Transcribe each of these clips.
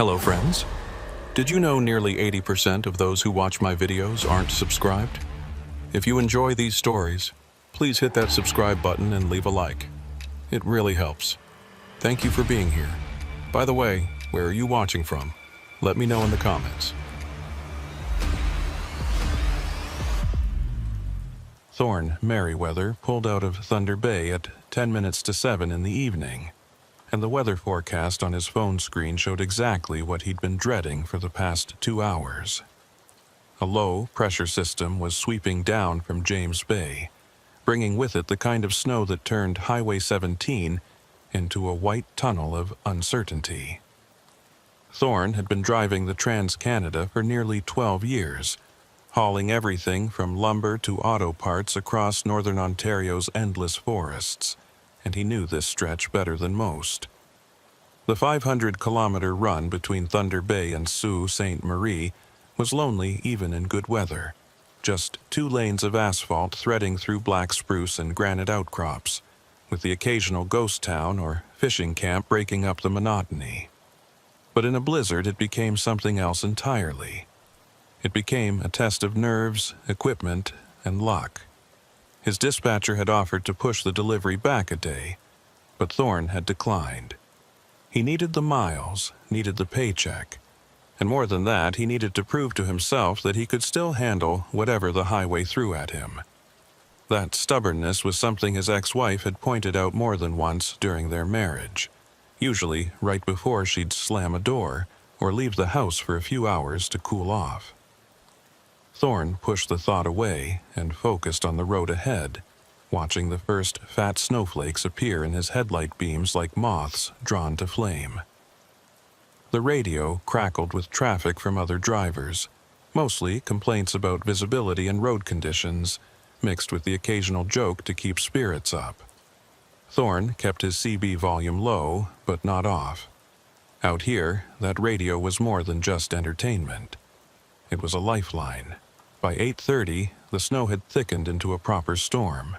Hello friends. Did you know nearly 80% of those who watch my videos aren't subscribed? If you enjoy these stories, please hit that subscribe button and leave a like. It really helps. Thank you for being here. By the way, where are you watching from? Let me know in the comments. Thorne Merriweather pulled out of Thunder Bay at 10 minutes to 7 in the evening, and the weather forecast on his phone screen showed exactly what he'd been dreading for the past 2 hours. A low-pressure system was sweeping down from James Bay, bringing with it the kind of snow that turned Highway 17 into a white tunnel of uncertainty. Thorne had been driving the Trans-Canada for nearly 12 years, hauling everything from lumber to auto parts across northern Ontario's endless forests, and he knew this stretch better than most. The 500-kilometer run between Thunder Bay and Sault Ste. Marie was lonely even in good weather, just 2 lanes of asphalt threading through black spruce and granite outcrops, with the occasional ghost town or fishing camp breaking up the monotony. But in a blizzard it became something else entirely. It became a test of nerves, equipment, and luck. His dispatcher had offered to push the delivery back a day, but Thorne had declined. He needed the miles, needed the paycheck, and more than that, he needed to prove to himself that he could still handle whatever the highway threw at him. That stubbornness was something his ex-wife had pointed out more than once during their marriage, usually right before she'd slam a door or leave the house for a few hours to cool off. Thorne pushed the thought away and focused on the road ahead, watching the first fat snowflakes appear in his headlight beams like moths drawn to flame. The radio crackled with traffic from other drivers, mostly complaints about visibility and road conditions, mixed with the occasional joke to keep spirits up. Thorne kept his CB volume low, but not off. Out here, that radio was more than just entertainment. It was a lifeline. By 8:30, the snow had thickened into a proper storm.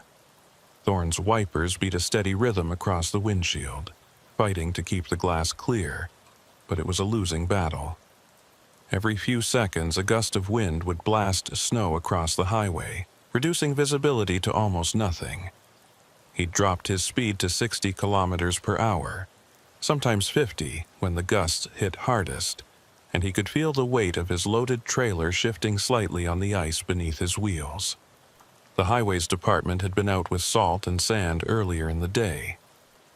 Thorne's wipers beat a steady rhythm across the windshield, fighting to keep the glass clear, but it was a losing battle. Every few seconds, a gust of wind would blast snow across the highway, reducing visibility to almost nothing. He'd dropped his speed to 60 kilometers per hour, sometimes 50 when the gusts hit hardest, and he could feel the weight of his loaded trailer shifting slightly on the ice beneath his wheels. The highways department had been out with salt and sand earlier in the day,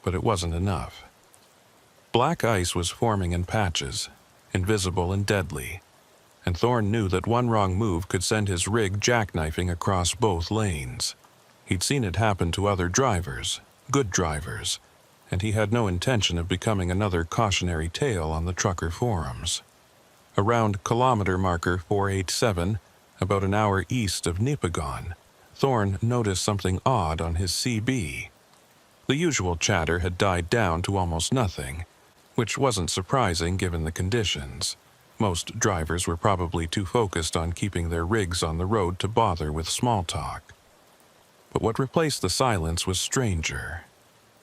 but it wasn't enough. Black ice was forming in patches, invisible and deadly, and Thorne knew that one wrong move could send his rig jackknifing across both lanes. He'd seen it happen to other drivers, good drivers, and he had no intention of becoming another cautionary tale on the trucker forums. Around kilometer marker 487, about an hour east of Nipigon, Thorne noticed something odd on his CB. The usual chatter had died down to almost nothing, which wasn't surprising given the conditions. Most drivers were probably too focused on keeping their rigs on the road to bother with small talk. But what replaced the silence was stranger.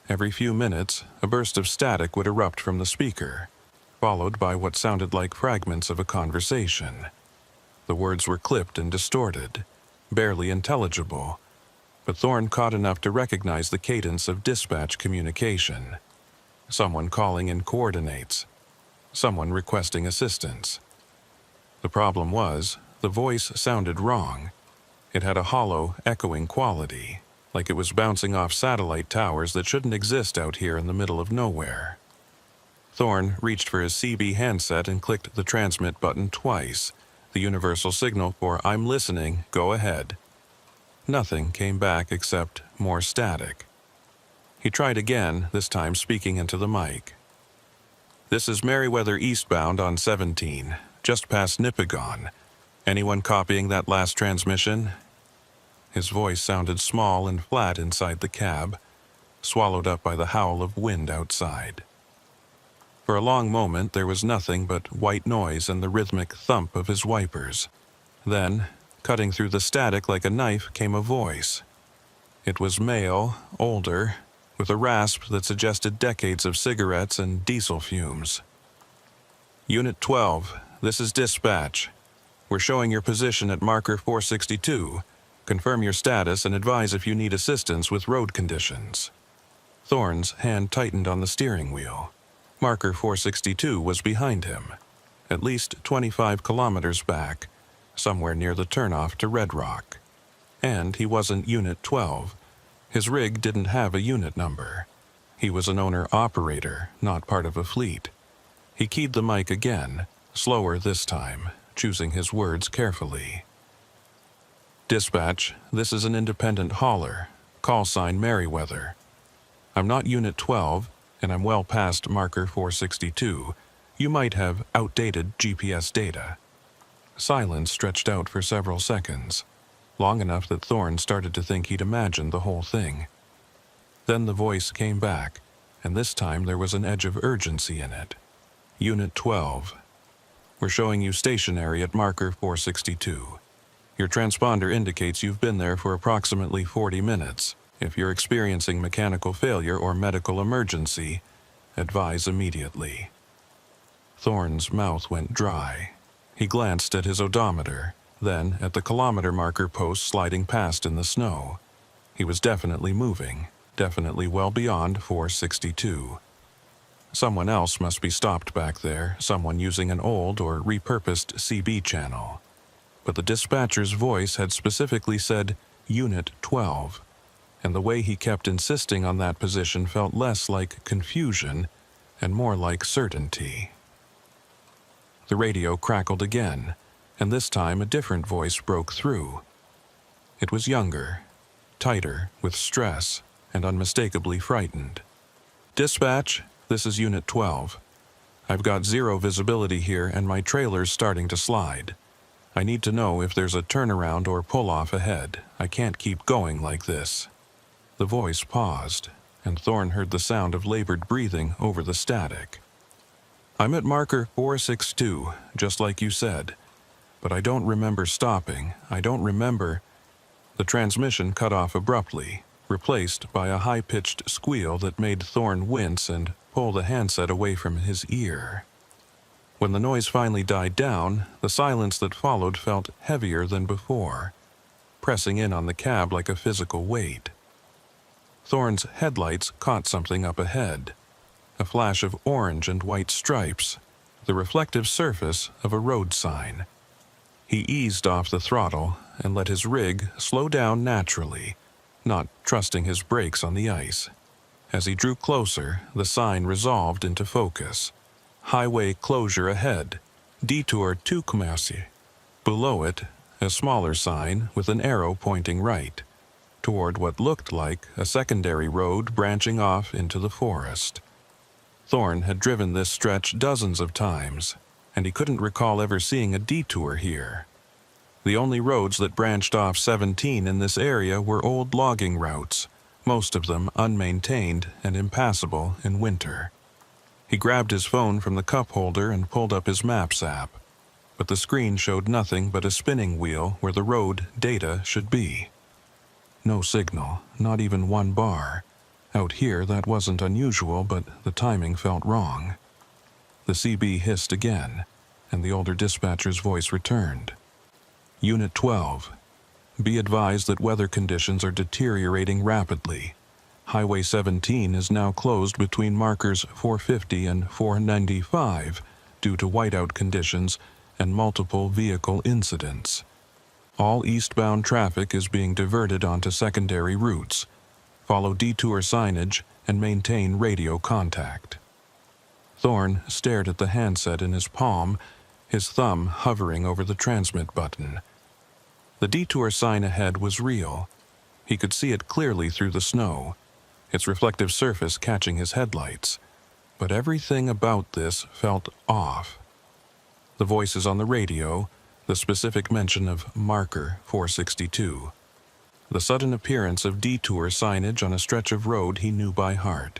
Every few minutes, a burst of static would erupt from the speaker, followed by what sounded like fragments of a conversation. The words were clipped and distorted, barely intelligible, but Thorne caught enough to recognize the cadence of dispatch communication. Someone calling in coordinates, someone requesting assistance. The problem was, the voice sounded wrong. It had a hollow, echoing quality, like it was bouncing off satellite towers that shouldn't exist out here in the middle of nowhere. Thorne reached for his CB handset and clicked the transmit button twice, the universal signal for "I'm listening, go ahead." Nothing came back except more static. He tried again, this time speaking into the mic. "This is Merriweather eastbound on 17, just past Nipigon. Anyone copying that last transmission?" His voice sounded small and flat inside the cab, swallowed up by the howl of wind outside. For a long moment there was nothing but white noise and the rhythmic thump of his wipers. Then, cutting through the static like a knife, came a voice. It was male, older, with a rasp that suggested decades of cigarettes and diesel fumes. Unit 12, this is dispatch. We're showing your position at marker 462. Confirm your status and advise if you need assistance with road conditions. Thorne's hand tightened on the steering wheel. Marker 462 was behind him, at least 25 kilometers back, somewhere near the turnoff to Red Rock. And he wasn't Unit 12. His rig didn't have a unit number. He was an owner-operator, not part of a fleet. He keyed the mic again, slower this time, choosing his words carefully. Dispatch, this is an independent hauler, call sign Merriweather. I'm not Unit 12, and I'm well past marker 462. You might have outdated GPS data. Silence stretched out for several seconds, long enough that Thorne started to think he'd imagined the whole thing. Then the voice came back, and this time there was an edge of urgency in it. Unit 12. We're showing you stationary at marker 462. Your transponder indicates you've been there for approximately 40 minutes. If you're experiencing mechanical failure or medical emergency, advise immediately. Thorne's mouth went dry. He glanced at his odometer, then at the kilometer marker post sliding past in the snow. He was definitely moving, definitely well beyond 462. Someone else must be stopped back there, someone using an old or repurposed CB channel. But the dispatcher's voice had specifically said Unit 12, and the way he kept insisting on that position felt less like confusion and more like certainty. The radio crackled again, and this time a different voice broke through. It was younger, tighter, with stress, and unmistakably frightened. Dispatch, this is Unit 12. I've got zero visibility here and my trailer's starting to slide. I need to know if there's a turnaround or pull-off ahead. I can't keep going like this. The voice paused, and Thorne heard the sound of labored breathing over the static. I'm at marker 462, just like you said. But I don't remember stopping. I don't remember... The transmission cut off abruptly, replaced by a high-pitched squeal that made Thorne wince and pull the handset away from his ear. When the noise finally died down, the silence that followed felt heavier than before, pressing in on the cab like a physical weight. Thorne's headlights caught something up ahead, a flash of orange and white stripes, the reflective surface of a road sign. He eased off the throttle and let his rig slow down naturally, not trusting his brakes on the ice. As he drew closer, the sign resolved into focus. Highway closure ahead, detour to Kumasi. Below it, a smaller sign with an arrow pointing right, toward what looked like a secondary road branching off into the forest. Thorne had driven this stretch dozens of times, and he couldn't recall ever seeing a detour here. The only roads that branched off 17 in this area were old logging routes, most of them unmaintained and impassable in winter. He grabbed his phone from the cup holder and pulled up his Maps app, but the screen showed nothing but a spinning wheel where the road data should be. No signal, not even one bar. Out here that wasn't unusual, but the timing felt wrong. The CB hissed again, and the older dispatcher's voice returned. Unit 12. Be advised that weather conditions are deteriorating rapidly. Highway 17 is now closed between markers 450 and 495 due to whiteout conditions and multiple vehicle incidents. All eastbound traffic is being diverted onto secondary routes. Follow detour signage and maintain radio contact. Thorne stared at the handset in his palm, his thumb hovering over the transmit button. The detour sign ahead was real. He could see it clearly through the snow, its reflective surface catching his headlights. But everything about this felt off. The voices on the radio, the specific mention of marker 462, the sudden appearance of detour signage on a stretch of road he knew by heart.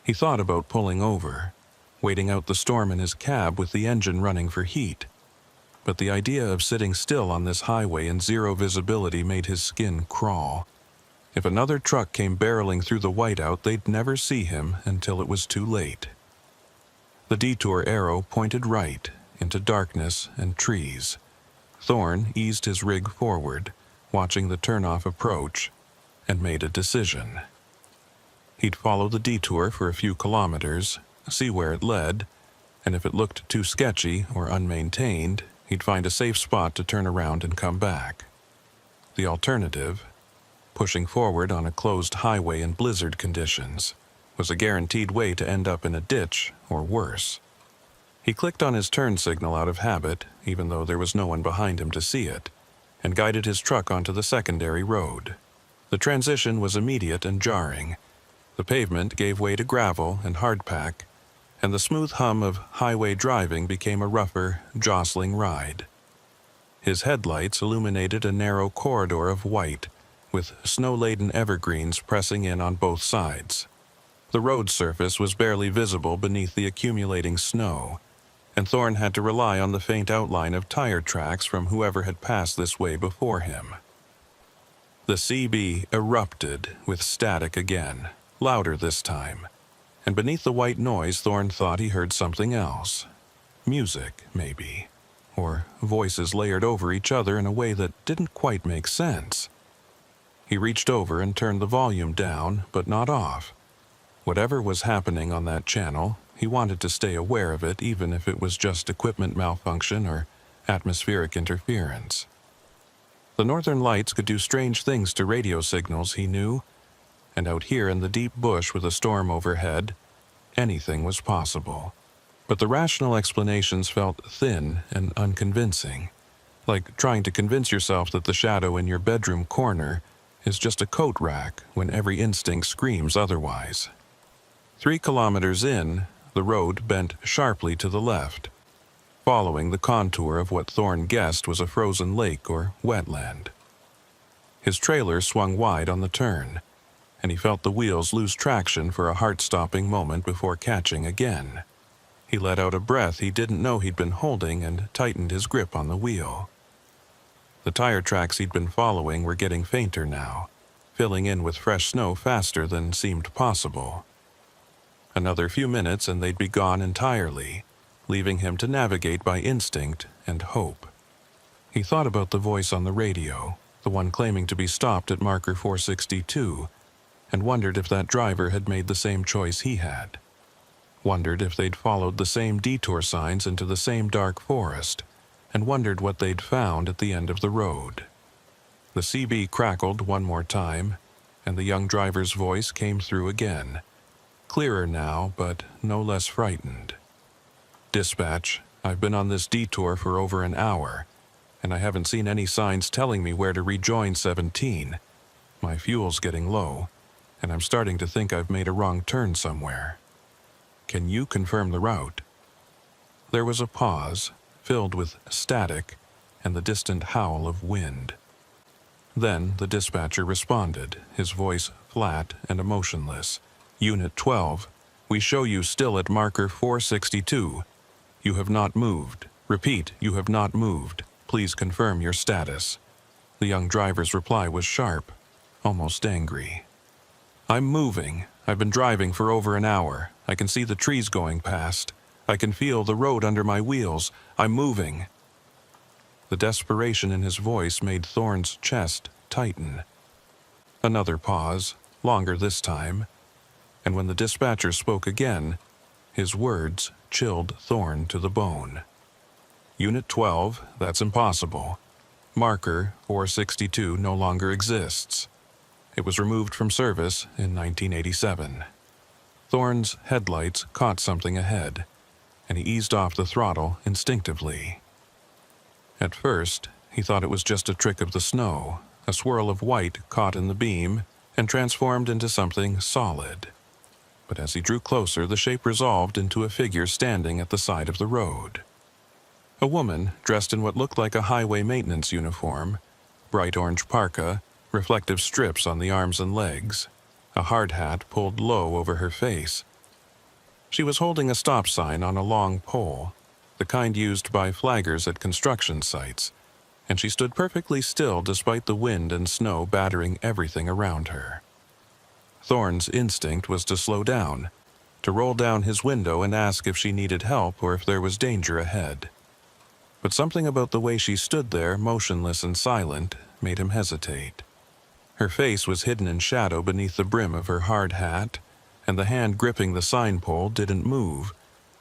He thought about pulling over, waiting out the storm in his cab with the engine running for heat. But the idea of sitting still on this highway in zero visibility made his skin crawl. If another truck came barreling through the whiteout, they'd never see him until it was too late. The detour arrow pointed right, into darkness and trees. Thorne eased his rig forward, watching the turnoff approach, and made a decision. He'd follow the detour for a few kilometers, see where it led, and if it looked too sketchy or unmaintained, he'd find a safe spot to turn around and come back. The alternative, pushing forward on a closed highway in blizzard conditions, was a guaranteed way to end up in a ditch or worse. He clicked on his turn signal out of habit, even though there was no one behind him to see it, and guided his truck onto the secondary road. The transition was immediate and jarring. The pavement gave way to gravel and hardpack, and the smooth hum of highway driving became a rougher, jostling ride. His headlights illuminated a narrow corridor of white, with snow-laden evergreens pressing in on both sides. The road surface was barely visible beneath the accumulating snow, and Thorne had to rely on the faint outline of tire tracks from whoever had passed this way before him. The CB erupted with static again, louder this time, and beneath the white noise Thorne thought he heard something else. Music, maybe, or voices layered over each other in a way that didn't quite make sense. He reached over and turned the volume down, but not off. Whatever was happening on that channel, he wanted to stay aware of it even if it was just equipment malfunction or atmospheric interference. The northern lights could do strange things to radio signals, he knew, and out here in the deep bush with a storm overhead, anything was possible. But the rational explanations felt thin and unconvincing, like trying to convince yourself that the shadow in your bedroom corner is just a coat rack when every instinct screams otherwise. 3 kilometers in, the road bent sharply to the left, following the contour of what Thorne guessed was a frozen lake or wetland. His trailer swung wide on the turn, and he felt the wheels lose traction for a heart-stopping moment before catching again. He let out a breath he didn't know he'd been holding and tightened his grip on the wheel. The tire tracks he'd been following were getting fainter now, filling in with fresh snow faster than seemed possible. Another few minutes and they'd be gone entirely, leaving him to navigate by instinct and hope. He thought about the voice on the radio, the one claiming to be stopped at marker 462, and wondered if that driver had made the same choice he had. Wondered if they'd followed the same detour signs into the same dark forest, and wondered what they'd found at the end of the road. The CB crackled one more time, and the young driver's voice came through again, clearer now, but no less frightened. "Dispatch, I've been on this detour for over an hour, and I haven't seen any signs telling me where to rejoin 17. My fuel's getting low, and I'm starting to think I've made a wrong turn somewhere. Can you confirm the route?" There was a pause, filled with static and the distant howl of wind. Then the dispatcher responded, his voice flat and emotionless. "Unit 12, we show you still at marker 462. You have not moved. Repeat, you have not moved. Please confirm your status." The young driver's reply was sharp, almost angry. "I'm moving. I've been driving for over an hour. I can see the trees going past. I can feel the road under my wheels. I'm moving." The desperation in his voice made Thorne's chest tighten. Another pause, longer this time, and when the dispatcher spoke again, his words chilled Thorne to the bone. "Unit 12, that's impossible. Marker 462 no longer exists. It was removed from service in 1987. Thorne's headlights caught something ahead, and he eased off the throttle instinctively. At first, he thought it was just a trick of the snow, a swirl of white caught in the beam and transformed into something solid. But as he drew closer, the shape resolved into a figure standing at the side of the road. A woman dressed in what looked like a highway maintenance uniform, bright orange parka, reflective strips on the arms and legs, a hard hat pulled low over her face. She was holding a stop sign on a long pole, the kind used by flaggers at construction sites, and she stood perfectly still despite the wind and snow battering everything around her. Thorne's instinct was to slow down, to roll down his window and ask if she needed help or if there was danger ahead. But something about the way she stood there, motionless and silent, made him hesitate. Her face was hidden in shadow beneath the brim of her hard hat, and the hand gripping the sign pole didn't move,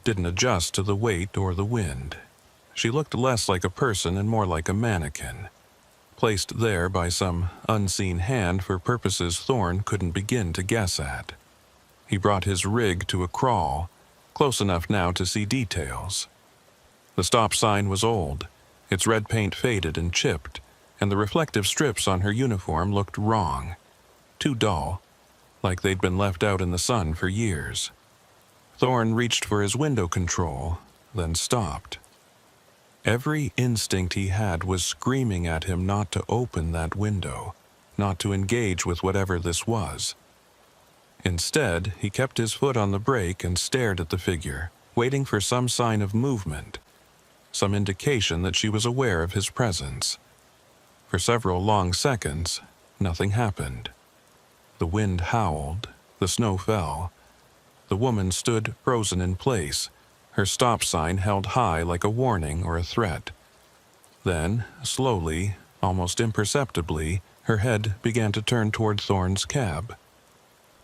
didn't adjust to the weight or the wind. She looked less like a person and more like a mannequin, placed there by some unseen hand for purposes Thorne couldn't begin to guess at. He brought his rig to a crawl, close enough now to see details. The stop sign was old, its red paint faded and chipped, and the reflective strips on her uniform looked wrong, too dull, like they'd been left out in the sun for years. Thorne reached for his window control, then stopped. Every instinct he had was screaming at him not to open that window, not to engage with whatever this was. Instead, he kept his foot on the brake and stared at the figure, waiting for some sign of movement, some indication that she was aware of his presence. For several long seconds, nothing happened. The wind howled, the snow fell. The woman stood frozen in place, her stop sign held high like a warning or a threat. Then, slowly, almost imperceptibly, her head began to turn toward Thorne's cab.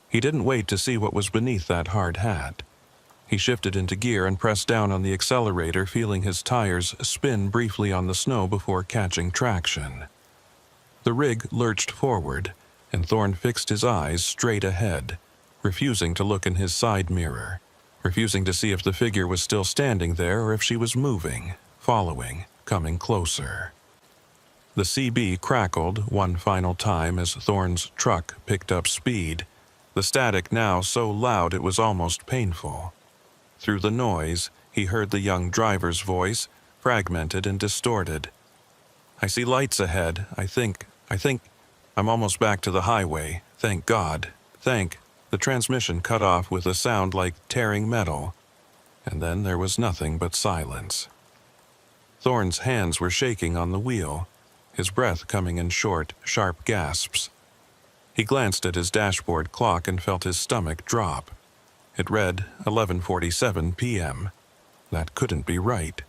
He didn't wait to see what was beneath that hard hat. He shifted into gear and pressed down on the accelerator, feeling his tires spin briefly on the snow before catching traction. The rig lurched forward, and Thorne fixed his eyes straight ahead, refusing to look in his side mirror, refusing to see if the figure was still standing there or if she was moving, following, coming closer. The CB crackled one final time as Thorne's truck picked up speed, the static now so loud it was almost painful. Through the noise, he heard the young driver's voice, fragmented and distorted. "I see lights ahead. I think, I'm almost back to the highway. Thank God. The transmission cut off with a sound like tearing metal, and then there was nothing but silence. Thorne's hands were shaking on the wheel, his breath coming in short, sharp gasps. He glanced at his dashboard clock and felt his stomach drop. It read 11:47 p.m. That couldn't be right.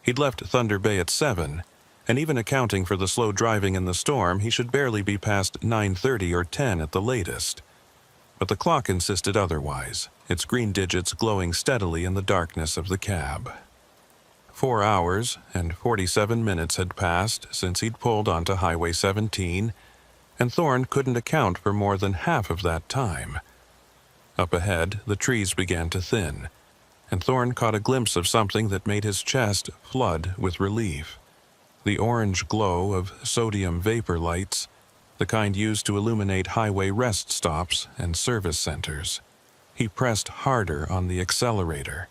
He'd left Thunder Bay at 7, and even accounting for the slow driving in the storm, he should barely be past 9:30 or 10 at the latest. But the clock insisted otherwise, its green digits glowing steadily in the darkness of the cab. 4 hours and 47 minutes had passed since he'd pulled onto Highway 17, and Thorne couldn't account for more than half of that time. Up ahead, the trees began to thin, and Thorne caught a glimpse of something that made his chest flood with relief. The orange glow of sodium vapor lights, the kind used to illuminate highway rest stops and service centers. He pressed harder on the accelerator,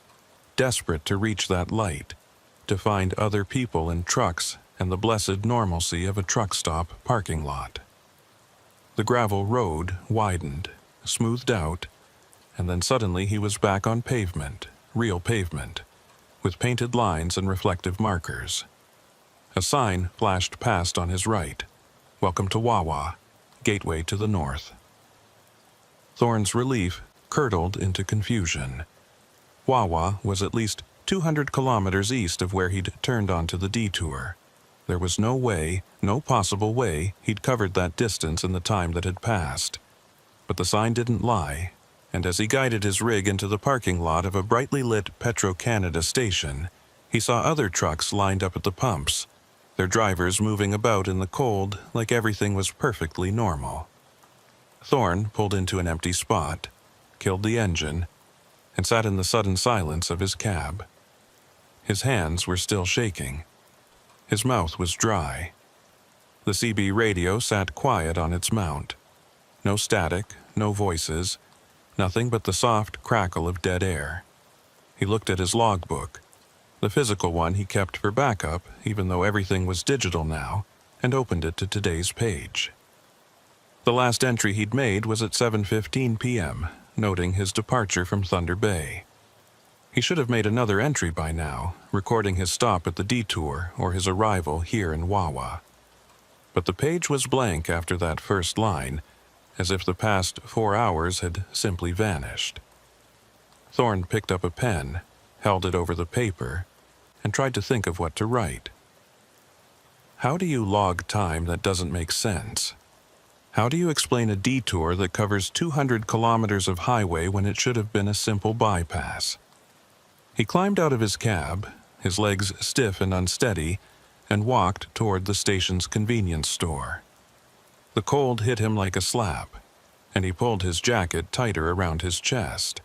desperate to reach that light, to find other people and trucks and the blessed normalcy of a truck stop parking lot. The gravel road widened, smoothed out, and then suddenly he was back on pavement, real pavement, with painted lines and reflective markers. A sign flashed past on his right. "Welcome to Wawa, gateway to the north." Thorne's relief curdled into confusion. Wawa was at least 200 kilometers east of where he'd turned onto the detour. There was no way, no possible way, he'd covered that distance in the time that had passed. But the sign didn't lie, and as he guided his rig into the parking lot of a brightly lit Petro-Canada station, he saw other trucks lined up at the pumps, their drivers moving about in the cold like everything was perfectly normal. Thorne pulled into an empty spot, killed the engine, and sat in the sudden silence of his cab. His hands were still shaking. His mouth was dry. The CB radio sat quiet on its mount. No static, no voices, nothing but the soft crackle of dead air. He looked at his logbook, the physical one he kept for backup, even though everything was digital now, and opened it to today's page. The last entry he'd made was at 7:15 p.m., noting his departure from Thunder Bay. He should have made another entry by now, recording his stop at the detour or his arrival here in Wawa. But the page was blank after that first line, as if the past 4 hours had simply vanished. Thorne picked up a pen, held it over the paper, and tried to think of what to write. How do you log time that doesn't make sense? How do you explain a detour that covers 200 kilometers of highway when it should have been a simple bypass? He climbed out of his cab, his legs stiff and unsteady, and walked toward the station's convenience store. The cold hit him like a slap, and he pulled his jacket tighter around his chest.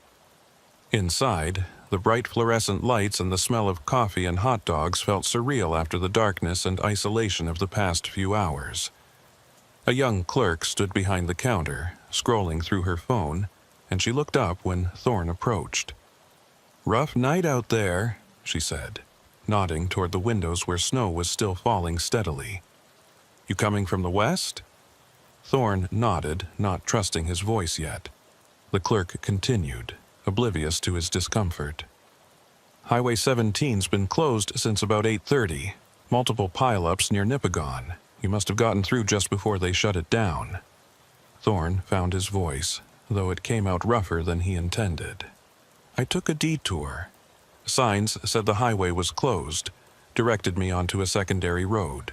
Inside, the bright fluorescent lights and the smell of coffee and hot dogs felt surreal after the darkness and isolation of the past few hours. A young clerk stood behind the counter, scrolling through her phone, and she looked up when Thorne approached. "Rough night out there," she said, nodding toward the windows where snow was still falling steadily. "You coming from the west?" Thorne nodded, not trusting his voice yet. The clerk continued, oblivious to his discomfort. "Highway 17's been closed since about 8:30. Multiple pileups near Nipigon. You must have gotten through just before they shut it down." Thorne found his voice, though it came out rougher than he intended. "I took a detour. Signs said the highway was closed, directed me onto a secondary road."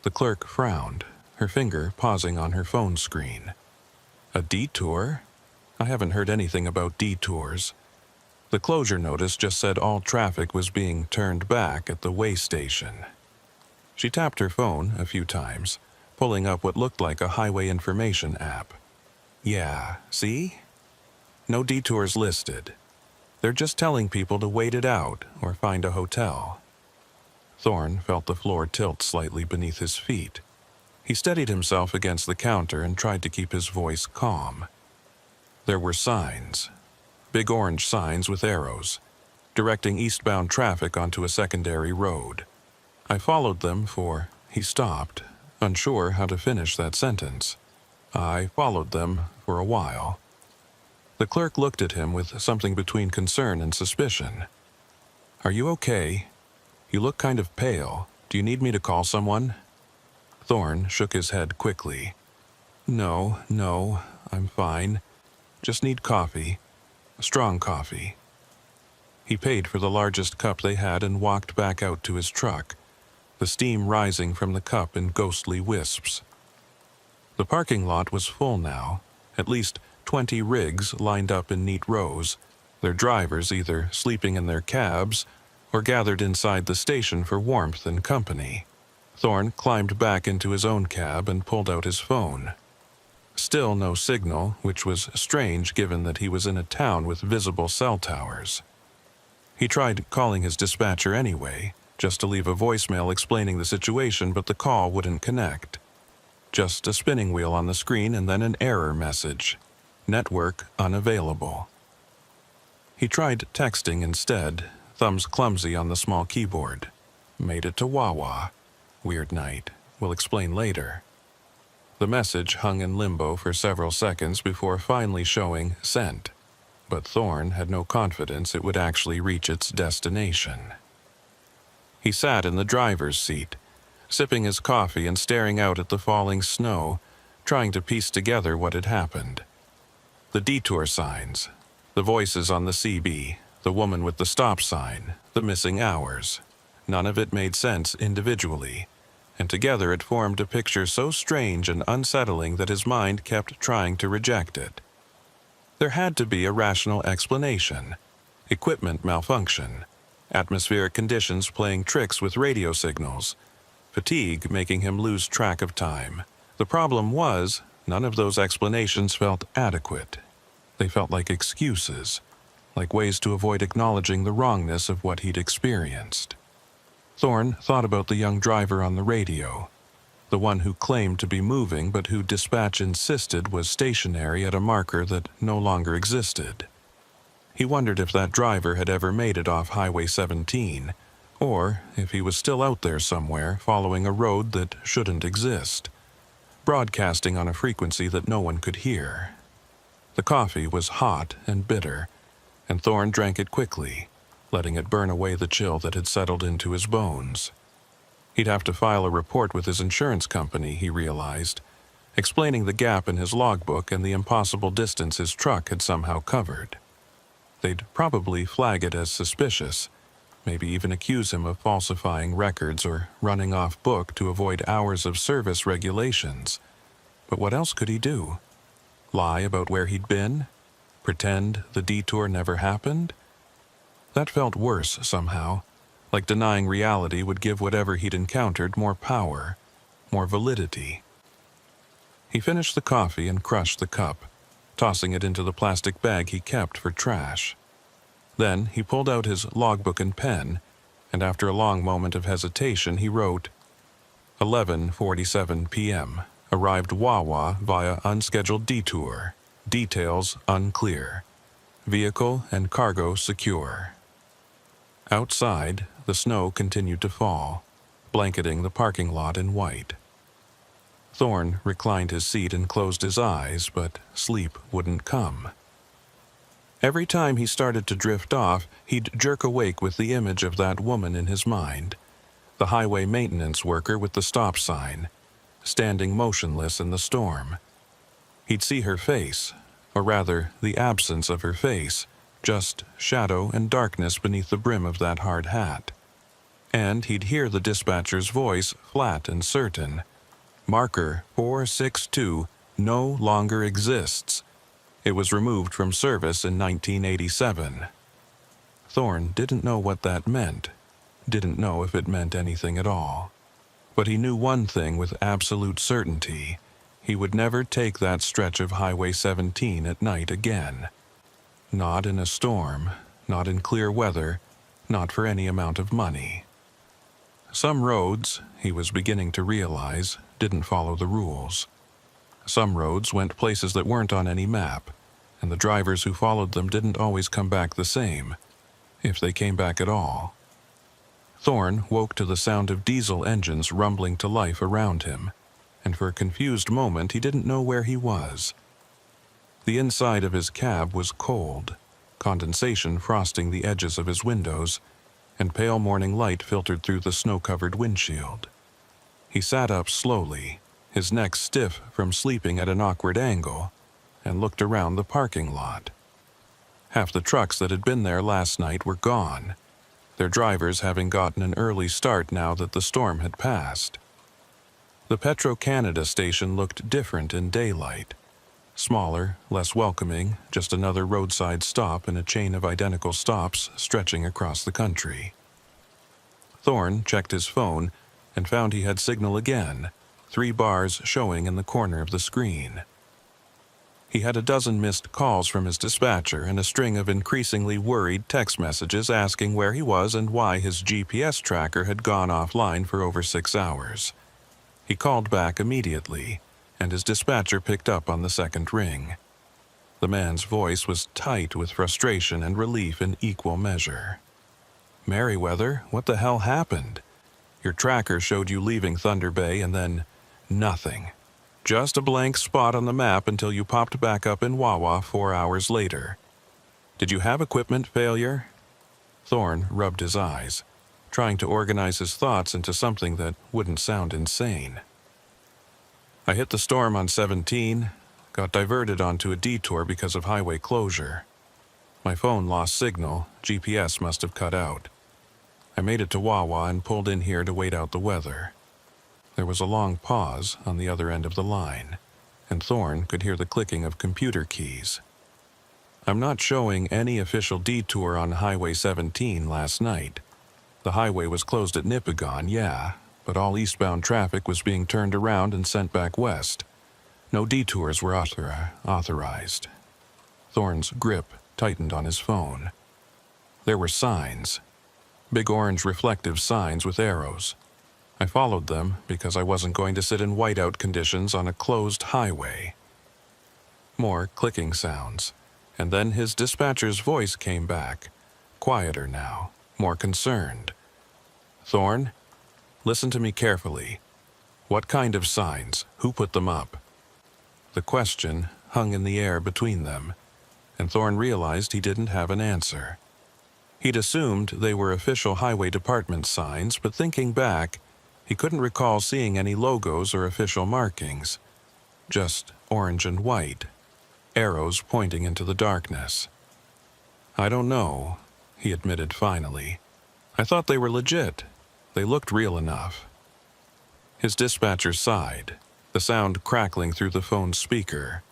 The clerk frowned, her finger pausing on her phone screen. "A detour? I haven't heard anything about detours. The closure notice just said all traffic was being turned back at the way station." She tapped her phone a few times, pulling up what looked like a highway information app. "Yeah, see? No detours listed. They're just telling people to wait it out or find a hotel." Thorne felt the floor tilt slightly beneath his feet. He steadied himself against the counter and tried to keep his voice calm. There were signs, big orange signs with arrows, directing eastbound traffic onto a secondary road. "I followed them for—" He stopped, unsure how to finish that sentence. "I followed them for a while." The clerk looked at him with something between concern and suspicion. "Are you okay? You look kind of pale. Do you need me to call someone?" Thorne shook his head quickly. No, I'm fine. Just need coffee. Strong coffee." He paid for the largest cup they had and walked back out to his truck, the steam rising from the cup in ghostly wisps. The parking lot was full now, at least 20 rigs lined up in neat rows, their drivers either sleeping in their cabs or gathered inside the station for warmth and company. Thorne climbed back into his own cab and pulled out his phone. Still no signal, which was strange given that he was in a town with visible cell towers. He tried calling his dispatcher anyway, just to leave a voicemail explaining the situation, but the call wouldn't connect. Just a spinning wheel on the screen and then an error message. Network unavailable. He tried texting instead, thumbs clumsy on the small keyboard. Made it to Wawa. Weird night. We'll explain later. The message hung in limbo for several seconds before finally showing sent, but Thorne had no confidence it would actually reach its destination. He sat in the driver's seat, sipping his coffee and staring out at the falling snow, trying to piece together what had happened. The detour signs, the voices on the CB, the woman with the stop sign, the missing hours. None of it made sense individually, and together it formed a picture so strange and unsettling that his mind kept trying to reject it. There had to be a rational explanation. Equipment malfunction, atmospheric conditions playing tricks with radio signals, fatigue making him lose track of time. The problem was, none of those explanations felt adequate. They felt like excuses, like ways to avoid acknowledging the wrongness of what he'd experienced. Thorne thought about the young driver on the radio, the one who claimed to be moving but who dispatch insisted was stationary at a marker that no longer existed. He wondered if that driver had ever made it off Highway 17, or if he was still out there somewhere following a road that shouldn't exist, broadcasting on a frequency that no one could hear. The coffee was hot and bitter, and Thorne drank it quickly, letting it burn away the chill that had settled into his bones. He'd have to file a report with his insurance company, he realized, explaining the gap in his logbook and the impossible distance his truck had somehow covered. They'd probably flag it as suspicious, maybe even accuse him of falsifying records or running off book to avoid hours of service regulations. But what else could he do? Lie about where he'd been? Pretend the detour never happened? That felt worse somehow, like denying reality would give whatever he'd encountered more power, more validity. He finished the coffee and crushed the cup, tossing it into the plastic bag he kept for trash. Then he pulled out his logbook and pen, and after a long moment of hesitation he wrote, 11:47 p.m. Arrived Wawa via unscheduled detour. Details unclear. Vehicle and cargo secure. Outside, the snow continued to fall, blanketing the parking lot in white. Thorne reclined his seat and closed his eyes, but sleep wouldn't come. Every time he started to drift off, he'd jerk awake with the image of that woman in his mind, the highway maintenance worker with the stop sign, standing motionless in the storm. He'd see her face, or rather, the absence of her face, just shadow and darkness beneath the brim of that hard hat. And he'd hear the dispatcher's voice, flat and certain. Marker 462 no longer exists. It was removed from service in 1987. Thorne didn't know what that meant, didn't know if it meant anything at all. But he knew one thing with absolute certainty. He would never take that stretch of Highway 17 at night again. Not in a storm, not in clear weather, not for any amount of money. Some roads, he was beginning to realize, didn't follow the rules. Some roads went places that weren't on any map, and the drivers who followed them didn't always come back the same, if they came back at all. Thorne woke to the sound of diesel engines rumbling to life around him, and for a confused moment he didn't know where he was. The inside of his cab was cold, condensation frosting the edges of his windows, and pale morning light filtered through the snow-covered windshield. He sat up slowly, his neck stiff from sleeping at an awkward angle, and looked around the parking lot. Half the trucks that had been there last night were gone, their drivers having gotten an early start now that the storm had passed. The Petro-Canada station looked different in daylight. Smaller, less welcoming, just another roadside stop in a chain of identical stops stretching across the country. Thorne checked his phone and found he had signal again, 3 bars showing in the corner of the screen. He had a dozen missed calls from his dispatcher and a string of increasingly worried text messages asking where he was and why his GPS tracker had gone offline for over 6 hours. He called back immediately, and his dispatcher picked up on the second ring. The man's voice was tight with frustration and relief in equal measure. "Merriweather, what the hell happened? Your tracker showed you leaving Thunder Bay and then nothing. Just a blank spot on the map until you popped back up in Wawa 4 hours later. Did you have equipment failure?" Thorne rubbed his eyes, trying to organize his thoughts into something that wouldn't sound insane. "I hit the storm on 17, got diverted onto a detour because of highway closure. My phone lost signal, GPS must have cut out. I made it to Wawa and pulled in here to wait out the weather." There was a long pause on the other end of the line, and Thorne could hear the clicking of computer keys. "I'm not showing any official detour on Highway 17 last night. The highway was closed at Nipigon, yeah, but all eastbound traffic was being turned around and sent back west. No detours were authorized." Thorne's grip tightened on his phone. There were signs. Big orange reflective signs with arrows. I followed them because I wasn't going to sit in whiteout conditions on a closed highway. More clicking sounds, and then his dispatcher's voice came back, quieter now, more concerned. "Thorne, listen to me carefully. What kind of signs? Who put them up?" The question hung in the air between them, and Thorne realized he didn't have an answer. He'd assumed they were official highway department signs, but thinking back, he couldn't recall seeing any logos or official markings. Just orange and white, arrows pointing into the darkness. "I don't know," he admitted finally. "I thought they were legit. They looked real enough." His dispatcher sighed, the sound crackling through the phone's speaker.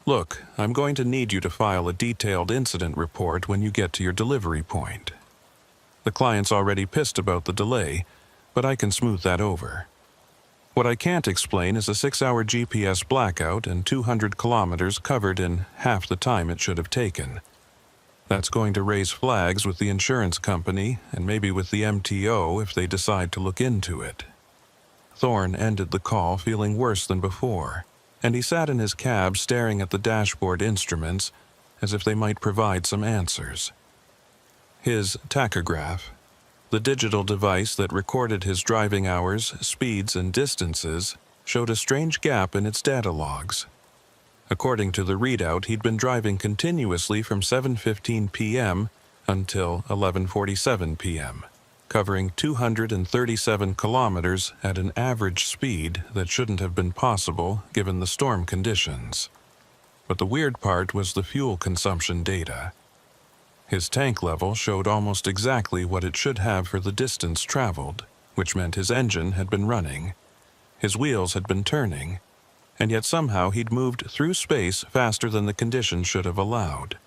"Look, I'm going to need you to file a detailed incident report when you get to your delivery point. The client's already pissed about the delay, but I can smooth that over. What I can't explain is a 6-hour GPS blackout and 200 kilometers covered in half the time it should have taken. That's going to raise flags with the insurance company and maybe with the MTO if they decide to look into it." Thorne ended the call feeling worse than before, and he sat in his cab staring at the dashboard instruments as if they might provide some answers. His tachograph, the digital device that recorded his driving hours, speeds, and distances, showed a strange gap in its data logs. According to the readout, he'd been driving continuously from 7:15 p.m. until 11:47 p.m., covering 237 kilometers at an average speed that shouldn't have been possible given the storm conditions. But the weird part was the fuel consumption data. His tank level showed almost exactly what it should have for the distance traveled, which meant his engine had been running, his wheels had been turning, and yet somehow he'd moved through space faster than the conditions should have allowed.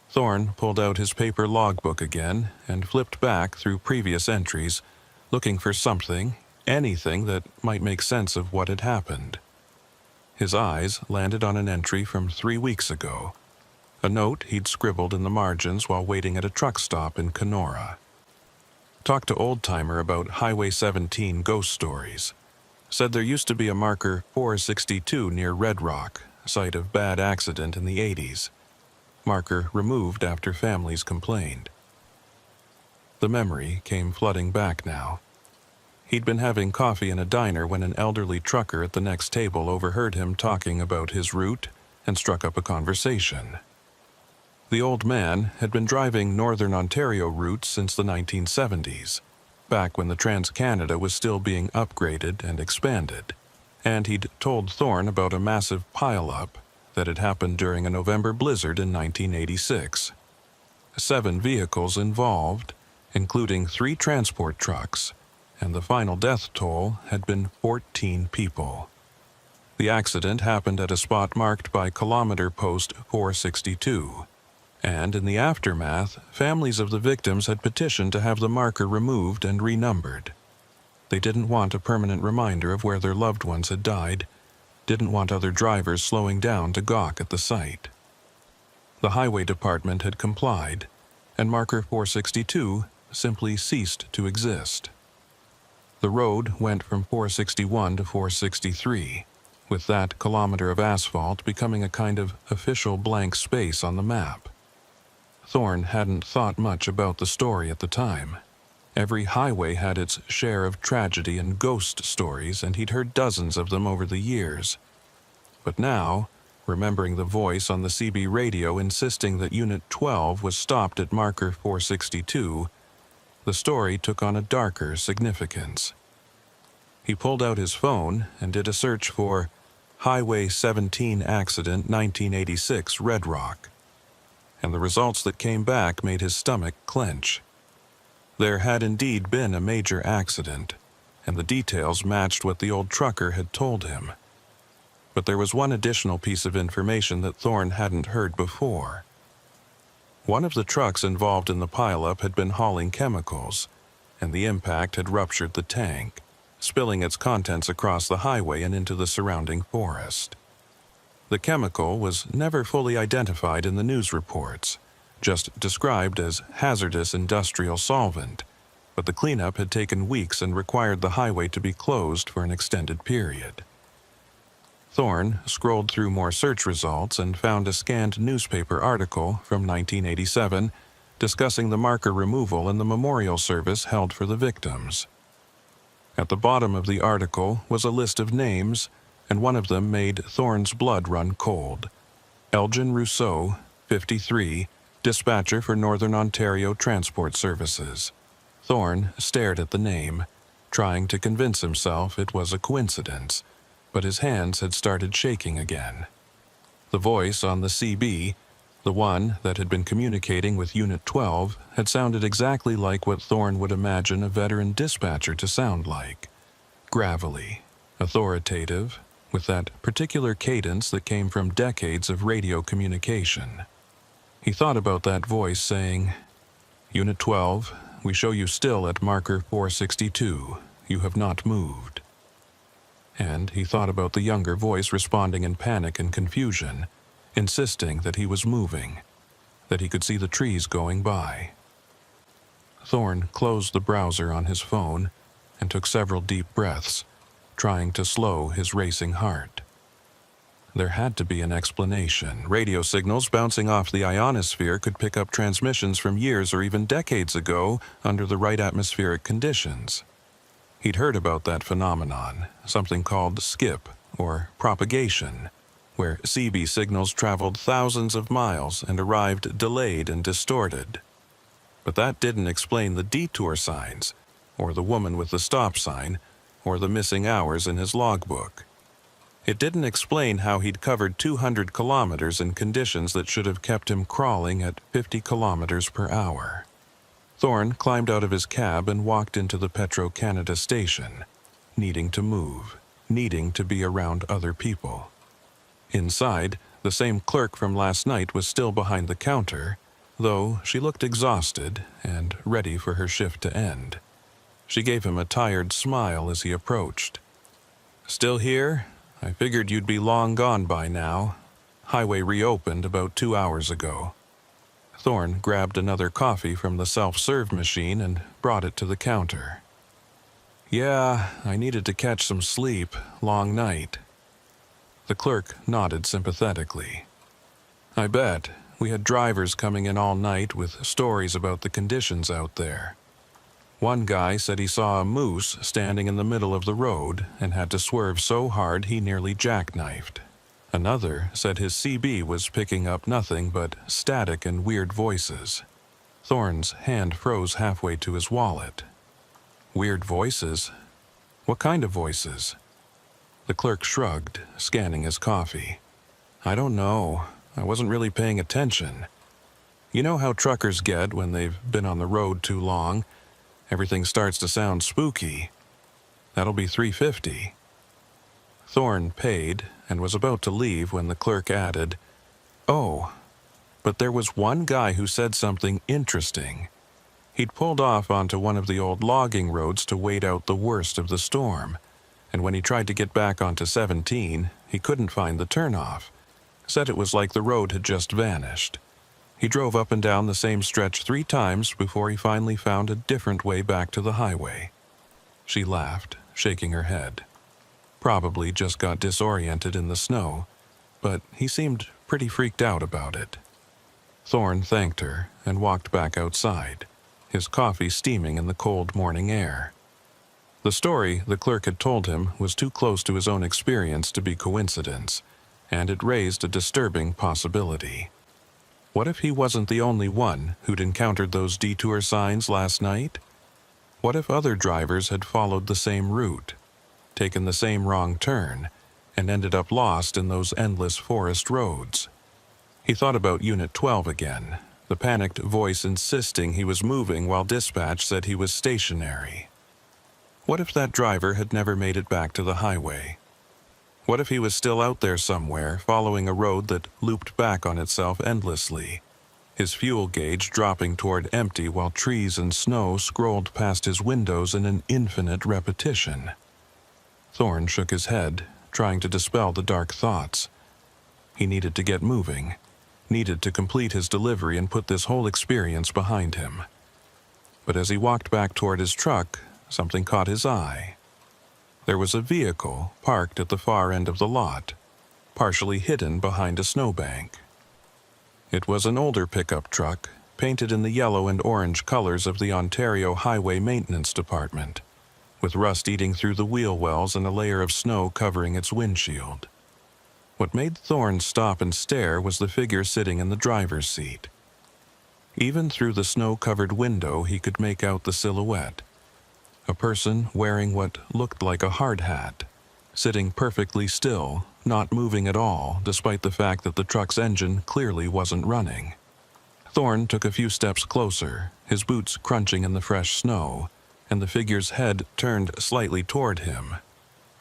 Thorne pulled out his paper logbook again and flipped back through previous entries, looking for something, anything that might make sense of what had happened. His eyes landed on an entry from 3 weeks ago, a note he'd scribbled in the margins while waiting at a truck stop in Kenora. Talked to old-timer about Highway 17 ghost stories. Said there used to be a marker 462 near Red Rock, site of bad accident in the 80s. Marker removed after families complained. The memory came flooding back now. He'd been having coffee in a diner when an elderly trucker at the next table overheard him talking about his route and struck up a conversation. The old man had been driving Northern Ontario routes since the 1970s, back when the Trans-Canada was still being upgraded and expanded, and he'd told Thorne about a massive pile-up that had happened during a November blizzard in 1986. 7 vehicles involved, including 3 transport trucks, and the final death toll had been 14 people. The accident happened at a spot marked by kilometer post 462, and in the aftermath, families of the victims had petitioned to have the marker removed and renumbered. They didn't want a permanent reminder of where their loved ones had died, didn't want other drivers slowing down to gawk at the site. The highway department had complied, and marker 462 simply ceased to exist. The road went from 461 to 463, with that kilometer of asphalt becoming a kind of official blank space on the map. Thorne hadn't thought much about the story at the time. Every highway had its share of tragedy and ghost stories, and he'd heard dozens of them over the years. But now, remembering the voice on the CB radio insisting that Unit 12 was stopped at marker 462, the story took on a darker significance. He pulled out his phone and did a search for Highway 17 Accident 1986 Red Rock, and the results that came back made his stomach clench. There had indeed been a major accident, and the details matched what the old trucker had told him. But there was one additional piece of information that Thorne hadn't heard before. One of the trucks involved in the pileup had been hauling chemicals, and the impact had ruptured the tank, spilling its contents across the highway and into the surrounding forest. The chemical was never fully identified in the news reports, just described as hazardous industrial solvent, but the cleanup had taken weeks and required the highway to be closed for an extended period. Thorne scrolled through more search results and found a scanned newspaper article from 1987 discussing the marker removal and the memorial service held for the victims. At the bottom of the article was a list of names, and one of them made Thorne's blood run cold. Elgin Rousseau, 53, dispatcher for Northern Ontario Transport Services. Thorne stared at the name, trying to convince himself it was a coincidence, but his hands had started shaking again. The voice on the CB, The one that had been communicating with Unit 12 had sounded exactly like what Thorne would imagine a veteran dispatcher to sound like. Gravelly, authoritative, with that particular cadence that came from decades of radio communication. He thought about that voice saying, "Unit 12, we show you still at marker 462. You have not moved." And he thought about the younger voice responding in panic and confusion, insisting that he was moving, that he could see the trees going by. Thorne closed the browser on his phone and took several deep breaths, trying to slow his racing heart. There had to be an explanation. Radio signals bouncing off the ionosphere could pick up transmissions from years or even decades ago under the right atmospheric conditions. He'd heard about that phenomenon, something called skip, or propagation, where CB signals traveled thousands of miles and arrived delayed and distorted. But that didn't explain the detour signs, or the woman with the stop sign, or the missing hours in his logbook. It didn't explain how he'd covered 200 kilometers in conditions that should have kept him crawling at 50 kilometers per hour. Thorne climbed out of his cab and walked into the Petro-Canada station, needing to move, needing to be around other people. Inside, the same clerk from last night was still behind the counter, though she looked exhausted and ready for her shift to end. She gave him a tired smile as he approached. "Still here? I figured you'd be long gone by now. Highway reopened about 2 hours ago." Thorne grabbed another coffee from the self-serve machine and brought it to the counter. "Yeah, I needed to catch some sleep. Long night." The clerk nodded sympathetically. "I bet. We had drivers coming in all night with stories about the conditions out there. One guy said he saw a moose standing in the middle of the road and had to swerve so hard he nearly jackknifed. Another said his CB was picking up nothing but static and weird voices." Thorne's hand froze halfway to his wallet. "Weird voices? What kind of voices?" The clerk shrugged, scanning his coffee. "I don't know. I wasn't really paying attention. You know how truckers get when they've been on the road too long? Everything starts to sound spooky. That'll be $3.50. Thorne paid and was about to leave when the clerk added, "Oh, but there was one guy who said something interesting. He'd pulled off onto one of the old logging roads to wait out the worst of the storm, and when he tried to get back onto 17, he couldn't find the turnoff. Said it was like the road had just vanished. He drove up and down the same stretch 3 times before he finally found a different way back to the highway." She laughed, shaking her head. "Probably just got disoriented in the snow, but he seemed pretty freaked out about it." Thorne thanked her and walked back outside, his coffee steaming in the cold morning air. The story the clerk had told him was too close to his own experience to be coincidence, and it raised a disturbing possibility. What if he wasn't the only one who'd encountered those detour signs last night? What if other drivers had followed the same route, taken the same wrong turn, and ended up lost in those endless forest roads? He thought about Unit 12 again, the panicked voice insisting he was moving while dispatch said he was stationary. What if that driver had never made it back to the highway? What if he was still out there somewhere, following a road that looped back on itself endlessly, his fuel gauge dropping toward empty while trees and snow scrolled past his windows in an infinite repetition? Thorne shook his head, trying to dispel the dark thoughts. He needed to get moving, needed to complete his delivery and put this whole experience behind him. But as he walked back toward his truck, something caught his eye. There was a vehicle parked at the far end of the lot, partially hidden behind a snowbank. It was an older pickup truck, painted in the yellow and orange colors of the Ontario Highway Maintenance Department, with rust eating through the wheel wells and a layer of snow covering its windshield. What made Thorne stop and stare was the figure sitting in the driver's seat. Even through the snow-covered window he could make out the silhouette. A person wearing what looked like a hard hat, sitting perfectly still, not moving at all despite the fact that the truck's engine clearly wasn't running. Thorne took a few steps closer, his boots crunching in the fresh snow, and the figure's head turned slightly toward him.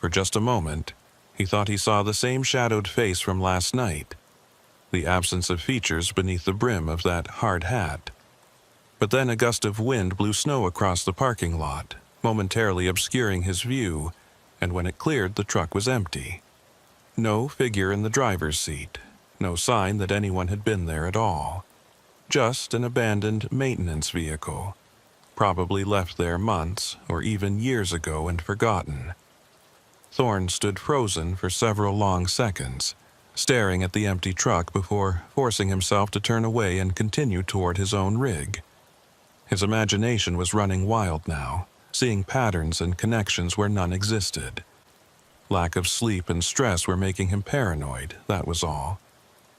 For just a moment, he thought he saw the same shadowed face from last night, the absence of features beneath the brim of that hard hat. But then a gust of wind blew snow across the parking lot, momentarily obscuring his view, and when it cleared, the truck was empty. No figure in the driver's seat, no sign that anyone had been there at all. Just an abandoned maintenance vehicle, probably left there months or even years ago and forgotten. Thorne stood frozen for several long seconds, staring at the empty truck before forcing himself to turn away and continue toward his own rig. His imagination was running wild now, seeing patterns and connections where none existed. Lack of sleep and stress were making him paranoid, that was all.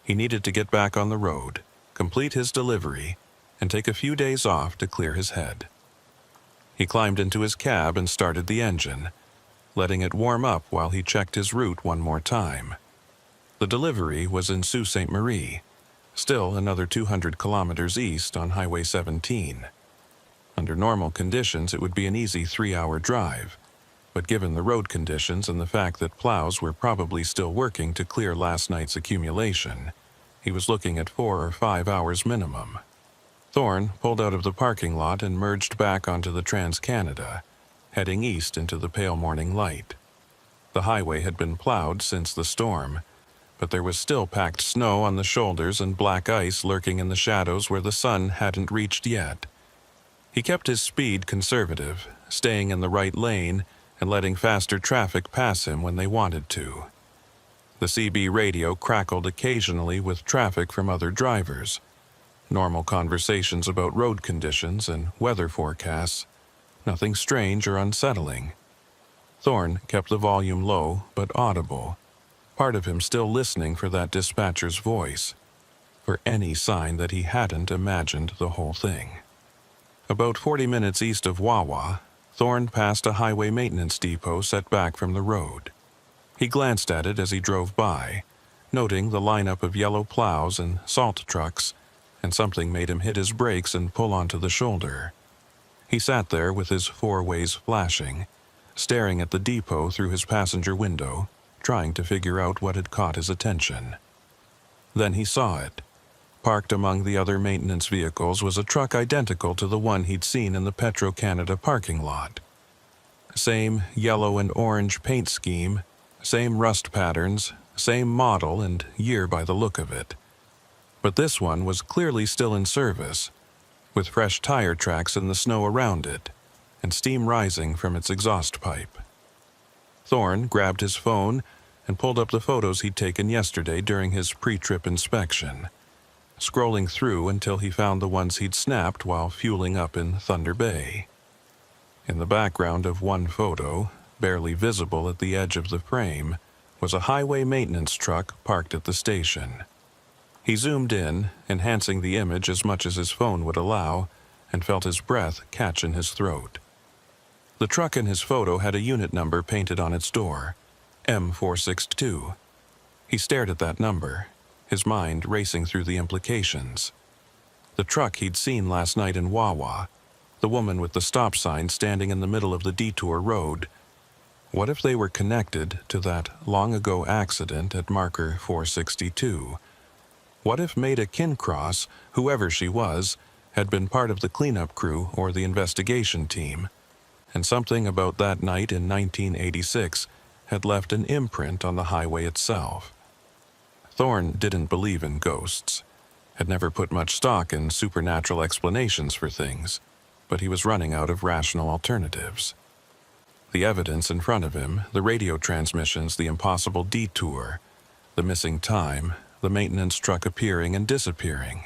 He needed to get back on the road, complete his delivery, and take a few days off to clear his head. He climbed into his cab and started the engine, letting it warm up while he checked his route one more time. The delivery was in Sault Ste. Marie, still another 200 kilometers east on Highway 17. Under normal conditions, it would be an easy 3-hour drive, but given the road conditions and the fact that plows were probably still working to clear last night's accumulation, he was looking at 4 or 5 hours minimum. Thorne pulled out of the parking lot and merged back onto the Trans-Canada, heading east into the pale morning light. The highway had been plowed since the storm, but there was still packed snow on the shoulders and black ice lurking in the shadows where the sun hadn't reached yet. He kept his speed conservative, staying in the right lane and letting faster traffic pass him when they wanted to. The CB radio crackled occasionally with traffic from other drivers, normal conversations about road conditions and weather forecasts, nothing strange or unsettling. Thorne kept the volume low but audible, part of him still listening for that dispatcher's voice, for any sign that he hadn't imagined the whole thing. About 40 minutes east of Wawa, Thorne passed a highway maintenance depot set back from the road. He glanced at it as he drove by, noting the lineup of yellow plows and salt trucks, and something made him hit his brakes and pull onto the shoulder. He sat there with his 4-ways flashing, staring at the depot through his passenger window, trying to figure out what had caught his attention. Then he saw it. Parked among the other maintenance vehicles was a truck identical to the one he'd seen in the Petro-Canada parking lot. Same yellow and orange paint scheme, same rust patterns, same model and year by the look of it. But this one was clearly still in service, with fresh tire tracks in the snow around it, and steam rising from its exhaust pipe. Thorne grabbed his phone and pulled up the photos he'd taken yesterday during his pre-trip inspection, scrolling through until he found the ones he'd snapped while fueling up in Thunder Bay. In the background of one photo, barely visible at the edge of the frame, was a highway maintenance truck parked at the station. He zoomed in, enhancing the image as much as his phone would allow, and felt his breath catch in his throat. The truck in his photo had a unit number painted on its door, M462. He stared at that number, his mind racing through the implications. The truck he'd seen last night in Wawa, the woman with the stop sign standing in the middle of the detour road. What if they were connected to that long-ago accident at marker 462? What if Maida Kincross, whoever she was, had been part of the cleanup crew or the investigation team, and something about that night in 1986 had left an imprint on the highway itself? Thorne didn't believe in ghosts, had never put much stock in supernatural explanations for things, but he was running out of rational alternatives. The evidence in front of him, the radio transmissions, the impossible detour, the missing time, the maintenance truck appearing and disappearing,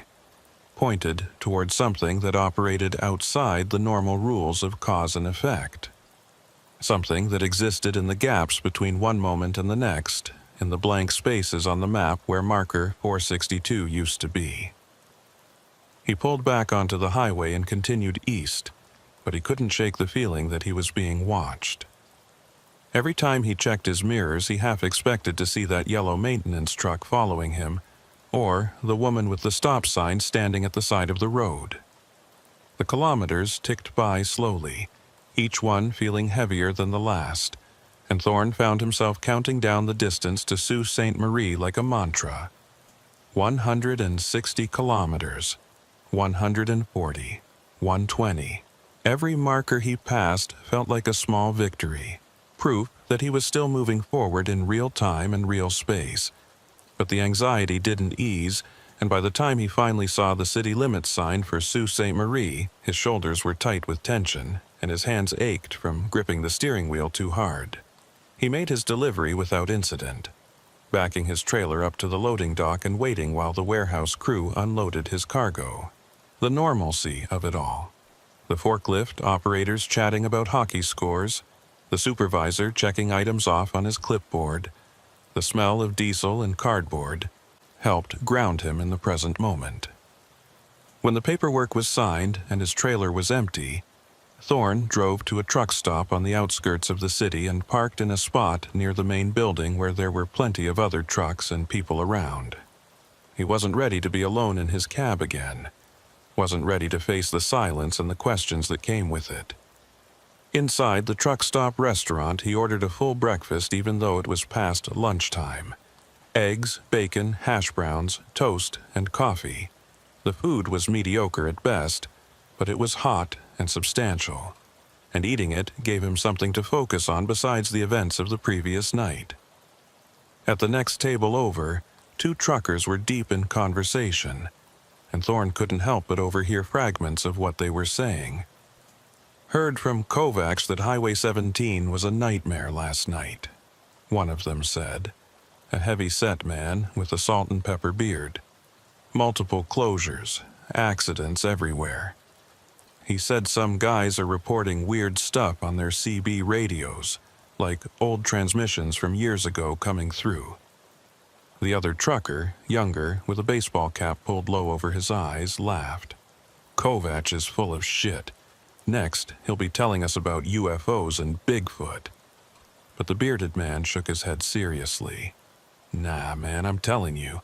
pointed toward something that operated outside the normal rules of cause and effect. Something that existed in the gaps between one moment and the next, in the blank spaces on the map where marker 462 used to be. He pulled back onto the highway and continued east, but he couldn't shake the feeling that he was being watched. Every time he checked his mirrors, he half expected to see that yellow maintenance truck following him, or the woman with the stop sign standing at the side of the road. The kilometers ticked by slowly, each one feeling heavier than the last, and Thorne found himself counting down the distance to Sault Ste. Marie like a mantra. 160 kilometers, 140, 120. Every marker he passed felt like a small victory, proof that he was still moving forward in real time and real space. But the anxiety didn't ease, and by the time he finally saw the city limits sign for Sault Ste. Marie, his shoulders were tight with tension, and his hands ached from gripping the steering wheel too hard. He made his delivery without incident, backing his trailer up to the loading dock and waiting while the warehouse crew unloaded his cargo. The normalcy of it all. The forklift operators chatting about hockey scores, the supervisor checking items off on his clipboard, the smell of diesel and cardboard, helped ground him in the present moment. When the paperwork was signed and his trailer was empty, Thorne drove to a truck stop on the outskirts of the city and parked in a spot near the main building where there were plenty of other trucks and people around. He wasn't ready to be alone in his cab again, wasn't ready to face the silence and the questions that came with it. Inside the truck stop restaurant, he ordered a full breakfast even though it was past lunchtime. Eggs, bacon, hash browns, toast, and coffee. The food was mediocre at best, but it was hot and substantial, and eating it gave him something to focus on besides the events of the previous night. At the next table over, two truckers were deep in conversation, and Thorne couldn't help but overhear fragments of what they were saying. Heard from Kovacs that Highway 17 was a nightmare last night, one of them said, a heavy-set man with a salt and pepper beard. Multiple closures, accidents everywhere. He said some guys are reporting weird stuff on their CB radios, like old transmissions from years ago coming through. The other trucker, younger, with a baseball cap pulled low over his eyes, laughed. Kovac is full of shit. Next, he'll be telling us about UFOs and Bigfoot. But the bearded man shook his head seriously. Nah, man, I'm telling you.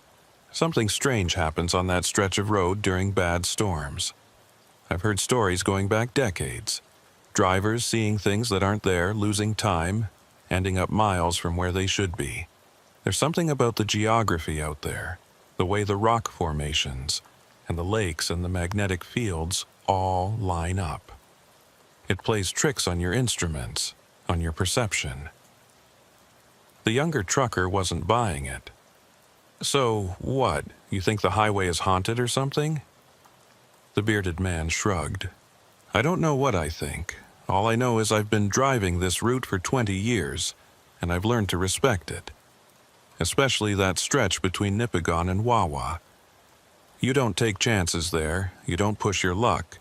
Something strange happens on that stretch of road during bad storms. I've heard stories going back decades. Drivers seeing things that aren't there, losing time, ending up miles from where they should be. There's something about the geography out there, the way the rock formations, and the lakes and the magnetic fields all line up. It plays tricks on your instruments, on your perception. The younger trucker wasn't buying it. So, what? You think the highway is haunted or something? The bearded man shrugged. I don't know what I think. All I know is I've been driving this route for 20 years, and I've learned to respect it. Especially that stretch between Nipigon and Wawa. You don't take chances there, you don't push your luck,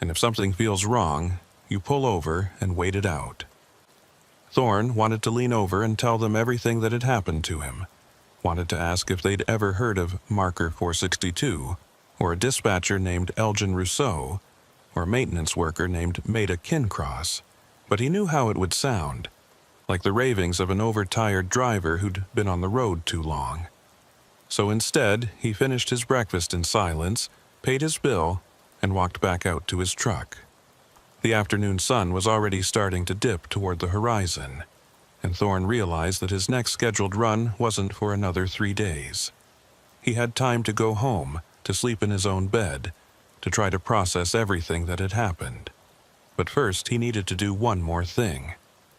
and if something feels wrong, you pull over and wait it out. Thorne wanted to lean over and tell them everything that had happened to him. Wanted to ask if they'd ever heard of Marker 462, or a dispatcher named Elgin Rousseau, or a maintenance worker named Maida Kincross, but he knew how it would sound, like the ravings of an overtired driver who'd been on the road too long. So instead, he finished his breakfast in silence, paid his bill, and walked back out to his truck. The afternoon sun was already starting to dip toward the horizon, and Thorne realized that his next scheduled run wasn't for another 3 days. He had time to go home, to sleep in his own bed, to try to process everything that had happened. But first, he needed to do one more thing.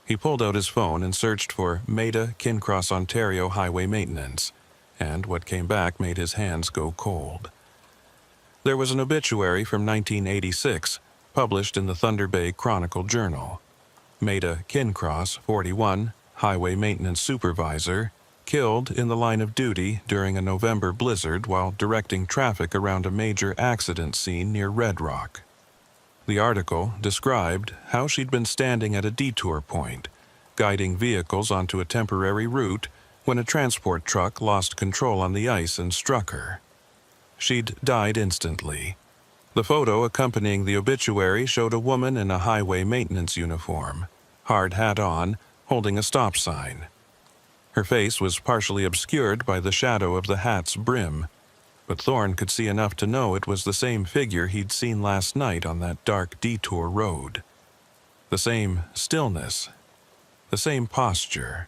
He pulled out his phone and searched for Maida Kincross Ontario Highway Maintenance, and what came back made his hands go cold. There was an obituary from 1986, published in the Thunder Bay Chronicle Journal. Maida Kincross, 41, highway maintenance supervisor, killed in the line of duty during a November blizzard while directing traffic around a major accident scene near Red Rock. The article described how she'd been standing at a detour point, guiding vehicles onto a temporary route when a transport truck lost control on the ice and struck her. She'd died instantly. The photo accompanying the obituary showed a woman in a highway maintenance uniform, hard hat on, holding a stop sign. Her face was partially obscured by the shadow of the hat's brim, but Thorne could see enough to know it was the same figure he'd seen last night on that dark detour road. The same stillness, the same posture,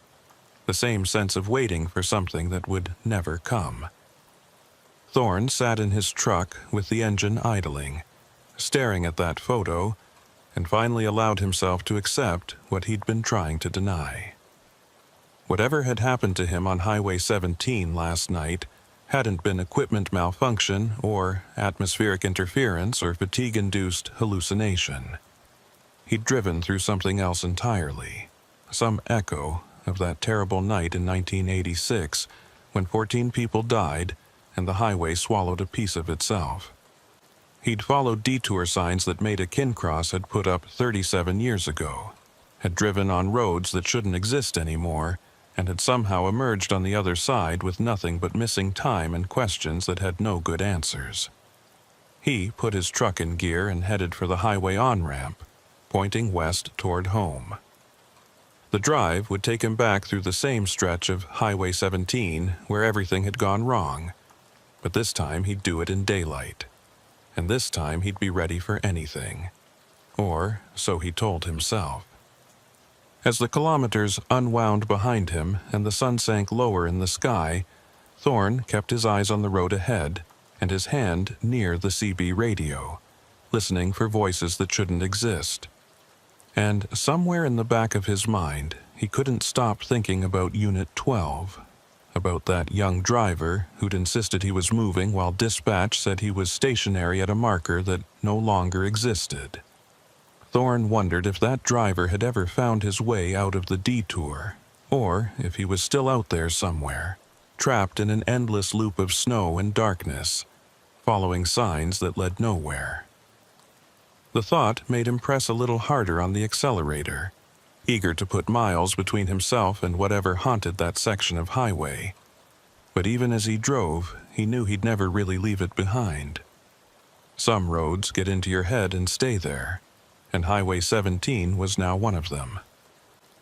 the same sense of waiting for something that would never come. Thorne sat in his truck with the engine idling, staring at that photo, and finally allowed himself to accept what he'd been trying to deny. Whatever had happened to him on Highway 17 last night hadn't been equipment malfunction or atmospheric interference or fatigue-induced hallucination. He'd driven through something else entirely, some echo of that terrible night in 1986 when 14 people died and the highway swallowed a piece of itself. He'd followed detour signs that Maida Kincross had put up 37 years ago, had driven on roads that shouldn't exist anymore, and had somehow emerged on the other side with nothing but missing time and questions that had no good answers. He put his truck in gear and headed for the highway on-ramp, pointing west toward home. The drive would take him back through the same stretch of Highway 17 where everything had gone wrong, but this time he'd do it in daylight, and this time he'd be ready for anything. Or so he told himself. As the kilometers unwound behind him and the sun sank lower in the sky, Thorne kept his eyes on the road ahead and his hand near the CB radio, listening for voices that shouldn't exist. And somewhere in the back of his mind, he couldn't stop thinking about Unit 12, about that young driver who'd insisted he was moving while dispatch said he was stationary at a marker that no longer existed. Thorne wondered if that driver had ever found his way out of the detour, or if he was still out there somewhere, trapped in an endless loop of snow and darkness, following signs that led nowhere. The thought made him press a little harder on the accelerator, eager to put miles between himself and whatever haunted that section of highway. But even as he drove, he knew he'd never really leave it behind. Some roads get into your head and stay there, and Highway 17 was now one of them.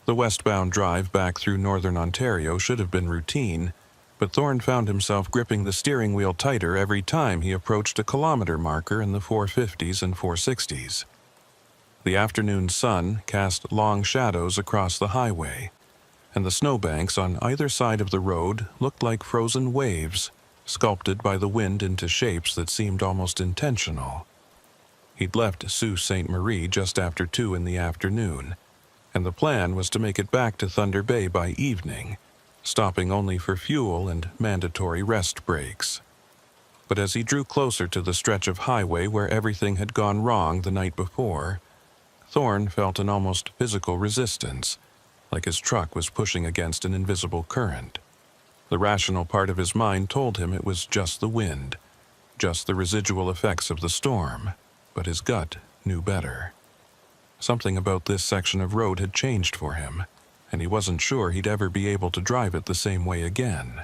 The westbound drive back through northern Ontario should have been routine, but Thorne found himself gripping the steering wheel tighter every time he approached a kilometer marker in the 450s and 460s. The afternoon sun cast long shadows across the highway, and the snowbanks on either side of the road looked like frozen waves, sculpted by the wind into shapes that seemed almost intentional. He'd left Sault Ste. Marie just after 2 in the afternoon, and the plan was to make it back to Thunder Bay by evening, stopping only for fuel and mandatory rest breaks. But as he drew closer to the stretch of highway where everything had gone wrong the night before, Thorne felt an almost physical resistance, like his truck was pushing against an invisible current. The rational part of his mind told him it was just the wind, just the residual effects of the storm. But his gut knew better. Something about this section of road had changed for him, and he wasn't sure he'd ever be able to drive it the same way again.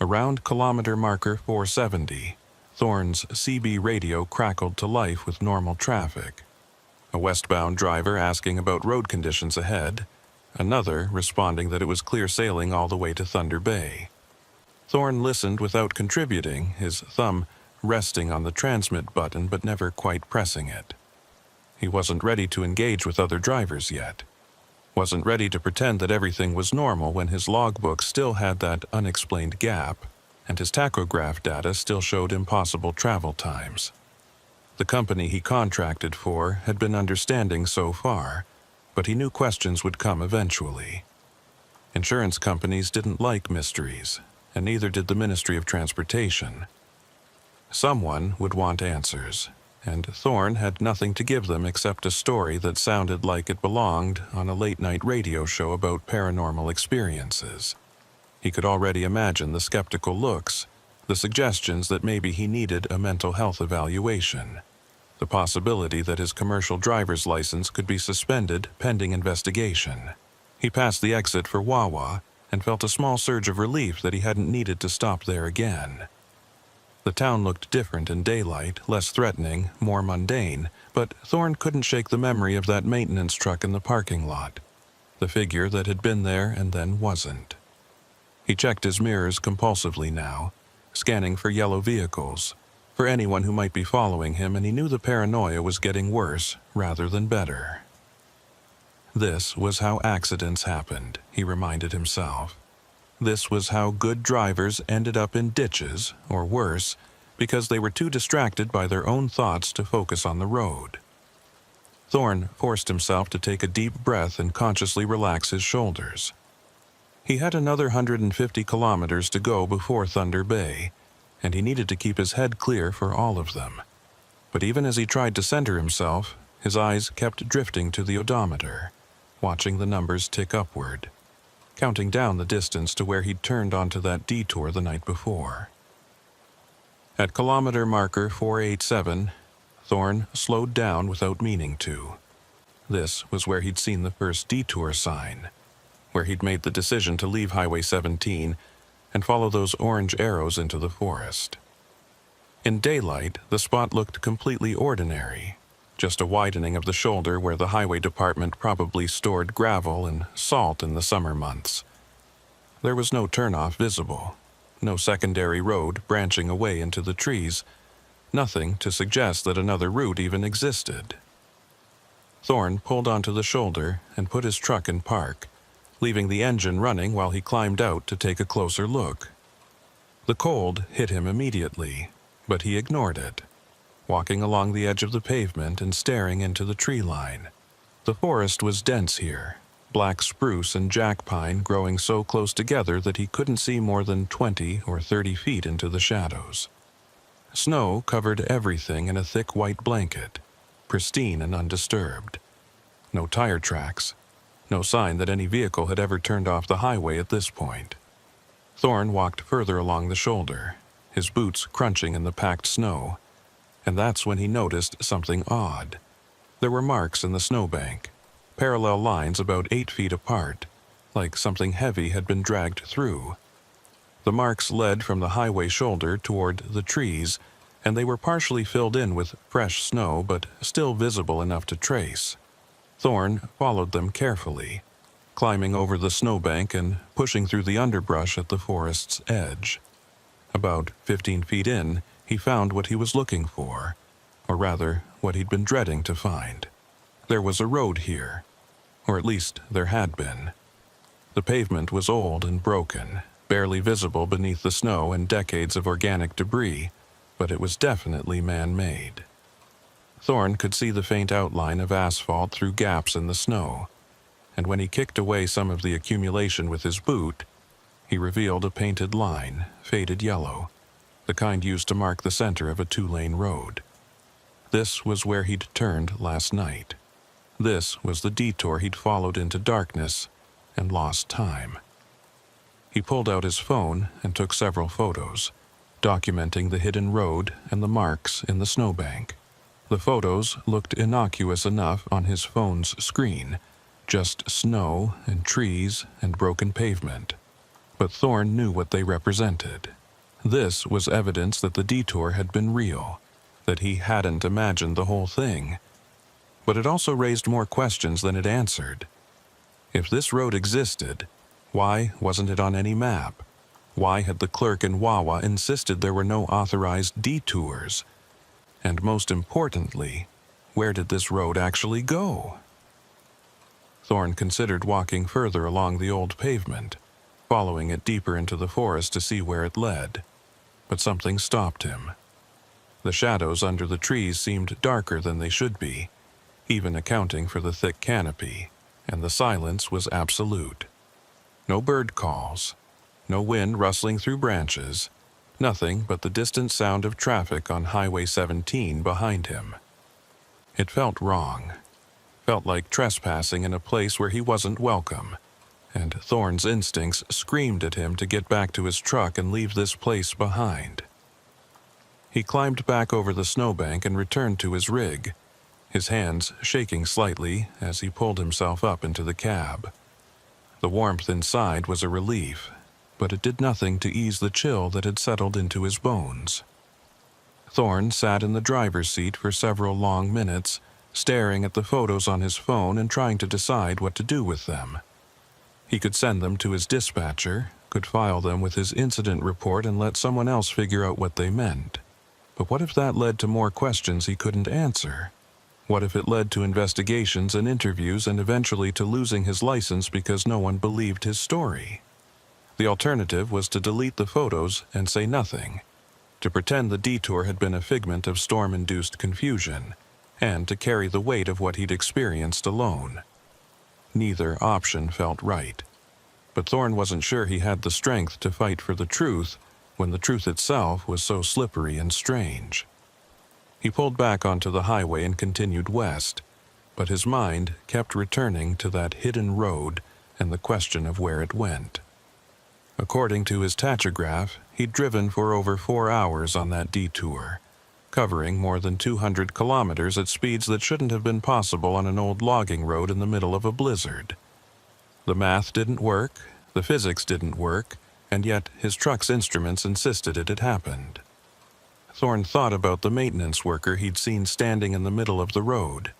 Around kilometer marker 470, Thorne's CB radio crackled to life with normal traffic. A westbound driver asking about road conditions ahead, another responding that it was clear sailing all the way to Thunder Bay. Thorne listened without contributing, his thumb resting on the transmit button but never quite pressing it. He wasn't ready to engage with other drivers yet. Wasn't ready to pretend that everything was normal when his logbook still had that unexplained gap, and his tachograph data still showed impossible travel times. The company he contracted for had been understanding so far, but he knew questions would come eventually. Insurance companies didn't like mysteries, and neither did the Ministry of Transportation. Someone would want answers, and Thorne had nothing to give them except a story that sounded like it belonged on a late-night radio show about paranormal experiences. He could already imagine the skeptical looks, the suggestions that maybe he needed a mental health evaluation, the possibility that his commercial driver's license could be suspended pending investigation. He passed the exit for Wawa and felt a small surge of relief that he hadn't needed to stop there again. The town looked different in daylight, less threatening, more mundane, but Thorne couldn't shake the memory of that maintenance truck in the parking lot. the figure that had been there and then wasn't. He checked his mirrors compulsively now, scanning for yellow vehicles, for anyone who might be following him, and he knew the paranoia was getting worse rather than better. This was how accidents happened, he reminded himself. This was how good drivers ended up in ditches, or worse, because they were too distracted by their own thoughts to focus on the road. Thorne forced himself to take a deep breath and consciously relax his shoulders. He had another 150 kilometers to go before Thunder Bay, and he needed to keep his head clear for all of them. But even as he tried to center himself, his eyes kept drifting to the odometer, watching the numbers tick upward, counting down the distance to where he'd turned onto that detour the night before. At kilometer marker 487, Thorne slowed down without meaning to. This was where he'd seen the first detour sign, where he'd made the decision to leave Highway 17 and follow those orange arrows into the forest. In daylight, the spot looked completely ordinary, just a widening of the shoulder where the highway department probably stored gravel and salt in the summer months. There was no turnoff visible, no secondary road branching away into the trees, nothing to suggest that another route even existed. Thorne pulled onto the shoulder and put his truck in park, leaving the engine running while he climbed out to take a closer look. The cold hit him immediately, but he ignored it, walking along the edge of the pavement and staring into the tree line. The forest was dense here, black spruce and jack pine growing so close together that he couldn't see more than 20 or 30 feet into the shadows. Snow covered everything in a thick white blanket, pristine and undisturbed. No tire tracks, no sign that any vehicle had ever turned off the highway at this point. Thorne walked further along the shoulder, his boots crunching in the packed snow, and that's when he noticed something odd. There were marks in the snowbank, parallel lines about 8 feet apart, like something heavy had been dragged through. The marks led from the highway shoulder toward the trees, and they were partially filled in with fresh snow but still visible enough to trace. Thorne followed them carefully, climbing over the snowbank and pushing through the underbrush at the forest's edge. About 15 feet in, he found what he was looking for, or rather, what he'd been dreading to find. There was a road here, or at least there had been. The pavement was old and broken, barely visible beneath the snow and decades of organic debris, but it was definitely man-made. Thorne could see the faint outline of asphalt through gaps in the snow, and when he kicked away some of the accumulation with his boot, he revealed a painted line, faded yellow, the kind used to mark the center of a 2-lane road. This was where he'd turned last night. This was the detour he'd followed into darkness and lost time. He pulled out his phone and took several photos, documenting the hidden road and the marks in the snowbank. The photos looked innocuous enough on his phone's screen, just snow and trees and broken pavement. But Thorne knew what they represented. This was evidence that the detour had been real, that he hadn't imagined the whole thing. But it also raised more questions than it answered. If this road existed, why wasn't it on any map? Why had the clerk in Wawa insisted there were no authorized detours? And most importantly, where did this road actually go? Thorne considered walking further along the old pavement, following it deeper into the forest to see where it led. But something stopped him. The shadows under the trees seemed darker than they should be, even accounting for the thick canopy, and the silence was absolute. No bird calls, no wind rustling through branches, nothing but the distant sound of traffic on Highway 17 behind him. It felt wrong, felt like trespassing in a place where he wasn't welcome, and Thorne's instincts screamed at him to get back to his truck and leave this place behind. He climbed back over the snowbank and returned to his rig, his hands shaking slightly as he pulled himself up into the cab. The warmth inside was a relief, but it did nothing to ease the chill that had settled into his bones. Thorne sat in the driver's seat for several long minutes, staring at the photos on his phone and trying to decide what to do with them. He could send them to his dispatcher, could file them with his incident report and let someone else figure out what they meant. But what if that led to more questions he couldn't answer? What if it led to investigations and interviews and eventually to losing his license because no one believed his story? The alternative was to delete the photos and say nothing, to pretend the detour had been a figment of storm-induced confusion, and to carry the weight of what he'd experienced alone. Neither option felt right. But Thorne wasn't sure he had the strength to fight for the truth when the truth itself was so slippery and strange. He pulled back onto the highway and continued west, but his mind kept returning to that hidden road and the question of where it went. According to his tachograph, he'd driven for over 4 hours on that detour, covering more than 200 kilometers at speeds that shouldn't have been possible on an old logging road in the middle of a blizzard. The math didn't work, the physics didn't work, and yet his truck's instruments insisted it had happened. Thorne thought about the maintenance worker he'd seen standing in the middle of the road,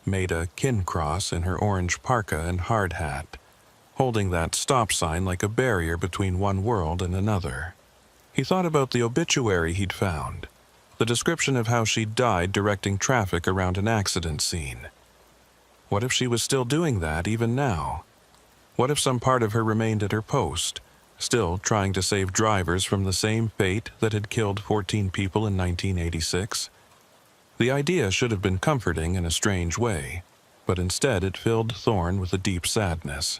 Maida Kincross in her orange parka and hard hat, holding that stop sign like a barrier between one world and another. He thought about the obituary he'd found, the description of how she'd died directing traffic around an accident scene. What if she was still doing that even now? What if some part of her remained at her post, still trying to save drivers from the same fate that had killed 14 people in 1986? The idea should have been comforting in a strange way, but instead it filled Thorne with a deep sadness.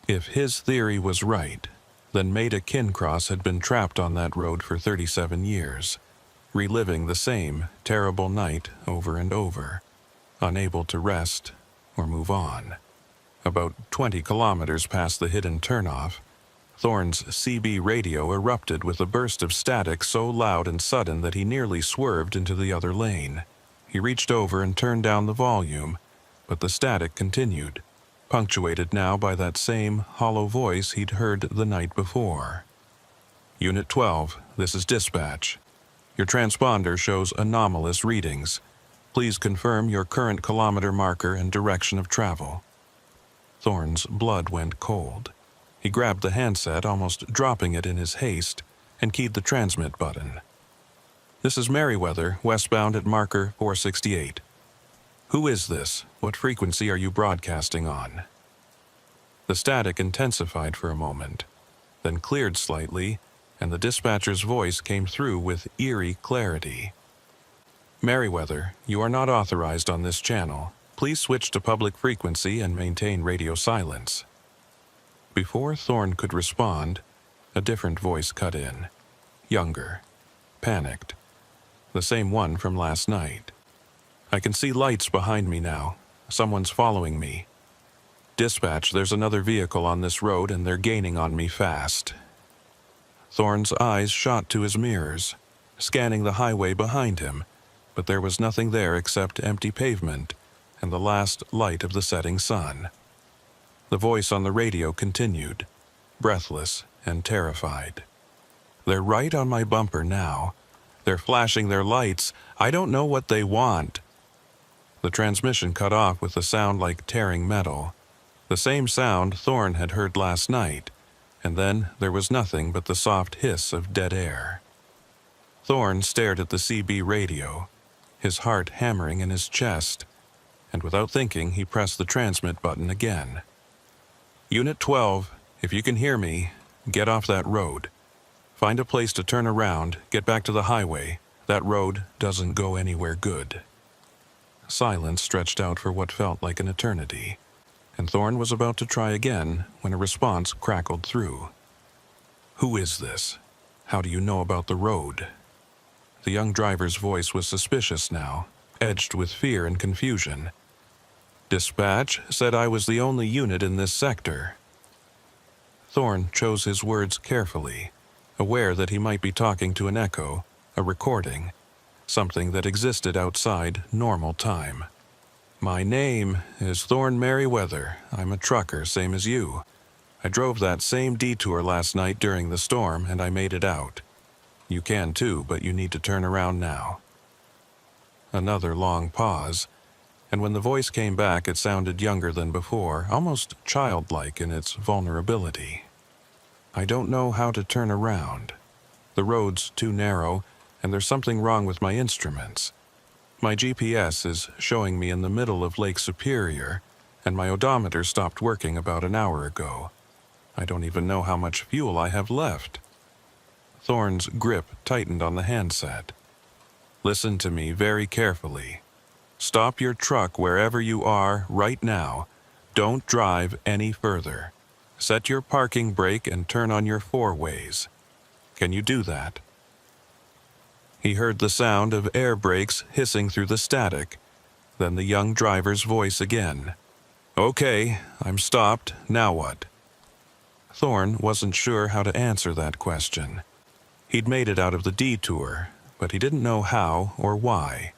If his theory was right, then Maida Kincross had been trapped on that road for 37 years, reliving the same terrible night over and over, unable to rest or move on. About 20 kilometers past the hidden turnoff, Thorne's CB radio erupted with a burst of static so loud and sudden that he nearly swerved into the other lane. He reached over and turned down the volume, but the static continued, punctuated now by that same hollow voice he'd heard the night before. Unit 12, this is dispatch. Your transponder shows anomalous readings. Please confirm your current kilometer marker and direction of travel. Thorne's blood went cold. He grabbed the handset, almost dropping it in his haste, and keyed the transmit button. This is Merriweather, westbound at marker 468. Who is this? What frequency are you broadcasting on? The static intensified for a moment, then cleared slightly, and the dispatcher's voice came through with eerie clarity. Merriweather, you are not authorized on this channel. Please switch to public frequency and maintain radio silence. Before Thorne could respond, a different voice cut in. Younger. Panicked. The same one from last night. I can see lights behind me now. Someone's following me. Dispatch, there's another vehicle on this road and they're gaining on me fast. Thorne's eyes shot to his mirrors, scanning the highway behind him, but there was nothing there except empty pavement and the last light of the setting sun. The voice on the radio continued, breathless and terrified. They're right on my bumper now. They're flashing their lights. I don't know what they want. The transmission cut off with a sound like tearing metal, the same sound Thorne had heard last night, and then there was nothing but the soft hiss of dead air. Thorne stared at the CB radio, his heart hammering in his chest, and without thinking he pressed the transmit button again. Unit 12, if you can hear me, get off that road. Find a place to turn around, get back to the highway. That road doesn't go anywhere good. Silence stretched out for what felt like an eternity, and Thorne was about to try again when a response crackled through. Who is this? How do you know about the road? The young driver's voice was suspicious now, edged with fear and confusion. Dispatch said I was the only unit in this sector. Thorne chose his words carefully, aware that he might be talking to an echo, a recording, something that existed outside normal time. My name is Thorne Merriweather. I'm a trucker, same as you. I drove that same detour last night during the storm, and I made it out. You can too, but you need to turn around now. Another long pause, and when the voice came back it sounded younger than before, almost childlike in its vulnerability. "I don't know how to turn around. The road's too narrow, and there's something wrong with my instruments. My GPS is showing me in the middle of Lake Superior, and my odometer stopped working about an hour ago. I don't even know how much fuel I have left." Thorne's grip tightened on the handset. "Listen to me very carefully. Stop your truck wherever you are right now. Don't drive any further. Set your parking brake and turn on your four-ways. Can you do that?" He heard the sound of air brakes hissing through the static, then the young driver's voice again. "Okay, I'm stopped. Now what?" Thorne wasn't sure how to answer that question. He'd made it out of the detour, but he didn't know how or why.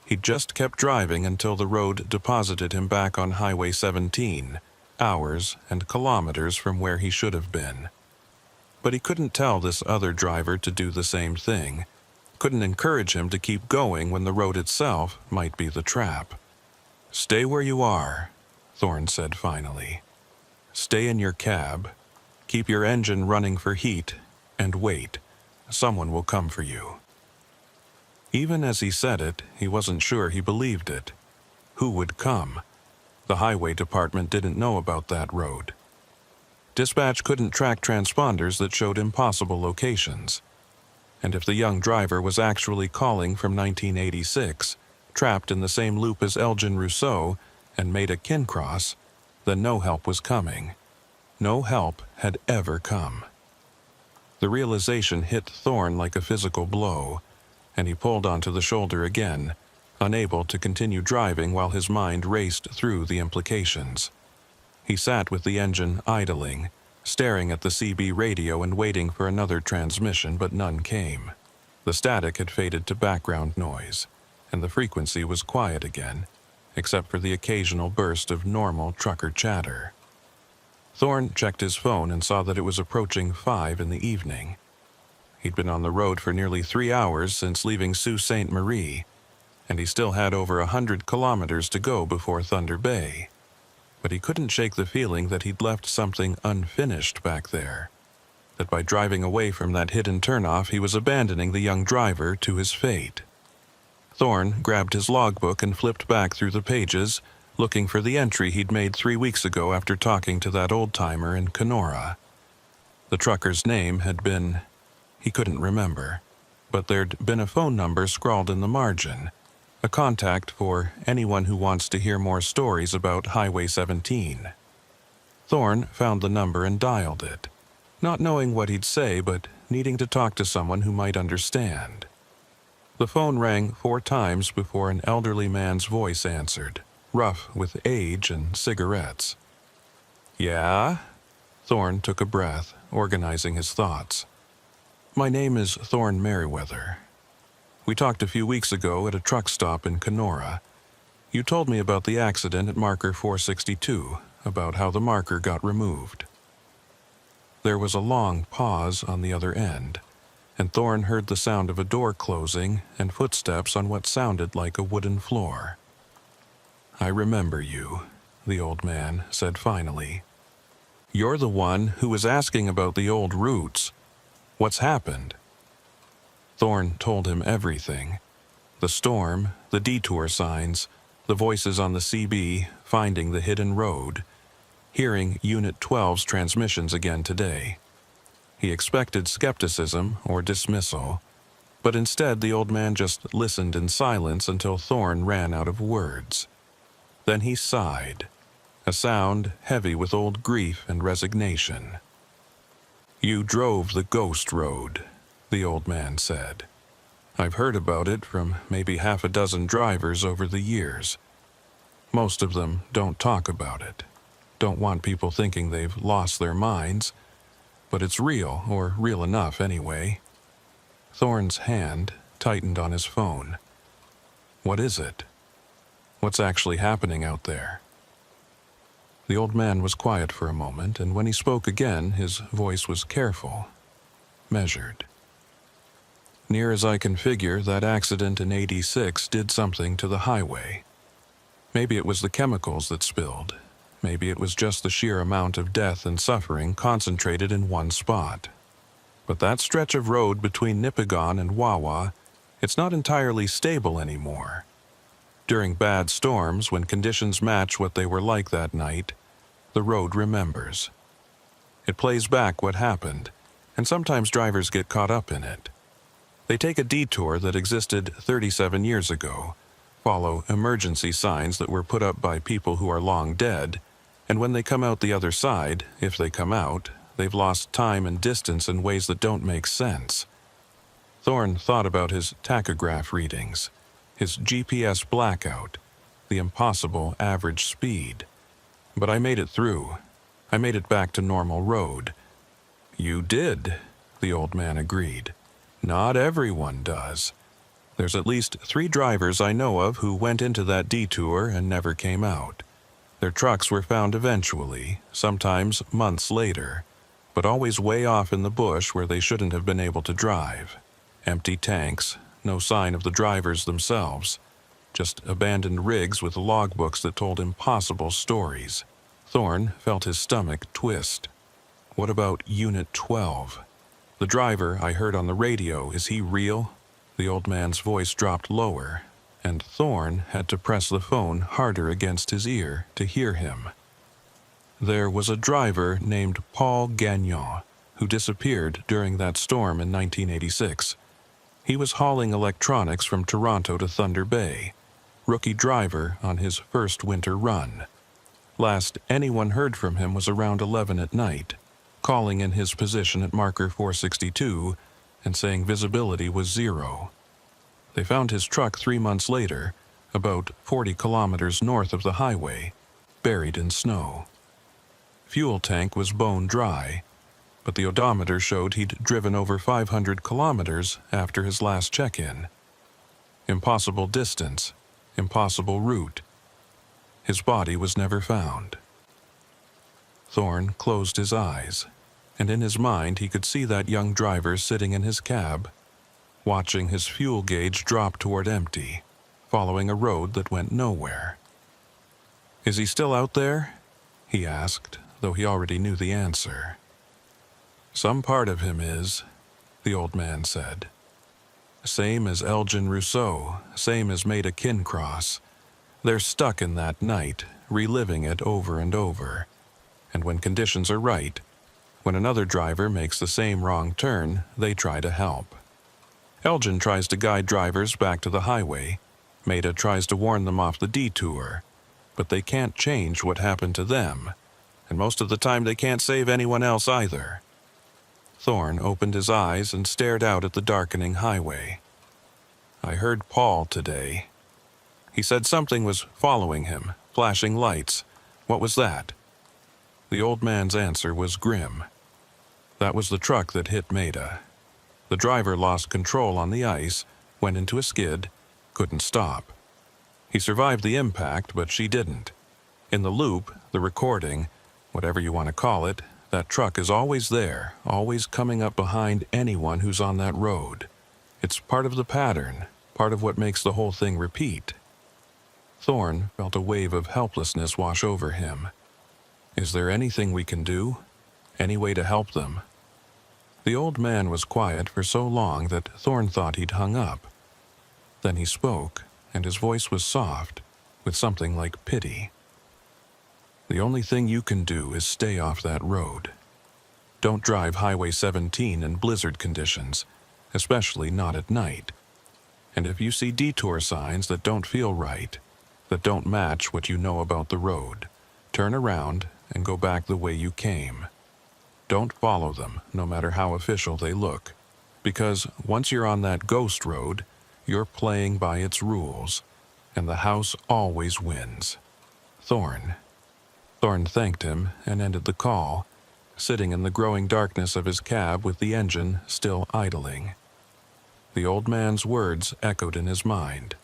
He'd just kept driving until the road deposited him back on Highway 17, hours and kilometers from where he should have been. But he couldn't tell this other driver to do the same thing, couldn't encourage him to keep going when the road itself might be the trap. "Stay where you are," Thorne said finally. "Stay in your cab, keep your engine running for heat, and wait. Someone will come for you." Even as he said it, he wasn't sure he believed it. Who would come? The highway department didn't know about that road. Dispatch couldn't track transponders that showed impossible locations. And if the young driver was actually calling from 1986, trapped in the same loop as Elgin Rousseau, and made a kin cross, then no help was coming. No help had ever come. The realization hit Thorne like a physical blow, and he pulled onto the shoulder again, unable to continue driving while his mind raced through the implications. He sat with the engine idling, staring at the CB radio and waiting for another transmission, but none came. The static had faded to background noise, and the frequency was quiet again, except for the occasional burst of normal trucker chatter. Thorne checked his phone and saw that it was approaching 5 in the evening. He'd been on the road for nearly 3 hours since leaving Sault Ste. Marie, and he still had over 100 kilometers to go before Thunder Bay. But he couldn't shake the feeling that he'd left something unfinished back there, that by driving away from that hidden turnoff he was abandoning the young driver to his fate. Thorne grabbed his logbook and flipped back through the pages, looking for the entry he'd made 3 weeks ago after talking to that old-timer in Kenora. The trucker's name had been... he couldn't remember, but there'd been a phone number scrawled in the margin, a contact for anyone who wants to hear more stories about Highway 17. Thorne found the number and dialed it, not knowing what he'd say but needing to talk to someone who might understand. The phone rang 4 times before an elderly man's voice answered, rough with age and cigarettes. "Yeah?" Thorne took a breath, organizing his thoughts. "My name is Thorne Merriweather. We talked a few weeks ago at a truck stop in Kenora. You told me about the accident at marker 462, about how the marker got removed." There was a long pause on the other end, and Thorne heard the sound of a door closing and footsteps on what sounded like a wooden floor. "I remember you," the old man said finally. "You're the one who was asking about the old routes. What's happened?" Thorne told him everything. The storm, the detour signs, the voices on the CB, finding the hidden road, hearing Unit 12's transmissions again today. He expected skepticism or dismissal, but instead the old man just listened in silence until Thorne ran out of words. Then he sighed, a sound heavy with old grief and resignation. "You drove the ghost road," the old man said. "I've heard about it from maybe half a dozen drivers over the years. Most of them don't talk about it, don't want people thinking they've lost their minds, but it's real, or real enough anyway." Thorne's hand tightened on his phone. "What is it? What's actually happening out there?" The old man was quiet for a moment, and when he spoke again, his voice was careful, measured. "Near as I can figure, that accident in '86 did something to the highway. Maybe it was the chemicals that spilled. Maybe it was just the sheer amount of death and suffering concentrated in one spot. But that stretch of road between Nipigon and Wawa, it's not entirely stable anymore. During bad storms, when conditions match what they were like that night, the road remembers. It plays back what happened, and sometimes drivers get caught up in it. They take a detour that existed 37 years ago, follow emergency signs that were put up by people who are long dead, and when they come out the other side, if they come out, they've lost time and distance in ways that don't make sense. Thorne thought about his tachograph readings, his GPS blackout, the impossible average speed. But I made it through. I made it back to normal road. You did, the old man agreed. Not everyone does. There's at least 3 drivers I know of who went into that detour and never came out. Their trucks were found eventually, sometimes months later, but always way off in the bush where they shouldn't have been able to drive. Empty tanks, no sign of the drivers themselves, just abandoned rigs with logbooks that told impossible stories. Thorne felt his stomach twist. What about Unit 12? The driver I heard on the radio, is he real? The old man's voice dropped lower, and Thorne had to press the phone harder against his ear to hear him. There was a driver named Paul Gagnon who disappeared during that storm in 1986. He was hauling electronics from Toronto to Thunder Bay, rookie driver on his first winter run. Last anyone heard from him was around 11 at night, calling in his position at marker 462 and saying visibility was 0. They found his truck 3 months later, about 40 kilometers north of the highway, buried in snow. Fuel tank was bone dry, but the odometer showed he'd driven over 500 kilometers after his last check-in. Impossible distance, impossible route. His body was never found. Thorne closed his eyes, and in his mind he could see that young driver sitting in his cab, watching his fuel gauge drop toward empty, following a road that went nowhere. "Is he still out there?" he asked, though he already knew the answer. "Some part of him is," the old man said. "Same as Elgin Rousseau, same as Maida Kincross. They're stuck in that night, reliving it over and over. And when conditions are right, when another driver makes the same wrong turn, they try to help. Elgin tries to guide drivers back to the highway. Maida tries to warn them off the detour. But they can't change what happened to them, and most of the time they can't save anyone else either." Thorne opened his eyes and stared out at the darkening highway. "I heard Paul today. He said something was following him, flashing lights. What was that?" The old man's answer was grim. "That was the truck that hit Maida. The driver lost control on the ice, went into a skid, couldn't stop. He survived the impact, but she didn't. In the loop, the recording, whatever you want to call it, that truck is always there, always coming up behind anyone who's on that road. It's part of the pattern, part of what makes the whole thing repeat." Thorne felt a wave of helplessness wash over him. "Is there anything we can do? Any way to help them?" The old man was quiet for so long that Thorne thought he'd hung up. Then he spoke, and his voice was soft, with something like pity. "The only thing you can do is stay off that road. Don't drive Highway 17 in blizzard conditions, especially not at night. And if you see detour signs that don't feel right, that don't match what you know about the road, turn around and go back the way you came. Don't follow them, no matter how official they look, because once you're on that ghost road, you're playing by its rules, and the house always wins. Thorne." Thorne thanked him and ended the call, sitting in the growing darkness of his cab with the engine still idling. The old man's words echoed in his mind.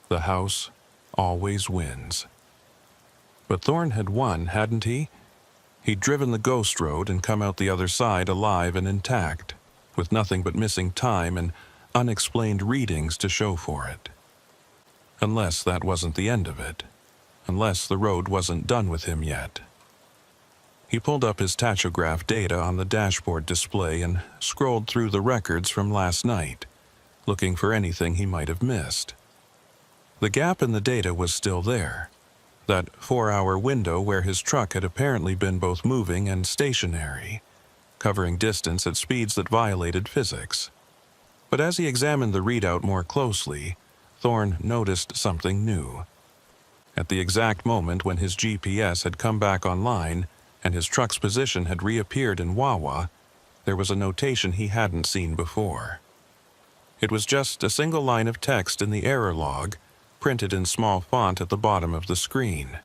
The house always wins. But Thorne had won, hadn't he? He'd driven the ghost road and come out the other side alive and intact, with nothing but missing time and unexplained readings to show for it. Unless that wasn't the end of it. unless the road wasn't done with him yet. He pulled up his tachograph data on the dashboard display and scrolled through the records from last night, looking for anything he might have missed. The gap in the data was still there, that 4-hour window where his truck had apparently been both moving and stationary, covering distance at speeds that violated physics. But as he examined the readout more closely, Thorne noticed something new. At the exact moment when his GPS had come back online and his truck's position had reappeared in Wawa, there was a notation he hadn't seen before. It was just a single line of text in the error log, printed in small font at the bottom of the screen.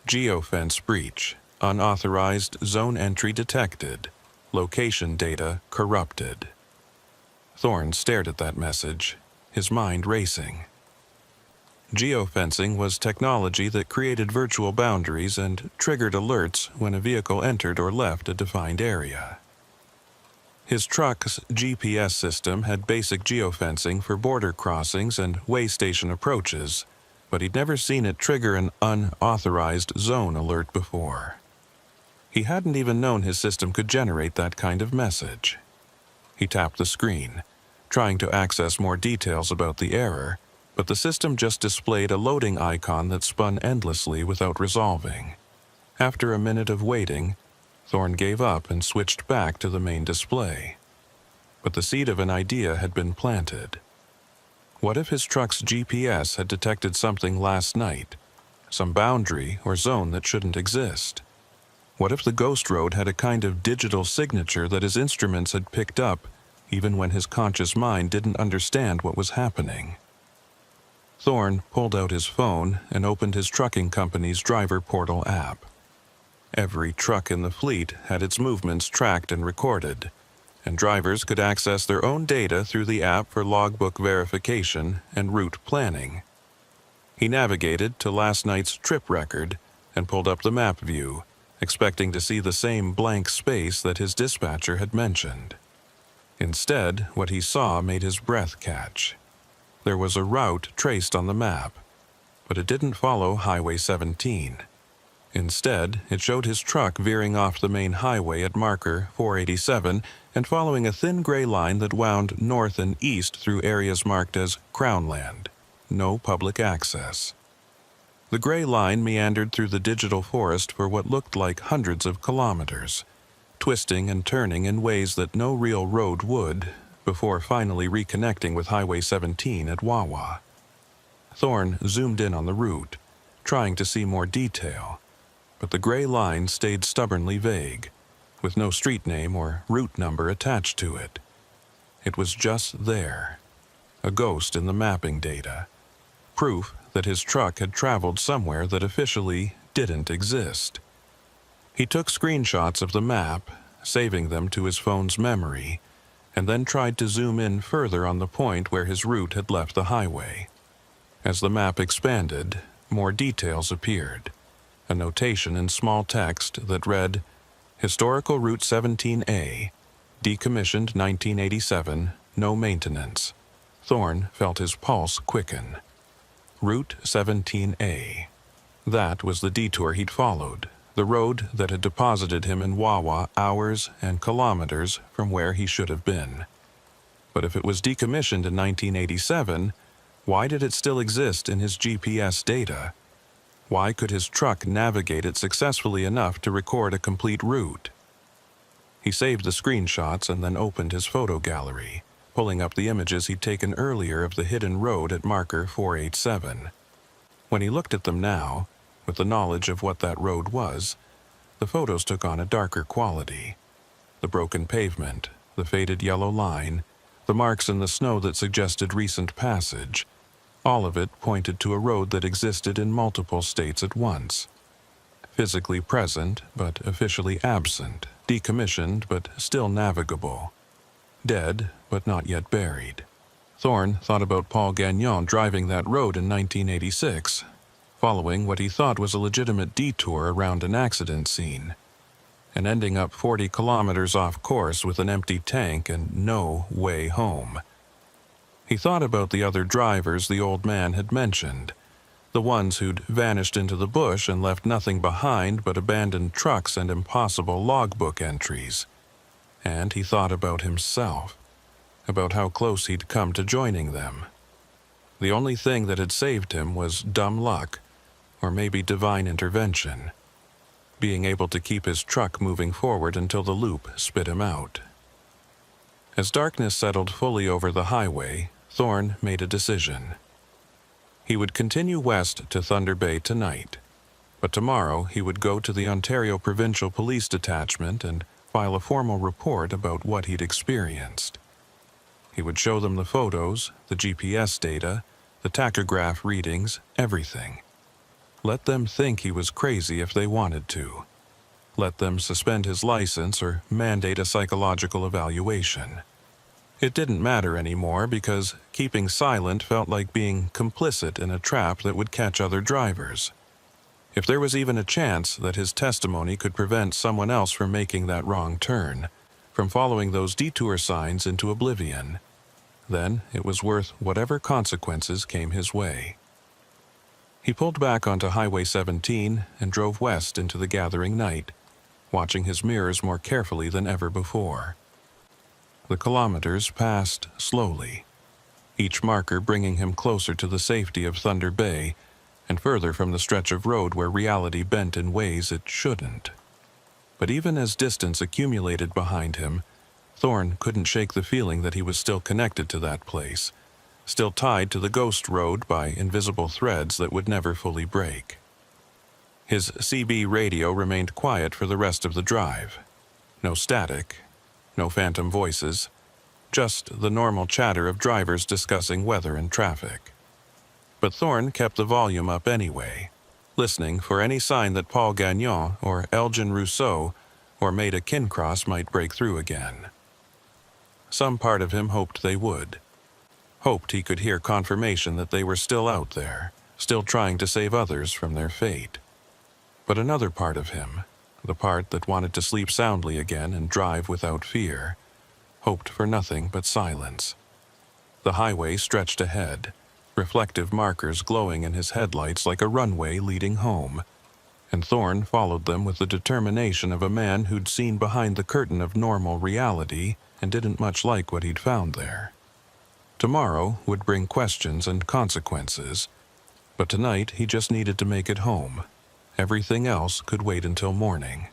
Geofence breach. Unauthorized zone entry detected. Location data corrupted. Thorne stared at that message, his mind racing. Geofencing was technology that created virtual boundaries and triggered alerts when a vehicle entered or left a defined area. His truck's GPS system had basic geofencing for border crossings and way station approaches, but he'd never seen it trigger an unauthorized zone alert before. He hadn't even known his system could generate that kind of message. He tapped the screen, trying to access more details about the error, but the system just displayed a loading icon that spun endlessly without resolving. After a minute of waiting, Thorne gave up and switched back to the main display. But the seed of an idea had been planted. What if his truck's GPS had detected something last night, some boundary or zone that shouldn't exist? What if the ghost road had a kind of digital signature that his instruments had picked up even when his conscious mind didn't understand what was happening? Thorne pulled out his phone and opened his trucking company's driver portal app. Every truck in the fleet had its movements tracked and recorded, and drivers could access their own data through the app for logbook verification and route planning. He navigated to last night's trip record and pulled up the map view, expecting to see the same blank space that his dispatcher had mentioned. Instead, what he saw made his breath catch. There was a route traced on the map, but it didn't follow Highway 17. Instead, it showed his truck veering off the main highway at marker 487 and following a thin gray line that wound north and east through areas marked as Crownland, no public access. The gray line meandered through the digital forest for what looked like hundreds of kilometers, twisting and turning in ways that no real road would, before finally reconnecting with Highway 17 at Wawa. Thorne zoomed in on the route, trying to see more detail, but the gray line stayed stubbornly vague, with no street name or route number attached to it. It was just there, a ghost in the mapping data, proof that his truck had traveled somewhere that officially didn't exist. He took screenshots of the map, saving them to his phone's memory, and then tried to zoom in further on the point where his route had left the highway. As the map expanded, more details appeared. A notation in small text that read, Historical Route 17A, decommissioned 1987, no maintenance. Thorne felt his pulse quicken. Route 17A. That was the detour he'd followed, the road that had deposited him in Wawa hours and kilometers from where he should have been. But if it was decommissioned in 1987, why did it still exist in his GPS data? Why could his truck navigate it successfully enough to record a complete route? He saved the screenshots and then opened his photo gallery, pulling up the images he'd taken earlier of the hidden road at marker 487. When he looked at them now, with the knowledge of what that road was, the photos took on a darker quality. The broken pavement, the faded yellow line, the marks in the snow that suggested recent passage, all of it pointed to a road that existed in multiple states at once. Physically present, but officially absent, decommissioned, but still navigable. Dead, but not yet buried. Thorne thought about Paul Gagnon driving that road in 1986, following what he thought was a legitimate detour around an accident scene, and ending up 40 kilometers off course with an empty tank and no way home. He thought about the other drivers the old man had mentioned, The ones who'd vanished into the bush and left nothing behind but abandoned trucks and impossible logbook entries. And he thought about himself, about how close he'd come to joining them. The only thing that had saved him was dumb luck, or maybe divine intervention, being able to keep his truck moving forward until the loop spit him out. As darkness settled fully over the highway, Thorne made a decision. He would continue west to Thunder Bay tonight, but tomorrow he would go to the Ontario Provincial Police Detachment and file a formal report about what he'd experienced. He would show them the photos, the GPS data, the tachograph readings, everything. Let them think he was crazy if they wanted to. Let them suspend his license or mandate a psychological evaluation. It didn't matter anymore because keeping silent felt like being complicit in a trap that would catch other drivers. If there was even a chance that his testimony could prevent someone else from making that wrong turn, from following those detour signs into oblivion, then it was worth whatever consequences came his way. He pulled back onto Highway 17 and drove west into the gathering night, watching his mirrors more carefully than ever before. The kilometers passed slowly, each marker bringing him closer to the safety of Thunder Bay and further from the stretch of road where reality bent in ways it shouldn't. But even as distance accumulated behind him, Thorne couldn't shake the feeling that he was still connected to that place, still tied to the ghost road by invisible threads that would never fully break. His CB radio remained quiet for the rest of the drive. No static, no phantom voices, just the normal chatter of drivers discussing weather and traffic. But Thorne kept the volume up anyway, listening for any sign that Paul Gagnon or Elgin Rousseau or Maida Kincross might break through again. Some part of him hoped they would. Hoped he could hear confirmation that they were still out there, still trying to save others from their fate. But another part of him, the part that wanted to sleep soundly again and drive without fear, hoped for nothing but silence. The highway stretched ahead, reflective markers glowing in his headlights like a runway leading home, and Thorne followed them with the determination of a man who'd seen behind the curtain of normal reality and didn't much like what he'd found there. Tomorrow would bring questions and consequences, but tonight he just needed to make it home. Everything else could wait until morning.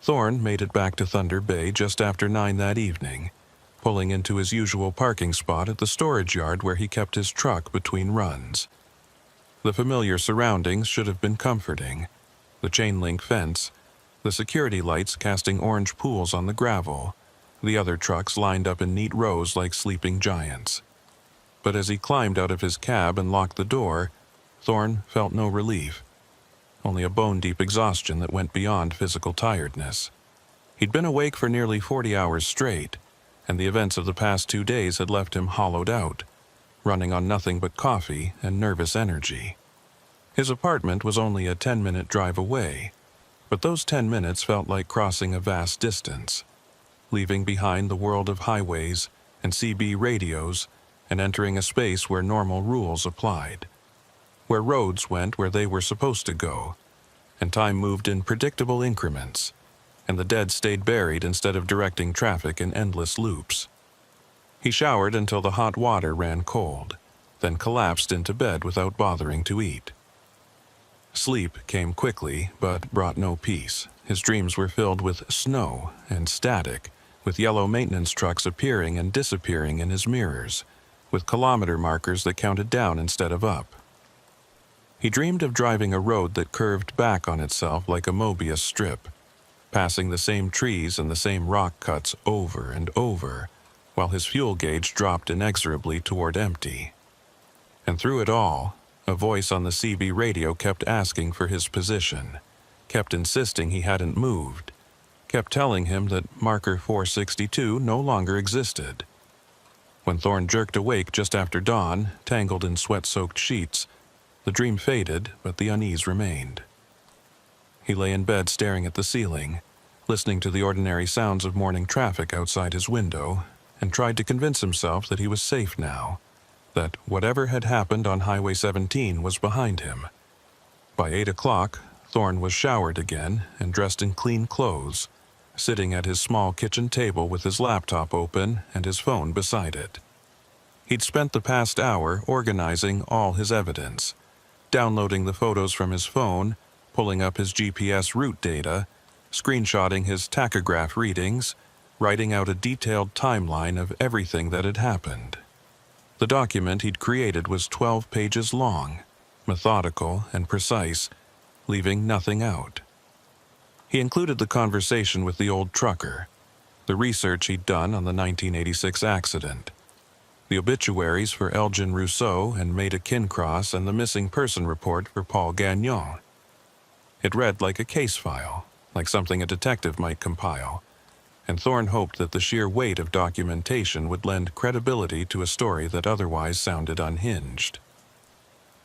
Thorne made it back to Thunder Bay just after 9 that evening, pulling into his usual parking spot at the storage yard where he kept his truck between runs. The familiar surroundings should have been comforting. The chain-link fence, the security lights casting orange pools on the gravel, the other trucks lined up in neat rows like sleeping giants. But as he climbed out of his cab and locked the door, Thorne felt no relief, only a bone-deep exhaustion that went beyond physical tiredness. He'd been awake for nearly 40 hours straight, and the events of the past 2 days had left him hollowed out, running on nothing but coffee and nervous energy. His apartment was only a 10-minute drive away, but those 10 minutes felt like crossing a vast distance, leaving behind the world of highways and CB radios and entering a space where normal rules applied, where roads went where they were supposed to go, and time moved in predictable increments, and the dead stayed buried instead of directing traffic in endless loops. He showered until the hot water ran cold, then collapsed into bed without bothering to eat. Sleep came quickly, but brought no peace. His dreams were filled with snow and static, with yellow maintenance trucks appearing and disappearing in his mirrors, with kilometer markers that counted down instead of up. He dreamed of driving a road that curved back on itself like a Mobius strip, passing the same trees and the same rock cuts over and over, while his fuel gauge dropped inexorably toward empty. And through it all, a voice on the CB radio kept asking for his position, kept insisting he hadn't moved, kept telling him that marker 462 no longer existed. When Thorne jerked awake just after dawn, tangled in sweat-soaked sheets, the dream faded, but the unease remained. He lay in bed staring at the ceiling, listening to the ordinary sounds of morning traffic outside his window, and tried to convince himself that he was safe now, that whatever had happened on Highway 17 was behind him. By 8 o'clock, Thorne was showered again and dressed in clean clothes, sitting at his small kitchen table with his laptop open and his phone beside it. He'd spent the past hour organizing all his evidence, downloading the photos from his phone, pulling up his GPS route data, screenshotting his tachograph readings, writing out a detailed timeline of everything that had happened. The document he'd created was 12 pages long, methodical and precise, leaving nothing out. He included the conversation with the old trucker, the research he'd done on the 1986 accident, the obituaries for Elgin Rousseau and Maida Kincross, and the missing person report for Paul Gagnon. It read like a case file, like something a detective might compile, and Thorne hoped that the sheer weight of documentation would lend credibility to a story that otherwise sounded unhinged.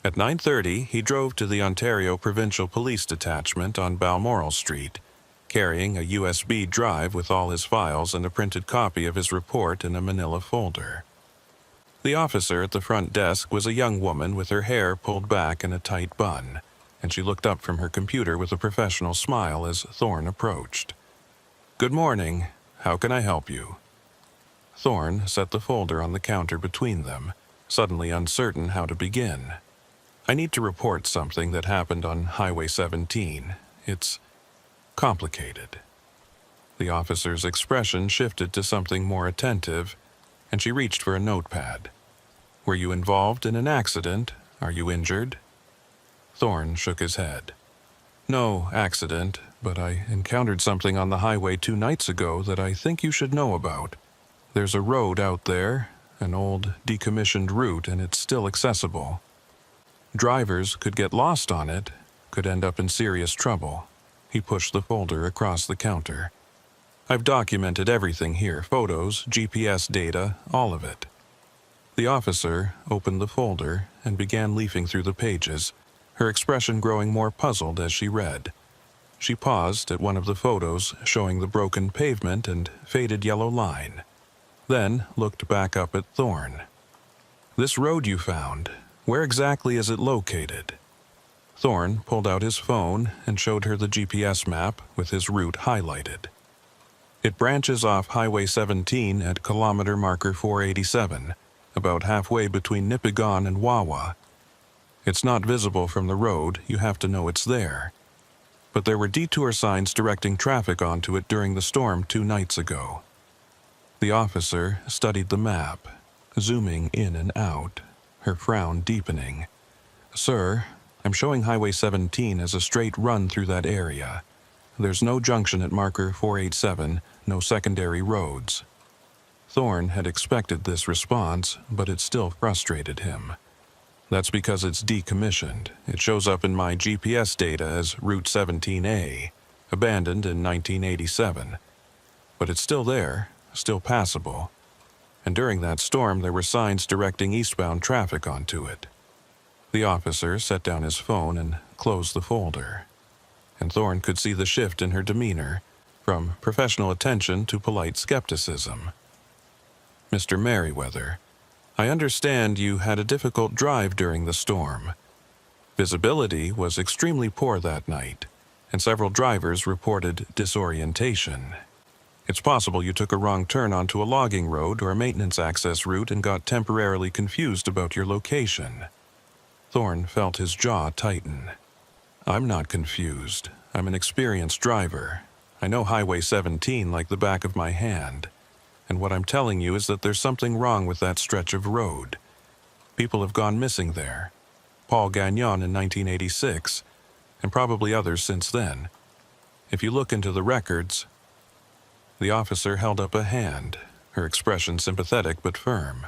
At 9:30, he drove to the Ontario Provincial Police Detachment on Balmoral Street, carrying a USB drive with all his files and a printed copy of his report in a manila folder. The officer at the front desk was a young woman with her hair pulled back in a tight bun, and she looked up from her computer with a professional smile as Thorne approached. "Good morning. How can I help you?" Thorne set the folder on the counter between them, suddenly uncertain how to begin. "I need to report something that happened on Highway 17. It's complicated." The officer's expression shifted to something more attentive, and she reached for a notepad. "Were you involved in an accident? Are you injured?" Thorne shook his head. "No accident, but I encountered something on the highway 2 nights ago that I think you should know about. There's a road out there, an old decommissioned route, and it's still accessible. Drivers could get lost on it, could end up in serious trouble." He pushed the folder across the counter. "I've documented everything here, photos, GPS data, all of it." The officer opened the folder and began leafing through the pages, her expression growing more puzzled as she read. She paused at one of the photos showing the broken pavement and faded yellow line, then looked back up at Thorne. "This road you found, where exactly is it located?" Thorne pulled out his phone and showed her the GPS map with his route highlighted. "It branches off Highway 17 at kilometer marker 487, about halfway between Nipigon and Wawa. It's not visible from the road, you have to know it's there. But there were detour signs directing traffic onto it during the storm 2 nights ago." The officer studied the map, zooming in and out, her frown deepening. "Sir, I'm showing Highway 17 as a straight run through that area. There's no junction at marker 487, no secondary roads." Thorne had expected this response, but it still frustrated him. "That's because it's decommissioned. It shows up in my GPS data as Route 17A, abandoned in 1987. But it's still there, still passable. And during that storm, there were signs directing eastbound traffic onto it." The officer set down his phone and closed the folder, and Thorne could see the shift in her demeanor, from professional attention to polite skepticism. "Mr. Merriweather, I understand you had a difficult drive during the storm. Visibility was extremely poor that night, and several drivers reported disorientation. It's possible you took a wrong turn onto a logging road or a maintenance access route and got temporarily confused about your location." Thorne felt his jaw tighten. "I'm not confused. I'm an experienced driver. I know Highway 17 like the back of my hand. And what I'm telling you is that there's something wrong with that stretch of road. People have gone missing there. Paul Gagnon in 1986, and probably others since then. If you look into the records..." The officer held up a hand, her expression sympathetic but firm.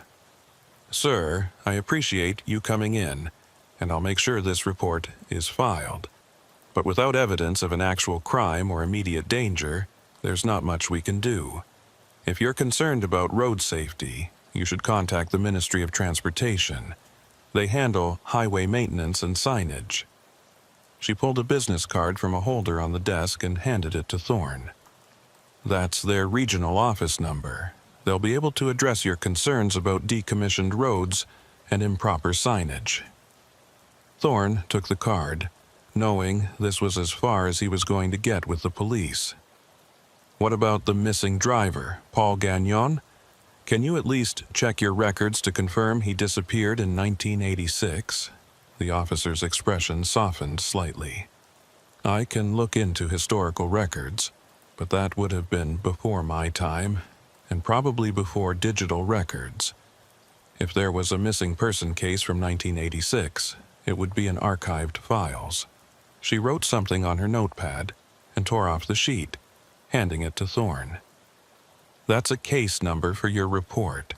"Sir, I appreciate you coming in, and I'll make sure this report is filed. But without evidence of an actual crime or immediate danger, there's not much we can do. If you're concerned about road safety, you should contact the Ministry of Transportation. They handle highway maintenance and signage." She pulled a business card from a holder on the desk and handed it to Thorne. "That's their regional office number. They'll be able to address your concerns about decommissioned roads and improper signage. Thorne took the card, knowing this was as far as he was going to get with the police. What about the missing driver, Paul Gagnon? Can you at least check your records to confirm he disappeared in 1986? The officer's expression softened slightly. I can look into historical records, but that would have been before my time, and probably before digital records. If there was a missing person case from 1986, it would be in archived files. She wrote something on her notepad and tore off the sheet, handing it to Thorne. That's a case number for your report.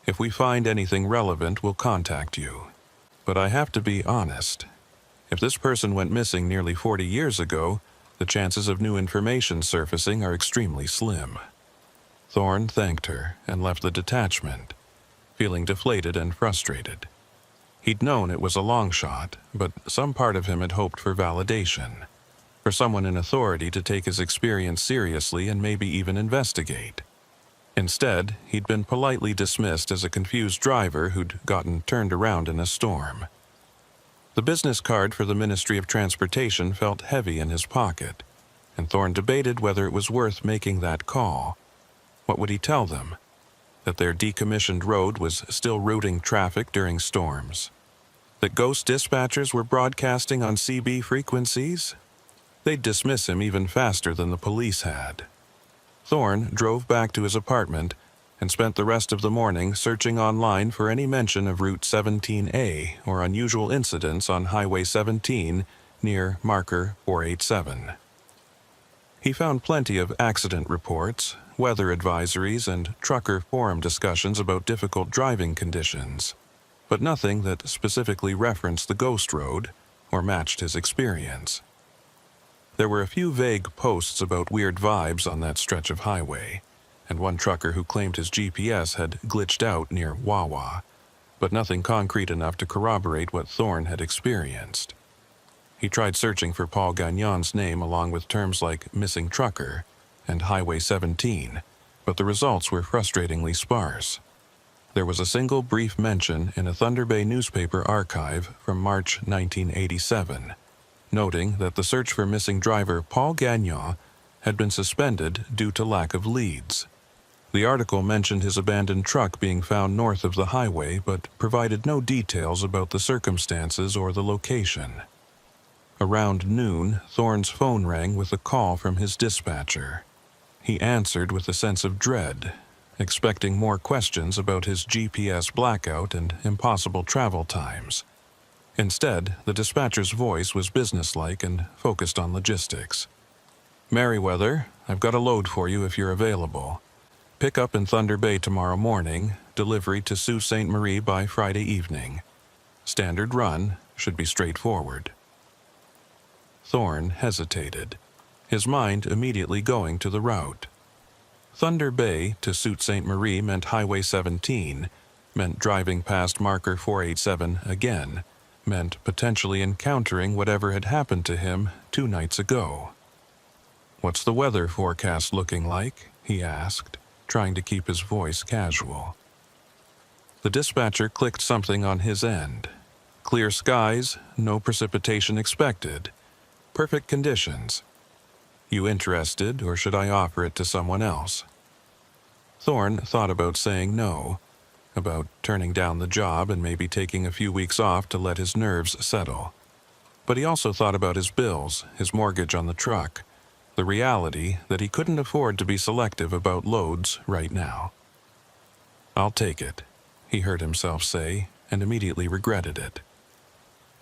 If we find anything relevant, we'll contact you. But I have to be honest. If this person went missing nearly 40 years ago, the chances of new information surfacing are extremely slim. Thorne thanked her and left the detachment, feeling deflated and frustrated. He'd known it was a long shot, but some part of him had hoped for validation, for someone in authority to take his experience seriously and maybe even investigate. Instead, he'd been politely dismissed as a confused driver who'd gotten turned around in a storm. The business card for the Ministry of Transportation felt heavy in his pocket, and Thorne debated whether it was worth making that call. What would he tell them? That their decommissioned road was still routing traffic during storms? That ghost dispatchers were broadcasting on CB frequencies? They'd dismiss him even faster than the police had. Thorne drove back to his apartment and spent the rest of the morning searching online for any mention of Route 17A or unusual incidents on Highway 17 near marker 487. He found plenty of accident reports, weather advisories, and trucker forum discussions about difficult driving conditions, but nothing that specifically referenced the ghost road or matched his experience. There were a few vague posts about weird vibes on that stretch of highway, and one trucker who claimed his GPS had glitched out near Wawa, but nothing concrete enough to corroborate what Thorne had experienced. He tried searching for Paul Gagnon's name along with terms like missing trucker and Highway 17, but the results were frustratingly sparse. There was a single brief mention in a Thunder Bay newspaper archive from March 1987, noting that the search for missing driver Paul Gagnon had been suspended due to lack of leads. The article mentioned his abandoned truck being found north of the highway, but provided no details about the circumstances or the location. Around noon, Thorne's phone rang with a call from his dispatcher. He answered with a sense of dread, expecting more questions about his GPS blackout and impossible travel times. Instead, the dispatcher's voice was businesslike and focused on logistics. "Merriweather, I've got a load for you if you're available. Pick up in Thunder Bay tomorrow morning, delivery to Sault Ste. Marie by Friday evening. Standard run, should be straightforward." Thorne hesitated, his mind immediately going to the route. Thunder Bay to Sault Ste. Marie meant Highway 17, meant driving past marker 487 again, meant potentially encountering whatever had happened to him 2 nights ago. "What's the weather forecast looking like?" he asked, trying to keep his voice casual. The dispatcher clicked something on his end. "Clear skies, no precipitation expected. Perfect conditions. You interested, or should I offer it to someone else?" Thorne thought about saying no, about turning down the job and maybe taking a few weeks off to let his nerves settle. But he also thought about his bills, his mortgage on the truck, the reality that he couldn't afford to be selective about loads right now. "I'll take it," he heard himself say, and immediately regretted it.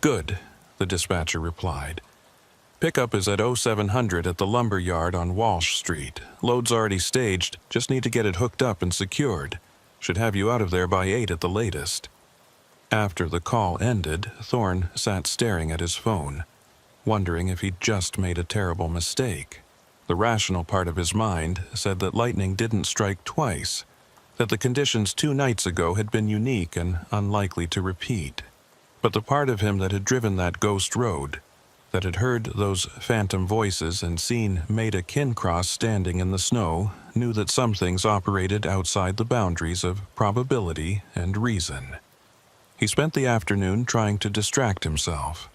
"Good," the dispatcher replied. "Pickup is at 0700 at the lumber yard on Walsh Street. Load's already staged, just need to get it hooked up and secured. Should have you out of there by 8 at the latest." After the call ended, Thorne sat staring at his phone, wondering if he'd just made a terrible mistake. The rational part of his mind said that lightning didn't strike twice, that the conditions 2 nights ago had been unique and unlikely to repeat. But the part of him that had driven that ghost road, that had heard those phantom voices and seen Maida Kincross standing in the snow, knew that some things operated outside the boundaries of probability and reason. He spent the afternoon trying to distract himself,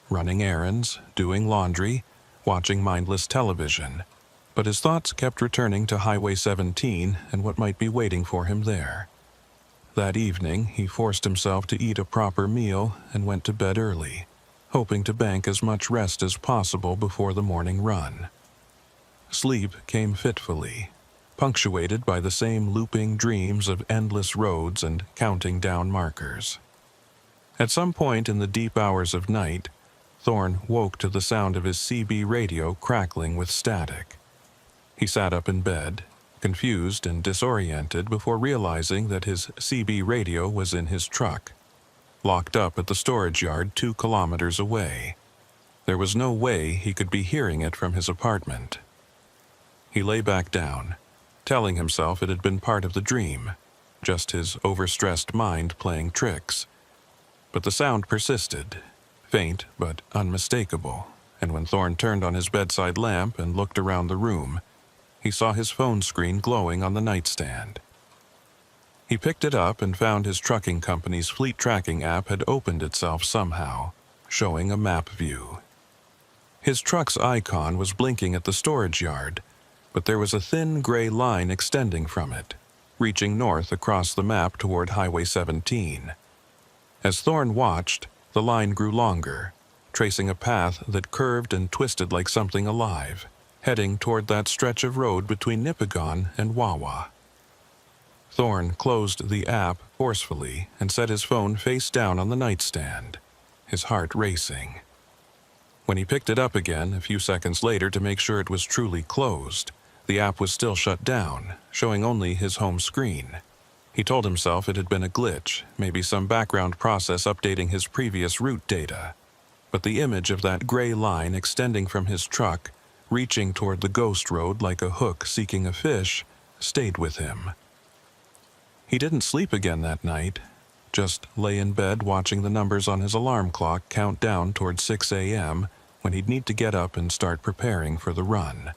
running errands, doing laundry, watching mindless television, but his thoughts kept returning to Highway 17 and what might be waiting for him there. That evening, he forced himself to eat a proper meal and went to bed early, hoping to bank as much rest as possible before the morning run. Sleep came fitfully, punctuated by the same looping dreams of endless roads and counting down markers. At some point in the deep hours of night, Thorne woke to the sound of his CB radio crackling with static. He sat up in bed, confused and disoriented before realizing that his CB radio was in his truck, locked up at the storage yard 2 kilometers away. There was no way he could be hearing it from his apartment. He lay back down, telling himself it had been part of the dream, just his overstressed mind playing tricks. But the sound persisted, faint but unmistakable, and when Thorne turned on his bedside lamp and looked around the room, he saw his phone screen glowing on the nightstand. He picked it up and found his trucking company's fleet tracking app had opened itself somehow, showing a map view. His truck's icon was blinking at the storage yard, but there was a thin gray line extending from it, reaching north across the map toward Highway 17. As Thorne watched, the line grew longer, tracing a path that curved and twisted like something alive, heading toward that stretch of road between Nipigon and Wawa. Thorne closed the app forcefully and set his phone face down on the nightstand, his heart racing. When he picked it up again a few seconds later to make sure it was truly closed, the app was still shut down, showing only his home screen. He told himself it had been a glitch, maybe some background process updating his previous route data. But the image of that gray line extending from his truck, reaching toward the ghost road like a hook seeking a fish, stayed with him. He didn't sleep again that night, just lay in bed watching the numbers on his alarm clock count down toward 6 a.m. when he'd need to get up and start preparing for the run.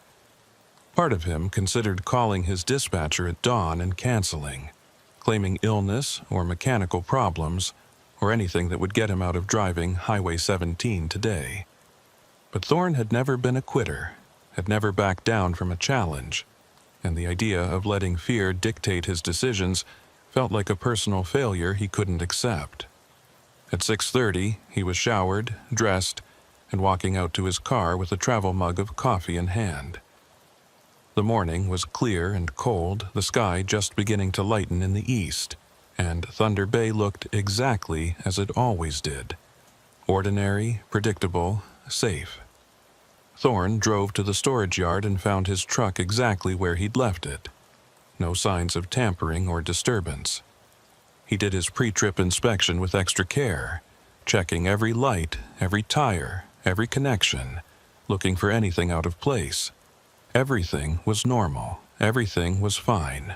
Part of him considered calling his dispatcher at dawn and canceling, claiming illness or mechanical problems, or anything that would get him out of driving Highway 17 today. But Thorne had never been a quitter, had never backed down from a challenge, and the idea of letting fear dictate his decisions felt like a personal failure he couldn't accept. At 6:30, he was showered, dressed, and walking out to his car with a travel mug of coffee in hand. The morning was clear and cold, the sky just beginning to lighten in the east, and Thunder Bay looked exactly as it always did. Ordinary, predictable, safe. Thorne drove to the storage yard and found his truck exactly where he'd left it. No signs of tampering or disturbance. He did his pre-trip inspection with extra care, checking every light, every tire, every connection, looking for anything out of place. Everything was normal. Everything was fine.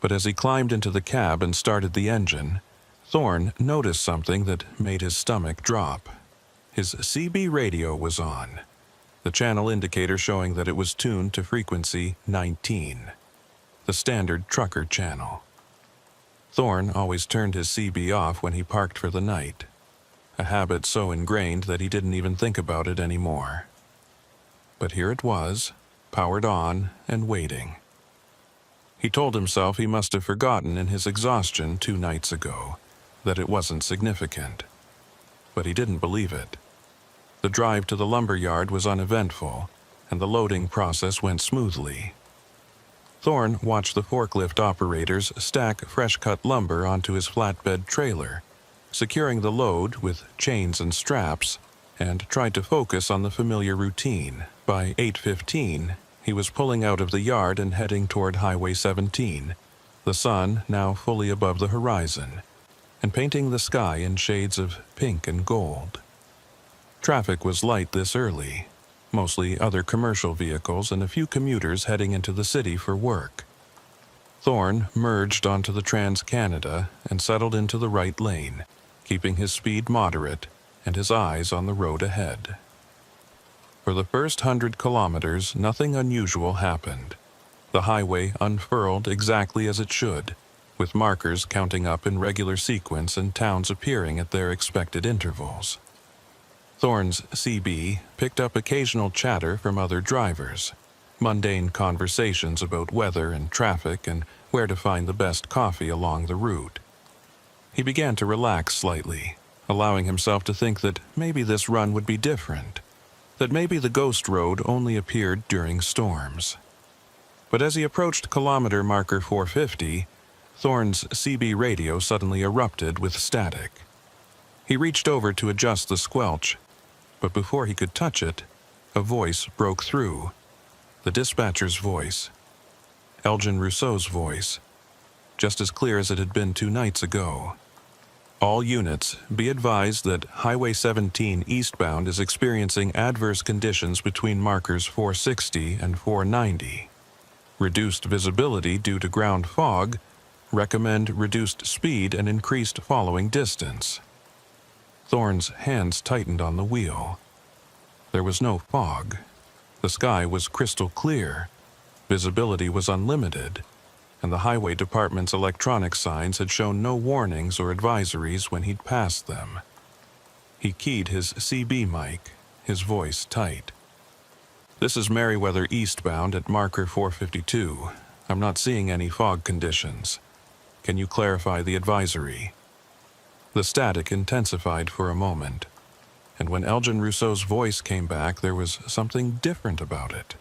But as he climbed into the cab and started the engine, Thorne noticed something that made his stomach drop. His CB radio was on, the channel indicator showing that it was tuned to frequency 19, the standard trucker channel. Thorne always turned his CB off when he parked for the night, a habit so ingrained that he didn't even think about it anymore. But here it was, powered on and waiting. He told himself he must have forgotten in his exhaustion 2 nights ago that it wasn't significant. But he didn't believe it. The drive to the lumber yard was uneventful, and the loading process went smoothly. Thorne watched the forklift operators stack fresh-cut lumber onto his flatbed trailer, securing the load with chains and straps, and tried to focus on the familiar routine. By 8:15, he was pulling out of the yard and heading toward Highway 17, the sun now fully above the horizon, and painting the sky in shades of pink and gold. Traffic was light this early, mostly other commercial vehicles and a few commuters heading into the city for work. Thorne merged onto the Trans-Canada and settled into the right lane, keeping his speed moderate and his eyes on the road ahead. For the first 100 kilometers, nothing unusual happened. The highway unfurled exactly as it should, with markers counting up in regular sequence and towns appearing at their expected intervals. Thorne's CB picked up occasional chatter from other drivers, mundane conversations about weather and traffic and where to find the best coffee along the route. He began to relax slightly, allowing himself to think that maybe this run would be different, that maybe the ghost road only appeared during storms. But as he approached kilometer marker 450, Thorne's CB radio suddenly erupted with static. He reached over to adjust the squelch, but before he could touch it, a voice broke through. The dispatcher's voice. Elgin Rousseau's voice, just as clear as it had been 2 nights ago. All units, be advised that Highway 17 eastbound is experiencing adverse conditions between markers 460 and 490. Reduced visibility due to ground fog. Recommend reduced speed and increased following distance. Thorne's hands tightened on the wheel. There was no fog. The sky was crystal clear. Visibility was unlimited, and the highway department's electronic signs had shown no warnings or advisories when he'd passed them. He keyed his CB mic, his voice tight. "This is Merriweather eastbound at marker 452. I'm not seeing any fog conditions. Can you clarify the advisory?" The static intensified for a moment, and when Elgin Rousseau's voice came back, there was something different about it.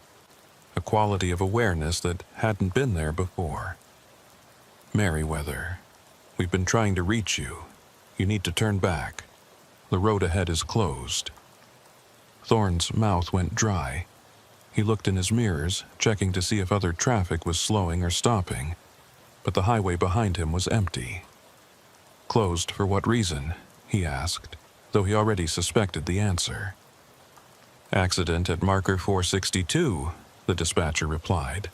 A quality of awareness that hadn't been there before. "Merriweather, we've been trying to reach you. You need to turn back. The road ahead is closed." Thorne's mouth went dry. He looked in his mirrors, checking to see if other traffic was slowing or stopping, but the highway behind him was empty. "Closed for what reason?" he asked, though he already suspected the answer. "Accident at marker 462, the dispatcher replied.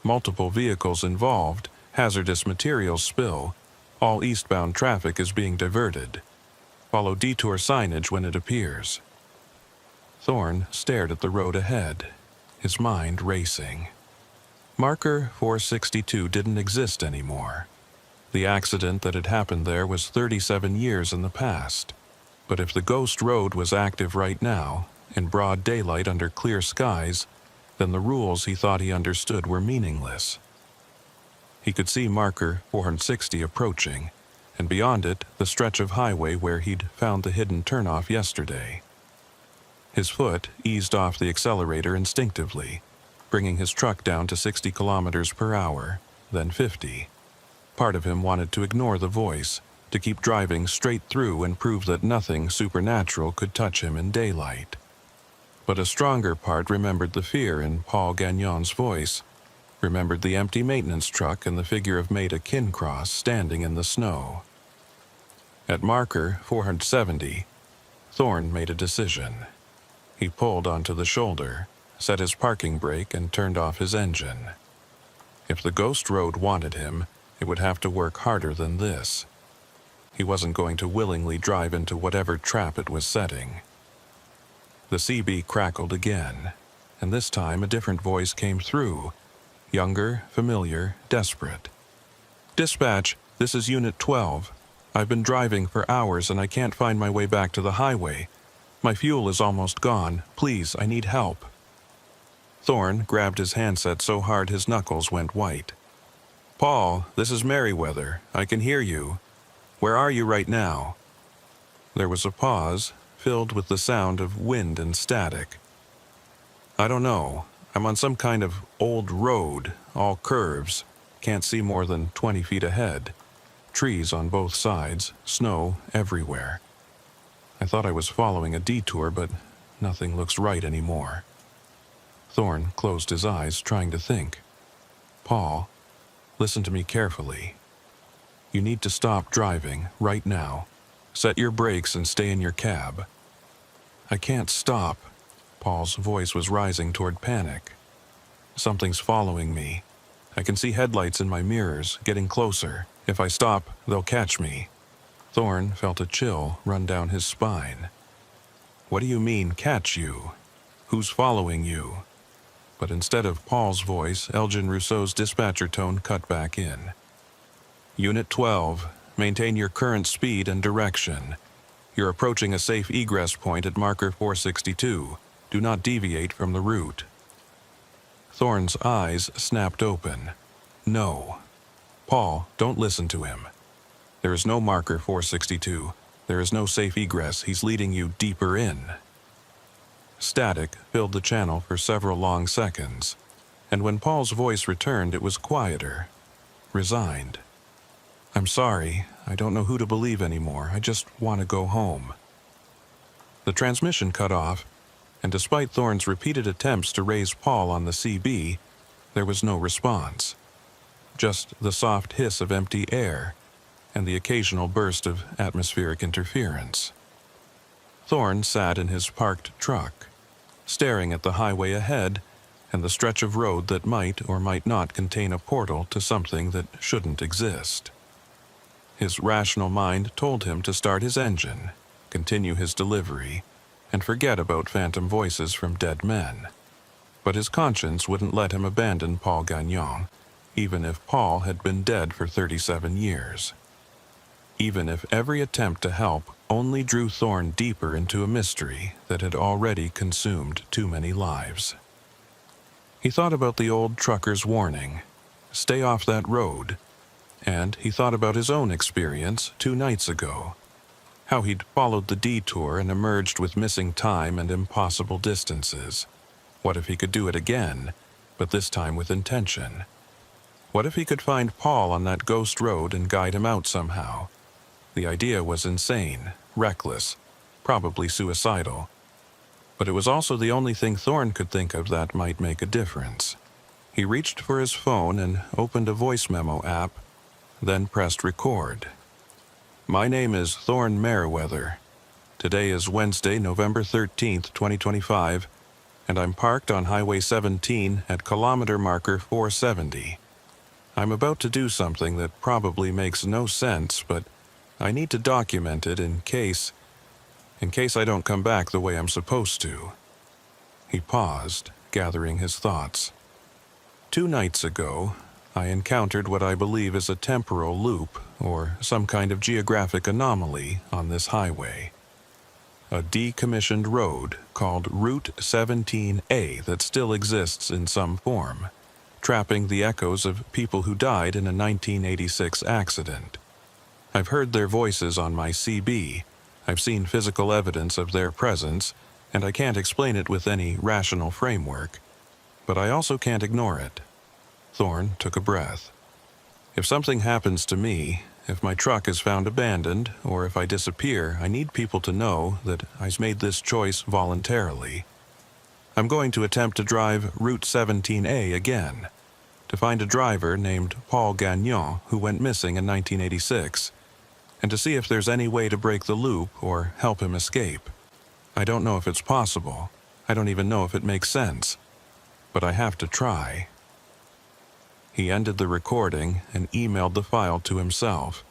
"Multiple vehicles involved, hazardous materials spill. All eastbound traffic is being diverted. Follow detour signage when it appears." Thorne stared at the road ahead, his mind racing. Marker 462 didn't exist anymore. The accident that had happened there was 37 years in the past. But if the ghost road was active right now, in broad daylight under clear skies, then the rules he thought he understood were meaningless. He could see marker 460 approaching, and beyond it, the stretch of highway where he'd found the hidden turnoff yesterday. His foot eased off the accelerator instinctively, bringing his truck down to 60 kilometers per hour, then 50. Part of him wanted to ignore the voice, to keep driving straight through and prove that nothing supernatural could touch him in daylight. But a stronger part remembered the fear in Paul Gagnon's voice, remembered the empty maintenance truck and the figure of Maida Kincross standing in the snow. At marker 470, Thorne made a decision. He pulled onto the shoulder, set his parking brake, and turned off his engine. If the ghost road wanted him, it would have to work harder than this. He wasn't going to willingly drive into whatever trap it was setting. The CB crackled again, and this time a different voice came through, younger, familiar, desperate. "Dispatch, this is Unit 12. I've been driving for hours and I can't find my way back to the highway. My fuel is almost gone. Please, I need help." Thorne grabbed his handset so hard his knuckles went white. "Paul, this is Merriweather. I can hear you. Where are you right now?" There was a pause, filled with the sound of wind and static. "I don't know. I'm on some kind of old road, all curves. Can't see more than 20 feet ahead. Trees on both sides, snow everywhere. I thought I was following a detour, but nothing looks right anymore." Thorne closed his eyes, trying to think. "Paul, listen to me carefully. You need to stop driving right now. Set your brakes and stay in your cab." "I can't stop." Paul's voice was rising toward panic. "Something's following me. I can see headlights in my mirrors, getting closer. If I stop, they'll catch me." Thorne felt a chill run down his spine. "What do you mean, catch you? Who's following you?" But instead of Paul's voice, Elgin Rousseau's dispatcher tone cut back in. Unit 12, maintain your current speed and direction. You're approaching a safe egress point at marker 462. Do not deviate from the route. Thorne's eyes snapped open. No. Paul, don't listen to him. There is no marker 462. There is no safe egress. He's leading you deeper in. Static filled the channel for several long seconds, and when Paul's voice returned, it was quieter, resigned. I'm sorry, I don't know who to believe anymore. I just want to go home. The transmission cut off, and despite Thorne's repeated attempts to raise Paul on the CB, there was no response. Just the soft hiss of empty air and the occasional burst of atmospheric interference. Thorne sat in his parked truck, staring at the highway ahead and the stretch of road that might or might not contain a portal to something that shouldn't exist. His rational mind told him to start his engine, continue his delivery, and forget about phantom voices from dead men. But his conscience wouldn't let him abandon Paul Gagnon, even if Paul had been dead for 37 years. Even if every attempt to help only drew Thorne deeper into a mystery that had already consumed too many lives. He thought about the old trucker's warning, stay off that road, and he thought about his own experience 2 nights ago, how he'd followed the detour and emerged with missing time and impossible distances. What if he could do it again, but this time with intention? What if he could find Paul on that ghost road and guide him out somehow? The idea was insane, reckless, probably suicidal. But it was also the only thing Thorne could think of that might make a difference. He reached for his phone and opened a voice memo app, then pressed record. My name is Thorne Merriweather. Today is Wednesday, November 13th, 2025, and I'm parked on Highway 17 at kilometer marker 470. I'm about to do something that probably makes no sense, but I need to document it in case I don't come back the way I'm supposed to. He paused, gathering his thoughts. 2 nights ago, I encountered what I believe is a temporal loop or some kind of geographic anomaly on this highway. A decommissioned road called Route 17A that still exists in some form, trapping the echoes of people who died in a 1986 accident. I've heard their voices on my CB, I've seen physical evidence of their presence, and I can't explain it with any rational framework. But I also can't ignore it. Thorne took a breath. If something happens to me, if my truck is found abandoned, or if I disappear, I need people to know that I've made this choice voluntarily. I'm going to attempt to drive Route 17A again, to find a driver named Paul Gagnon who went missing in 1986, and to see if there's any way to break the loop or help him escape. I don't know if it's possible. I don't even know if it makes sense. But I have to try. He ended the recording and emailed the file to himself,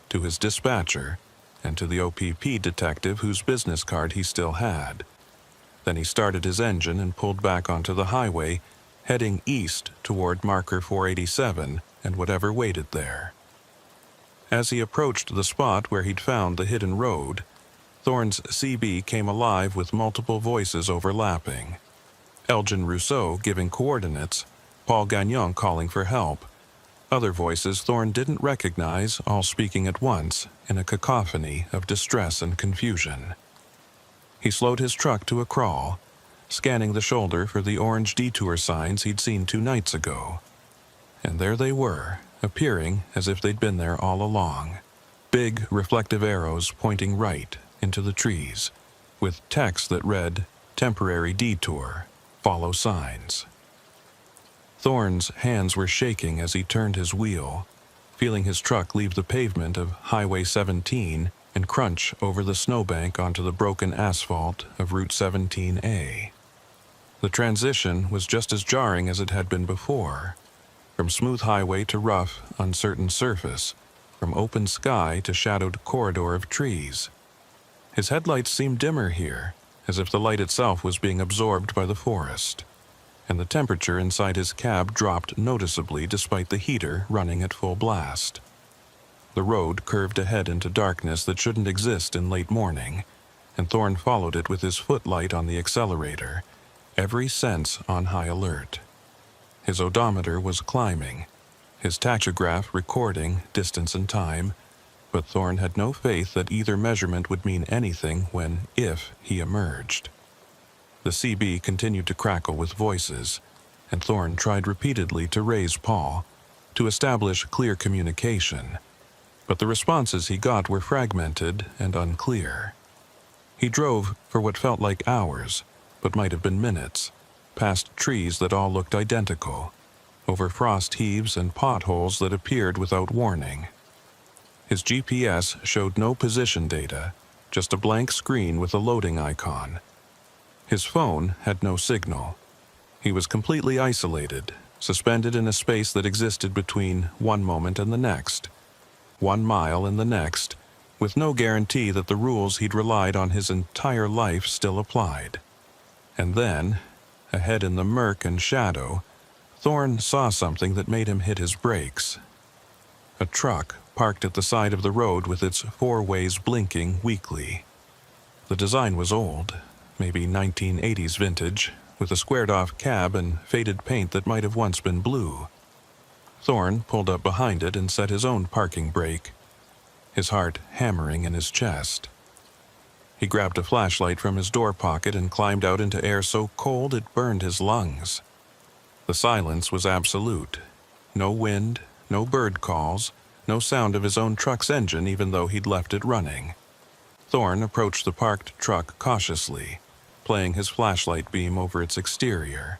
to his dispatcher, and to the OPP detective whose business card he still had. Then he started his engine and pulled back onto the highway, heading east toward marker 487 and whatever waited there. As he approached the spot where he'd found the hidden road, Thorne's CB came alive with multiple voices overlapping. Elgin Rousseau giving coordinates, Paul Gagnon calling for help. Other voices Thorne didn't recognize, all speaking at once, in a cacophony of distress and confusion. He slowed his truck to a crawl, scanning the shoulder for the orange detour signs he'd seen 2 nights ago. And there they were, appearing as if they'd been there all along. Big, reflective arrows pointing right into the trees, with text that read, "Temporary detour. Follow signs." Thorne's hands were shaking as he turned his wheel, feeling his truck leave the pavement of Highway 17 and crunch over the snowbank onto the broken asphalt of Route 17A. The transition was just as jarring as it had been before. From smooth highway to rough, uncertain surface, from open sky to shadowed corridor of trees. His headlights seemed dimmer here, as if the light itself was being absorbed by the forest, and the temperature inside his cab dropped noticeably despite the heater running at full blast. The road curved ahead into darkness that shouldn't exist in late morning, and Thorne followed it with his footlight on the accelerator, every sense on high alert. His odometer was climbing, his tachograph recording distance and time, but Thorne had no faith that either measurement would mean anything if he emerged. The CB continued to crackle with voices, and Thorne tried repeatedly to raise Paul, to establish clear communication, but the responses he got were fragmented and unclear. He drove for what felt like hours, but might have been minutes, past trees that all looked identical, over frost heaves and potholes that appeared without warning. His GPS showed no position data, just a blank screen with a loading icon. His phone had no signal. He was completely isolated, suspended in a space that existed between one moment and the next, 1 mile and the next, with no guarantee that the rules he'd relied on his entire life still applied. And then, ahead in the murk and shadow, Thorne saw something that made him hit his brakes. A truck parked at the side of the road with its 4 ways blinking weakly. The design was old, maybe 1980s vintage, with a squared-off cab and faded paint that might have once been blue. Thorne pulled up behind it and set his own parking brake, his heart hammering in his chest. He grabbed a flashlight from his door pocket and climbed out into air so cold it burned his lungs. The silence was absolute. No wind, no bird calls, no sound of his own truck's engine even though he'd left it running. Thorne approached the parked truck cautiously, playing his flashlight beam over its exterior.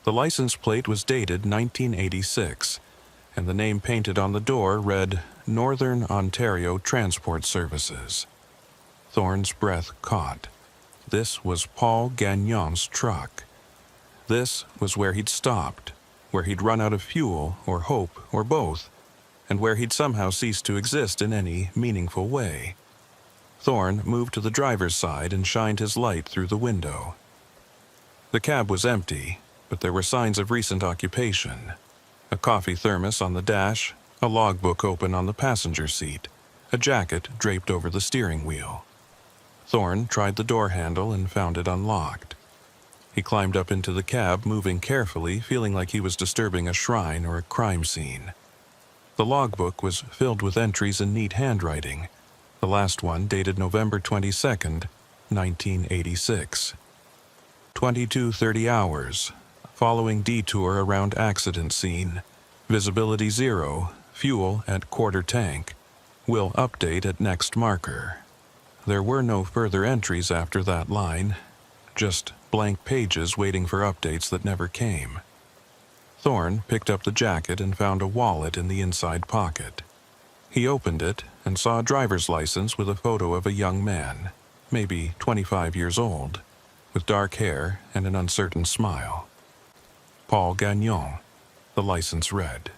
The license plate was dated 1986, and the name painted on the door read Northern Ontario Transport Services. Thorne's breath caught. This was Paul Gagnon's truck. This was where he'd stopped, where he'd run out of fuel or hope or both, and where he'd somehow ceased to exist in any meaningful way. Thorne moved to the driver's side and shined his light through the window. The cab was empty, but there were signs of recent occupation. A coffee thermos on the dash, a logbook open on the passenger seat, a jacket draped over the steering wheel. Thorne tried the door handle and found it unlocked. He climbed up into the cab, moving carefully, feeling like he was disturbing a shrine or a crime scene. The logbook was filled with entries in neat handwriting, the last one dated November 22nd, 1986. 22:30 hours, following detour around accident scene, visibility 0, fuel at quarter tank, will update at next marker. There were no further entries after that line, just blank pages waiting for updates that never came. Thorne picked up the jacket and found a wallet in the inside pocket. He opened it and saw a driver's license with a photo of a young man, maybe 25 years old, with dark hair and an uncertain smile. Paul Gagnon, the license read.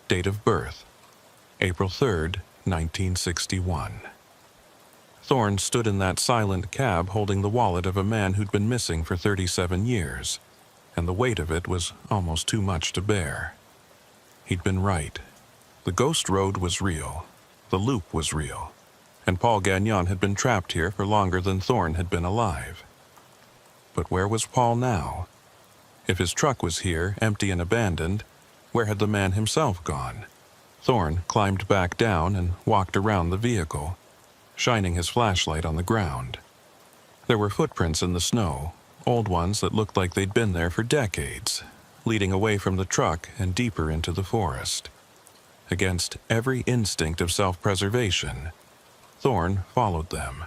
Date of birth, April 3rd, 1961. Thorne stood in that silent cab holding the wallet of a man who'd been missing for 37 years, and the weight of it was almost too much to bear. He'd been right. The ghost road was real. The loop was real. And Paul Gagnon had been trapped here for longer than Thorne had been alive. But where was Paul now? If his truck was here, empty and abandoned, where had the man himself gone? Thorne climbed back down and walked around the vehicle, shining his flashlight on the ground. There were footprints in the snow, old ones that looked like they'd been there for decades, leading away from the truck and deeper into the forest. Against every instinct of self-preservation, Thorne followed them.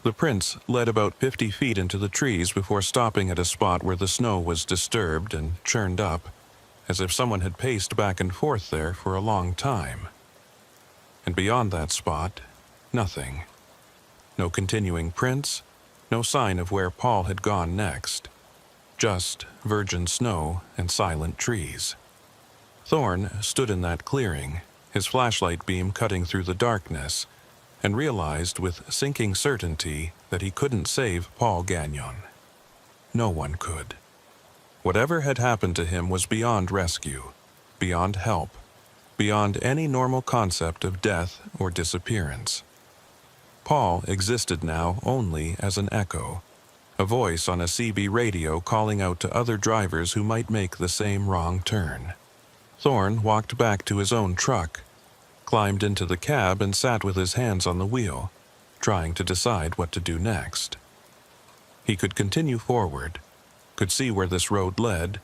The prints led about 50 feet into the trees before stopping at a spot where the snow was disturbed and churned up, as if someone had paced back and forth there for a long time. And beyond that spot, nothing. No continuing prints, no sign of where Paul had gone next. Just virgin snow and silent trees. Thorne stood in that clearing, his flashlight beam cutting through the darkness, and realized with sinking certainty that he couldn't save Paul Gagnon. No one could. Whatever had happened to him was beyond rescue, beyond help. beyond any normal concept of death or disappearance. Paul existed now only as an echo, a voice on a CB radio calling out to other drivers who might make the same wrong turn. Thorne walked back to his own truck, climbed into the cab and sat with his hands on the wheel, trying to decide what to do next. He could continue forward, could see where this road led,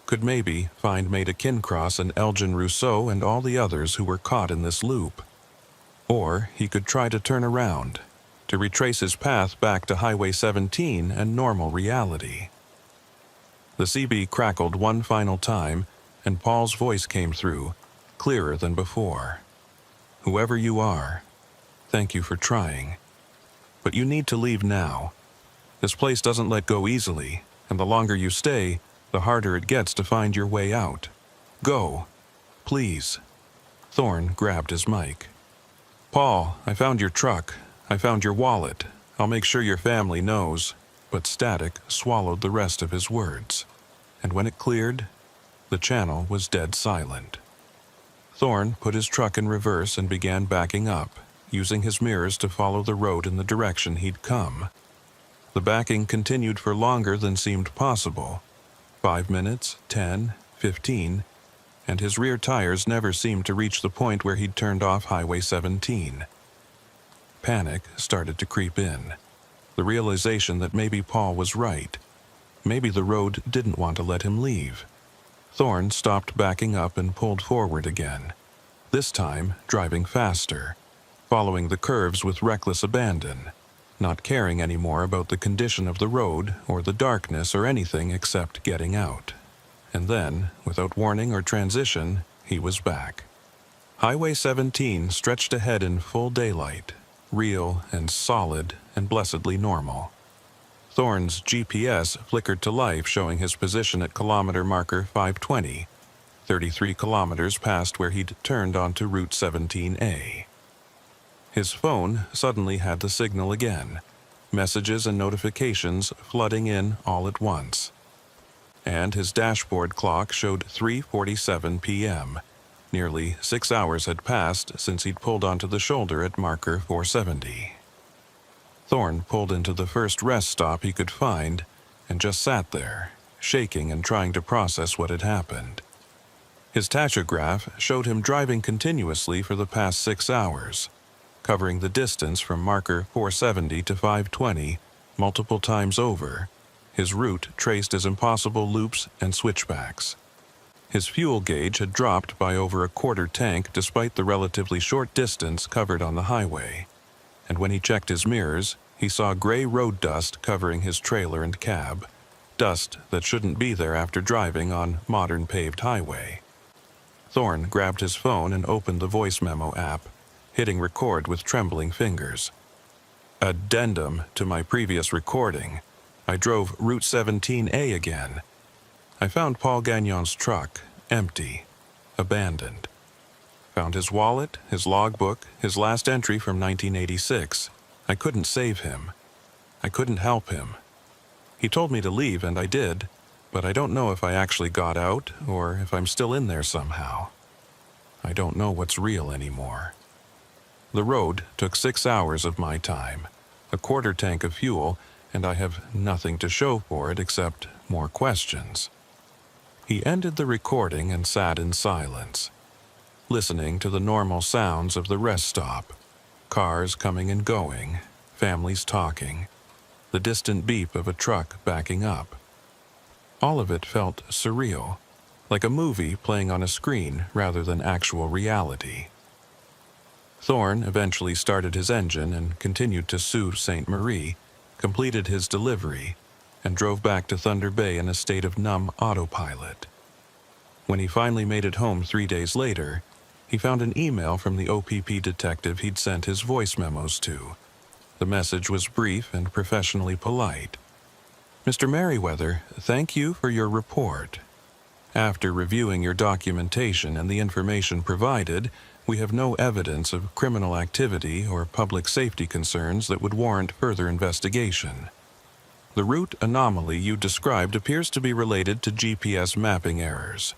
could maybe find Maida Kincross and Elgin Rousseau and all the others who were caught in this loop. Or he could try to turn around, to retrace his path back to Highway 17 and normal reality. The CB crackled one final time, and Paul's voice came through, clearer than before. Whoever you are, thank you for trying. But you need to leave now. This place doesn't let go easily, and the longer you stay, the harder it gets to find your way out. Go, please. Thorne grabbed his mic. Paul, I found your truck. I found your wallet. I'll make sure your family knows. But static swallowed the rest of his words. And when it cleared, the channel was dead silent. Thorne put his truck in reverse and began backing up, using his mirrors to follow the road in the direction he'd come. The backing continued for longer than seemed possible. 5 minutes, 10, 15, and his rear tires never seemed to reach the point where he'd turned off Highway 17. Panic started to creep in. The realization that maybe Paul was right. Maybe the road didn't want to let him leave. Thorne stopped backing up and pulled forward again, this time driving faster, following the curves with reckless abandon, not caring anymore about the condition of the road or the darkness or anything except getting out. And then, without warning or transition, he was back. Highway 17 stretched ahead in full daylight, real and solid and blessedly normal. Thorne's GPS flickered to life, showing his position at kilometer marker 520, 33 kilometers past where he'd turned onto Route 17A. His phone suddenly had the signal again, messages and notifications flooding in all at once. And his dashboard clock showed 3:47 p.m. Nearly 6 hours had passed since he'd pulled onto the shoulder at marker 470. Thorne pulled into the first rest stop he could find and just sat there, shaking and trying to process what had happened. His tachograph showed him driving continuously for the past 6 hours, covering the distance from marker 470 to 520 multiple times over, his route traced as impossible loops and switchbacks. His fuel gauge had dropped by over a quarter tank despite the relatively short distance covered on the highway. And when he checked his mirrors, he saw gray road dust covering his trailer and cab, dust that shouldn't be there after driving on modern paved highway. Thorne grabbed his phone and opened the voice memo app, hitting record with trembling fingers. Addendum to my previous recording. I drove Route 17A again. I found Paul Gagnon's truck, empty, abandoned. Found his wallet, his logbook, his last entry from 1986. I couldn't save him. I couldn't help him. He told me to leave, and I did, but I don't know if I actually got out or if I'm still in there somehow. I don't know what's real anymore. The road took 6 hours of my time, a quarter tank of fuel, and I have nothing to show for it except more questions. He ended the recording and sat in silence, listening to the normal sounds of the rest stop, cars coming and going, families talking, the distant beep of a truck backing up. All of it felt surreal, like a movie playing on a screen rather than actual reality. Thorne eventually started his engine and continued to Sault Ste. Marie, completed his delivery, and drove back to Thunder Bay in a state of numb autopilot. When he finally made it home 3 days later, he found an email from the OPP detective he'd sent his voice memos to. The message was brief and professionally polite. Mr. Merriweather, thank you for your report. After reviewing your documentation and the information provided, we have no evidence of criminal activity or public safety concerns that would warrant further investigation. The route anomaly you described appears to be related to GPS mapping errors.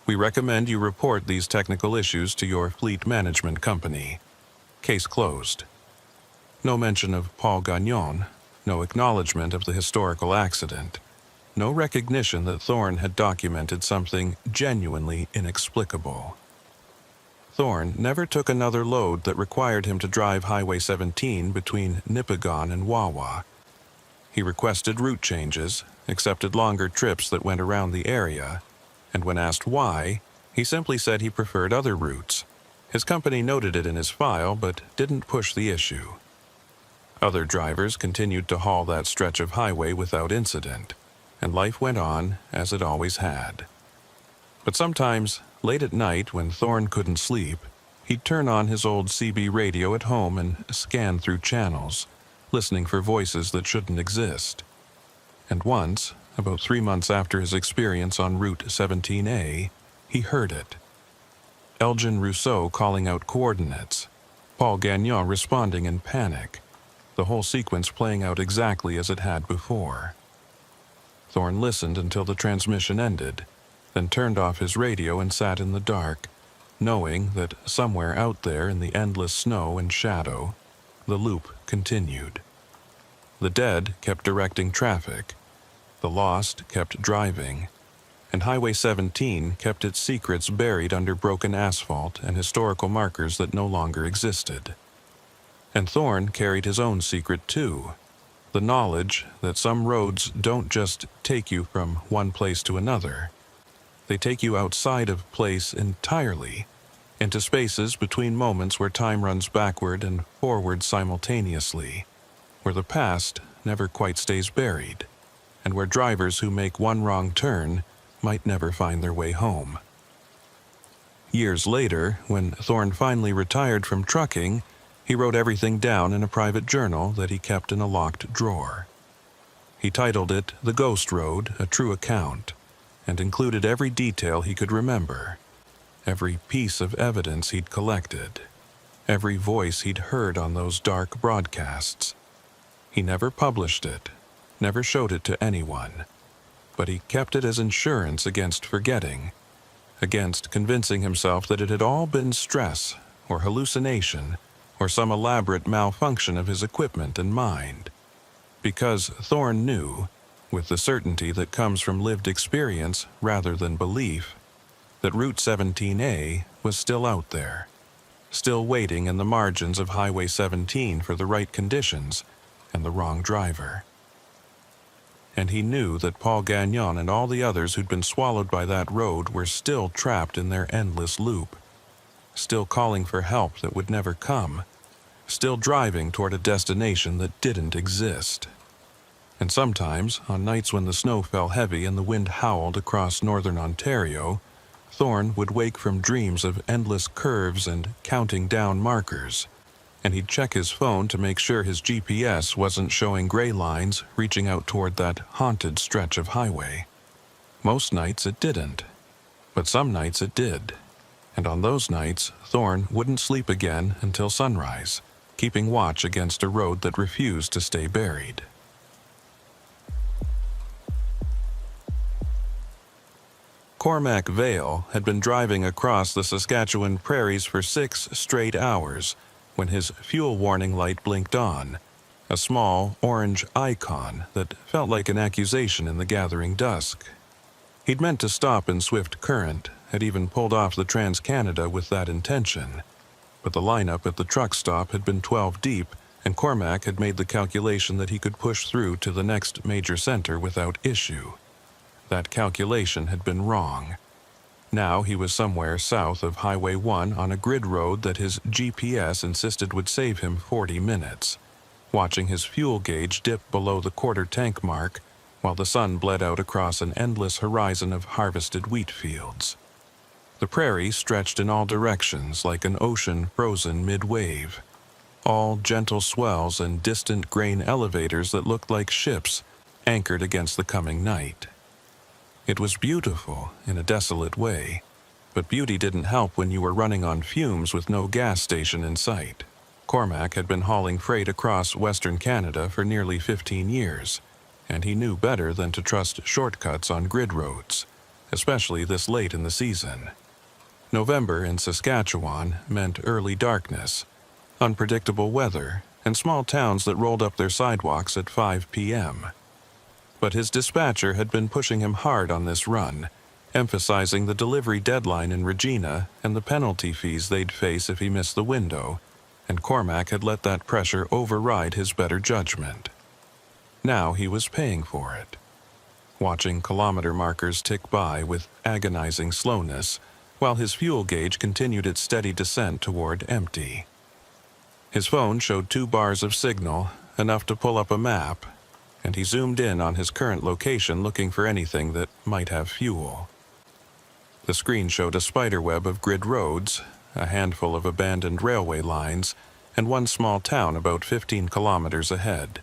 We recommend you report these technical issues to your fleet management company. Case closed. No mention of Paul Gagnon, no acknowledgement of the historical accident, no recognition that Thorne had documented something genuinely inexplicable. Thorne never took another load that required him to drive Highway 17 between Nipigon and Wawa. He requested route changes, accepted longer trips that went around the area, and when asked why, he simply said he preferred other routes. His company noted it in his file, but didn't push the issue. Other drivers continued to haul that stretch of highway without incident, and life went on as it always had. But sometimes, late at night when Thorne couldn't sleep, he'd turn on his old CB radio at home and scan through channels, listening for voices that shouldn't exist. And once, about 3 months after his experience on Route 17A, he heard it. Elgin Rousseau calling out coordinates, Paul Gagnon responding in panic, the whole sequence playing out exactly as it had before. Thorne listened until the transmission ended, then turned off his radio and sat in the dark, knowing that somewhere out there in the endless snow and shadow, the loop continued. The dead kept directing traffic, the lost kept driving, and Highway 17 kept its secrets buried under broken asphalt and historical markers that no longer existed. And Thorne carried his own secret too, the knowledge that some roads don't just take you from one place to another. They take you outside of place entirely, into spaces between moments where time runs backward and forward simultaneously, where the past never quite stays buried, and where drivers who make one wrong turn might never find their way home. Years later, when Thorne finally retired from trucking, he wrote everything down in a private journal that he kept in a locked drawer. He titled it The Ghost Road, A True Account, and included every detail he could remember, every piece of evidence he'd collected, every voice he'd heard on those dark broadcasts. He never published it, never showed it to anyone, but he kept it as insurance against forgetting, against convincing himself that it had all been stress or hallucination or some elaborate malfunction of his equipment and mind. Because Thorne knew, with the certainty that comes from lived experience rather than belief, that Route 17A was still out there, still waiting in the margins of Highway 17 for the right conditions and the wrong driver. And he knew that Paul Gagnon and all the others who'd been swallowed by that road were still trapped in their endless loop, still calling for help that would never come, still driving toward a destination that didn't exist. And sometimes, on nights when the snow fell heavy and the wind howled across northern Ontario, Thorne would wake from dreams of endless curves and counting down markers, and he'd check his phone to make sure his GPS wasn't showing gray lines reaching out toward that haunted stretch of highway. Most nights it didn't, but some nights it did. And on those nights, Thorne wouldn't sleep again until sunrise, keeping watch against a road that refused to stay buried. Cormac Vale had been driving across the Saskatchewan prairies for 6 straight hours when his fuel warning light blinked on, a small orange icon that felt like an accusation in the gathering dusk. He'd meant to stop in Swift Current, had even pulled off the Trans-Canada with that intention, but the lineup at the truck stop had been 12 deep, and Cormac had made the calculation that he could push through to the next major center without issue. That calculation had been wrong. Now he was somewhere south of Highway 1 on a grid road that his GPS insisted would save him 40 minutes, watching his fuel gauge dip below the quarter tank mark while the sun bled out across an endless horizon of harvested wheat fields. The prairie stretched in all directions like an ocean frozen mid-wave, all gentle swells and distant grain elevators that looked like ships anchored against the coming night. It was beautiful in a desolate way, but beauty didn't help when you were running on fumes with no gas station in sight. Cormac had been hauling freight across Western Canada for nearly 15 years, and he knew better than to trust shortcuts on grid roads. especially this late in the season. November in Saskatchewan meant early darkness, unpredictable weather, and small towns that rolled up their sidewalks at 5 p.m. But his dispatcher had been pushing him hard on this run, emphasizing the delivery deadline in Regina and the penalty fees they'd face if he missed the window, and Cormac had let that pressure override his better judgment. Now he was paying for it. Watching kilometer markers tick by with agonizing slowness, while his fuel gauge continued its steady descent toward empty. His phone showed 2 bars of signal, enough to pull up a map, and he zoomed in on his current location looking for anything that might have fuel. The screen showed a spiderweb of grid roads, a handful of abandoned railway lines, and one small town about 15 kilometers ahead.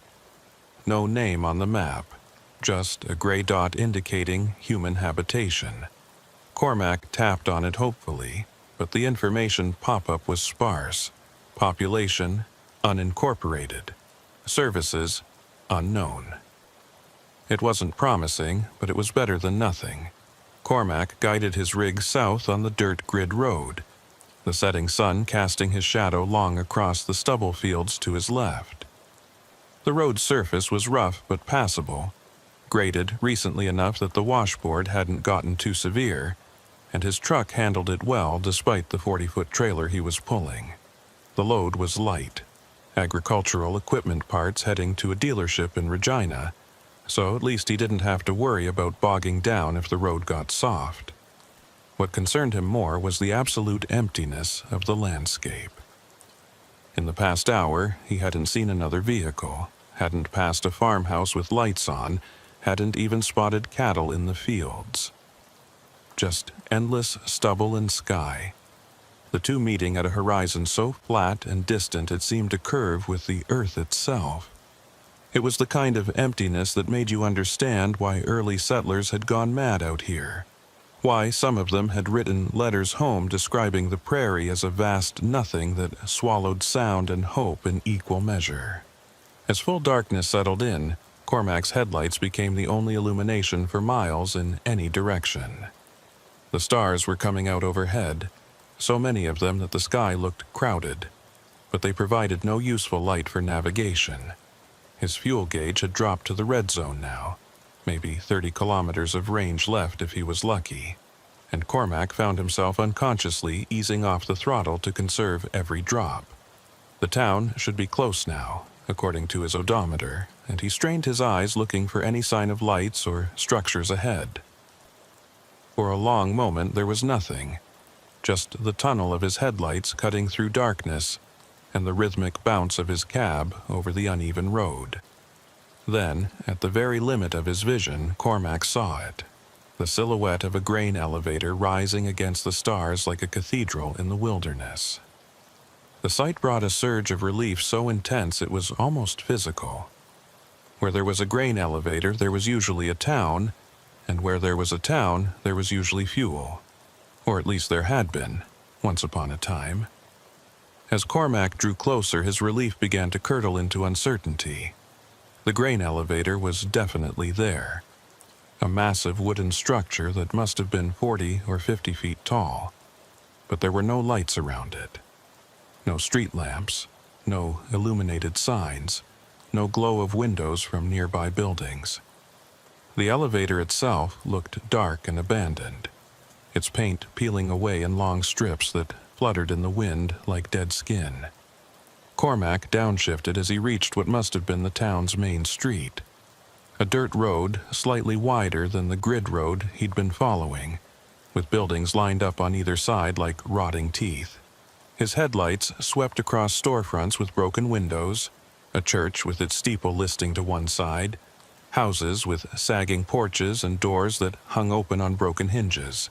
No name on the map, just a gray dot indicating human habitation. Cormac tapped on it hopefully, but the information pop-up was sparse. Population, unincorporated. Services, unknown. It wasn't promising, but it was better than nothing. Cormac guided his rig south on the dirt grid road, the setting sun casting his shadow long across the stubble fields to his left. The road's surface was rough but passable, graded recently enough that the washboard hadn't gotten too severe, and his truck handled it well despite the 40-foot trailer he was pulling. The load was light, agricultural equipment parts heading to a dealership in Regina, so at least he didn't have to worry about bogging down if the road got soft. What concerned him more was the absolute emptiness of the landscape. In the past hour, he hadn't seen another vehicle, hadn't passed a farmhouse with lights on, hadn't even spotted cattle in the fields. Just endless stubble and sky, the two meeting at a horizon so flat and distant it seemed to curve with the earth itself. It was the kind of emptiness that made you understand why early settlers had gone mad out here, why some of them had written letters home describing the prairie as a vast nothing that swallowed sound and hope in equal measure. As full darkness settled in, Cormac's headlights became the only illumination for miles in any direction. The stars were coming out overhead, so many of them that the sky looked crowded, but they provided no useful light for navigation. His fuel gauge had dropped to the red zone now, maybe 30 kilometers of range left if he was lucky, and Cormac found himself unconsciously easing off the throttle to conserve every drop. The town should be close now, according to his odometer, and he strained his eyes looking for any sign of lights or structures ahead. For a long moment there was nothing, just the tunnel of his headlights cutting through darkness and the rhythmic bounce of his cab over the uneven road. Then, at the very limit of his vision, Cormac saw it, the silhouette of a grain elevator rising against the stars like a cathedral in the wilderness. The sight brought a surge of relief so intense it was almost physical. Where there was a grain elevator, there was usually a town, and where there was a town, there was usually fuel. Or at least there had been, once upon a time. As Cormac drew closer, his relief began to curdle into uncertainty. The grain elevator was definitely there. A massive wooden structure that must have been 40 or 50 feet tall. But there were no lights around it. No street lamps, no illuminated signs, no glow of windows from nearby buildings. The elevator itself looked dark and abandoned, its paint peeling away in long strips that fluttered in the wind like dead skin. Cormac downshifted as he reached what must have been the town's main street. A dirt road slightly wider than the grid road he'd been following, with buildings lined up on either side like rotting teeth. His headlights swept across storefronts with broken windows, a church with its steeple listing to one side, houses with sagging porches and doors that hung open on broken hinges.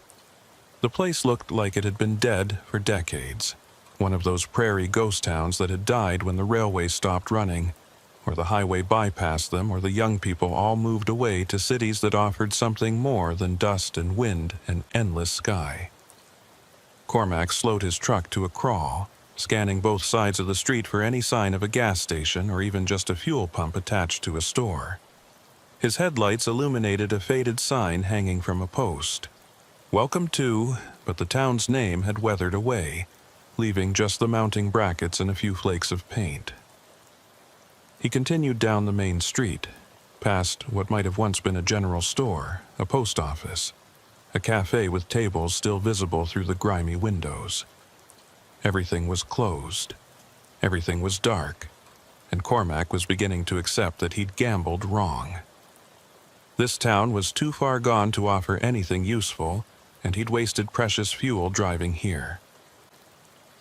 The place looked like it had been dead for decades, one of those prairie ghost towns that had died when the railway stopped running, or the highway bypassed them, or the young people all moved away to cities that offered something more than dust and wind and endless sky. Cormac slowed his truck to a crawl, scanning both sides of the street for any sign of a gas station or even just a fuel pump attached to a store. His headlights illuminated a faded sign hanging from a post. "Welcome to," but the town's name had weathered away, leaving just the mounting brackets and a few flakes of paint. He continued down the main street, past what might have once been a general store, a post office, a cafe with tables still visible through the grimy windows. Everything was closed. Everything was dark, and Cormac was beginning to accept that he'd gambled wrong. This town was too far gone to offer anything useful, and he'd wasted precious fuel driving here.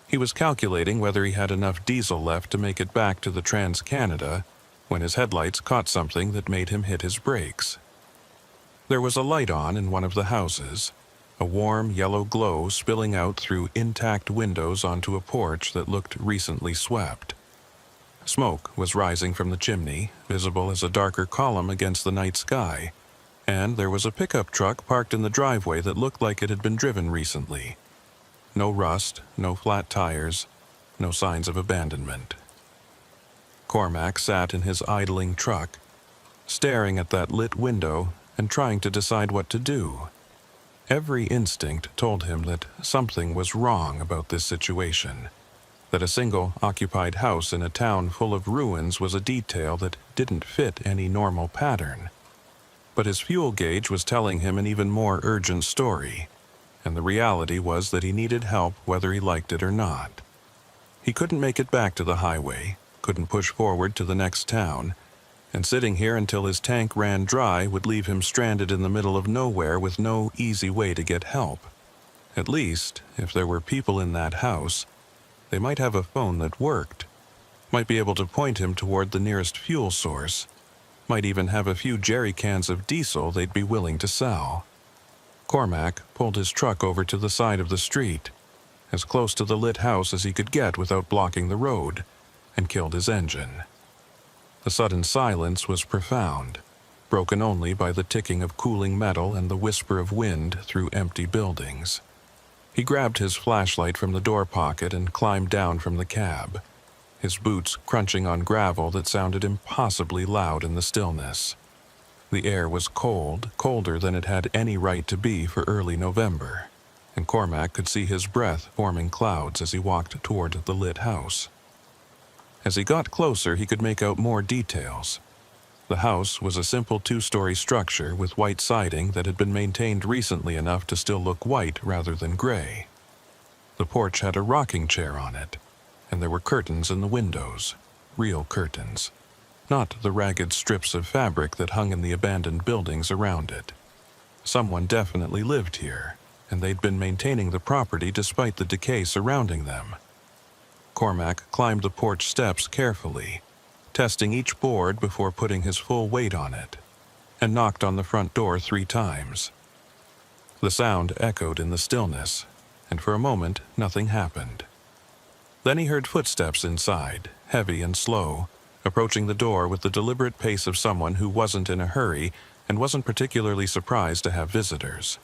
He was calculating whether he had enough diesel left to make it back to the Trans-Canada when his headlights caught something that made him hit his brakes. There was a light on in one of the houses, a warm yellow glow spilling out through intact windows onto a porch that looked recently swept. Smoke was rising from the chimney, visible as a darker column against the night sky, and there was a pickup truck parked in the driveway that looked like it had been driven recently. No rust, no flat tires, no signs of abandonment. Cormac sat in his idling truck, staring at that lit window and trying to decide what to do. Every instinct told him that something was wrong about this situation, that a single occupied house in a town full of ruins was a detail that didn't fit any normal pattern. But his fuel gauge was telling him an even more urgent story, and the reality was that he needed help whether he liked it or not. He couldn't make it back to the highway, couldn't push forward to the next town, and sitting here until his tank ran dry would leave him stranded in the middle of nowhere with no easy way to get help. At least, if there were people in that house, they might have a phone that worked, might be able to point him toward the nearest fuel source, might even have a few jerry cans of diesel they'd be willing to sell. Cormac pulled his truck over to the side of the street, as close to the lit house as he could get without blocking the road, and killed his engine. The sudden silence was profound, broken only by the ticking of cooling metal and the whisper of wind through empty buildings. He grabbed his flashlight from the door pocket and climbed down from the cab, his boots crunching on gravel that sounded impossibly loud in the stillness. The air was cold, colder than it had any right to be for early November, and Cormac could see his breath forming clouds as he walked toward the lit house. As he got closer, he could make out more details. The house was a simple two-story structure with white siding that had been maintained recently enough to still look white rather than gray. The porch had a rocking chair on it, and there were curtains in the windows, real curtains, not the ragged strips of fabric that hung in the abandoned buildings around it. Someone definitely lived here, and they'd been maintaining the property despite the decay surrounding them. Cormac climbed the porch steps carefully, testing each board before putting his full weight on it, and knocked on the front door 3 times. The sound echoed in the stillness, and for a moment nothing happened. Then he heard footsteps inside, heavy and slow, approaching the door with the deliberate pace of someone who wasn't in a hurry and wasn't particularly surprised to have visitors.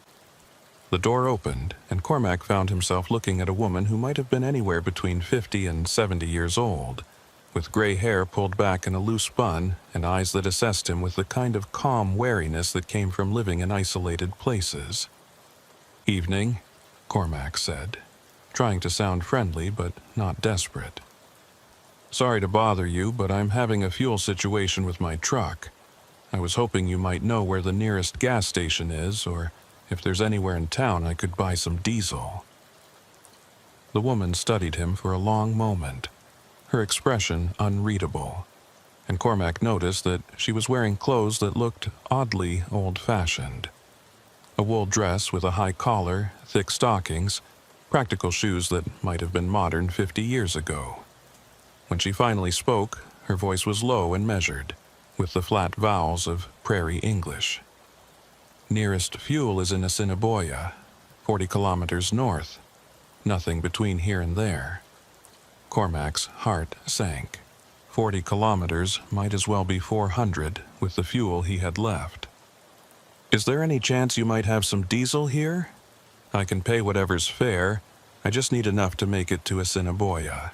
The door opened, and Cormac found himself looking at a woman who might have been anywhere between 50 and 70 years old, with gray hair pulled back in a loose bun and eyes that assessed him with the kind of calm wariness that came from living in isolated places. "Evening," Cormac said, trying to sound friendly but not desperate. "Sorry to bother you, but I'm having a fuel situation with my truck. I was hoping you might know where the nearest gas station is, or if there's anywhere in town I could buy some diesel." The woman studied him for a long moment, her expression unreadable, and Cormac noticed that she was wearing clothes that looked oddly old-fashioned. A wool dress with a high collar, thick stockings, practical shoes that might have been modern 50 years ago. When she finally spoke, her voice was low and measured, with the flat vowels of prairie English. "Nearest fuel is in Assiniboia, 40 kilometers north. Nothing between here and there." Cormac's heart sank. 40 kilometers might as well be 400 with the fuel he had left. "Is there any chance you might have some diesel here? I can pay whatever's fair. I just need enough to make it to Assiniboia."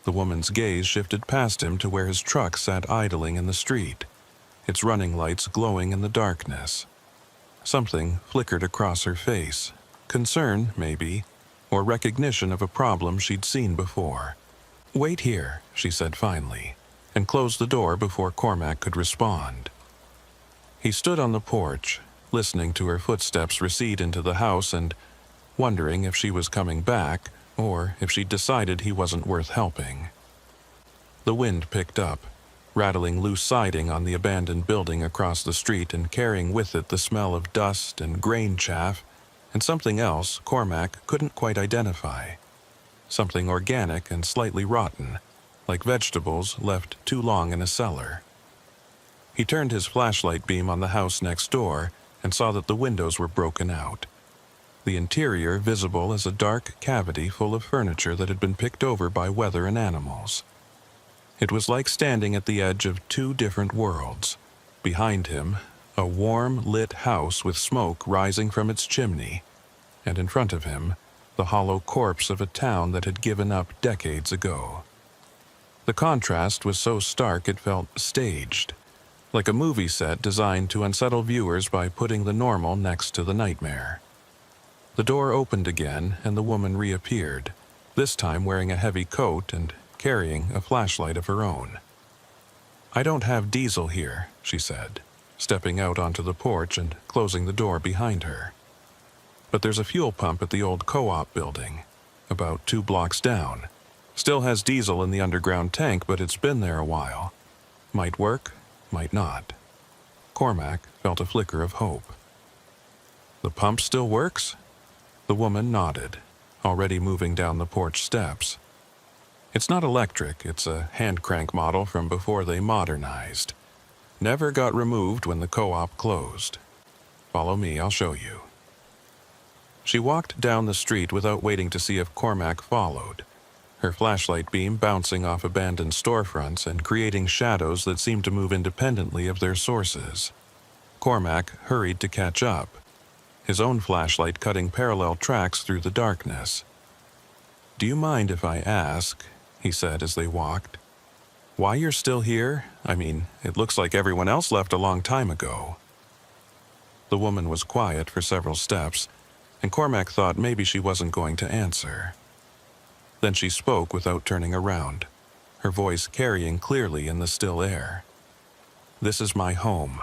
The woman's gaze shifted past him to where his truck sat idling in the street, its running lights glowing in the darkness. Something flickered across her face, Concern, maybe, or recognition of a problem she'd seen before. "Wait here," she said finally, and closed the door before Cormac could respond. He stood on the porch, listening to her footsteps recede into the house and wondering if she was coming back or if she'd decided he wasn't worth helping. The wind picked up, rattling loose siding on the abandoned building across the street and carrying with it the smell of dust and grain chaff and something else Cormac couldn't quite identify. Something organic and slightly rotten, like vegetables left too long in a cellar. He turned his flashlight beam on the house next door and saw that the windows were broken out. The interior visible as a dark cavity full of furniture that had been picked over by weather and animals. It was like standing at the edge of two different worlds. Behind him, a warm, lit house with smoke rising from its chimney, and in front of him, the hollow corpse of a town that had given up decades ago. The contrast was so stark it felt staged, like a movie set designed to unsettle viewers by putting the normal next to the nightmare. The door opened again, and the woman reappeared, this time wearing a heavy coat and carrying a flashlight of her own. "I don't have diesel here," she said, stepping out onto the porch and closing the door behind her. "But there's a fuel pump at the old co-op building, about 2 blocks down. Still has diesel in the underground tank, but it's been there a while. Might work, might not." Cormac felt a flicker of hope. "The pump still works?" The woman nodded, already moving down the porch steps. "It's not electric, it's a hand-crank model from before they modernized. Never got removed when the co-op closed. Follow me, I'll show you." She walked down the street without waiting to see if Cormac followed, her flashlight beam bouncing off abandoned storefronts and creating shadows that seemed to move independently of their sources. Cormac hurried to catch up, his own flashlight cutting parallel tracks through the darkness. "Do you mind if I ask," he said as they walked, "why you're still here? I mean, it looks like everyone else left a long time ago." The woman was quiet for several steps, and Cormac thought maybe she wasn't going to answer. Then she spoke without turning around, her voice carrying clearly in the still air. "This is my home.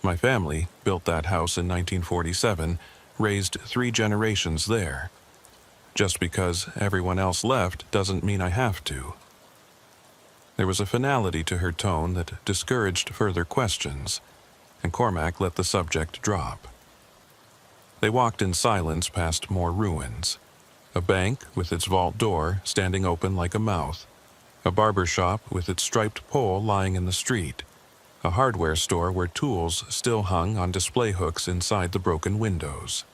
My family built that house in 1947, raised 3 generations there. Just because everyone else left doesn't mean I have to." There was a finality to her tone that discouraged further questions, and Cormac let the subject drop. They walked in silence past more ruins. A bank with its vault door standing open like a mouth, a barber shop with its striped pole lying in the street, a hardware store where tools still hung on display hooks inside the broken windows.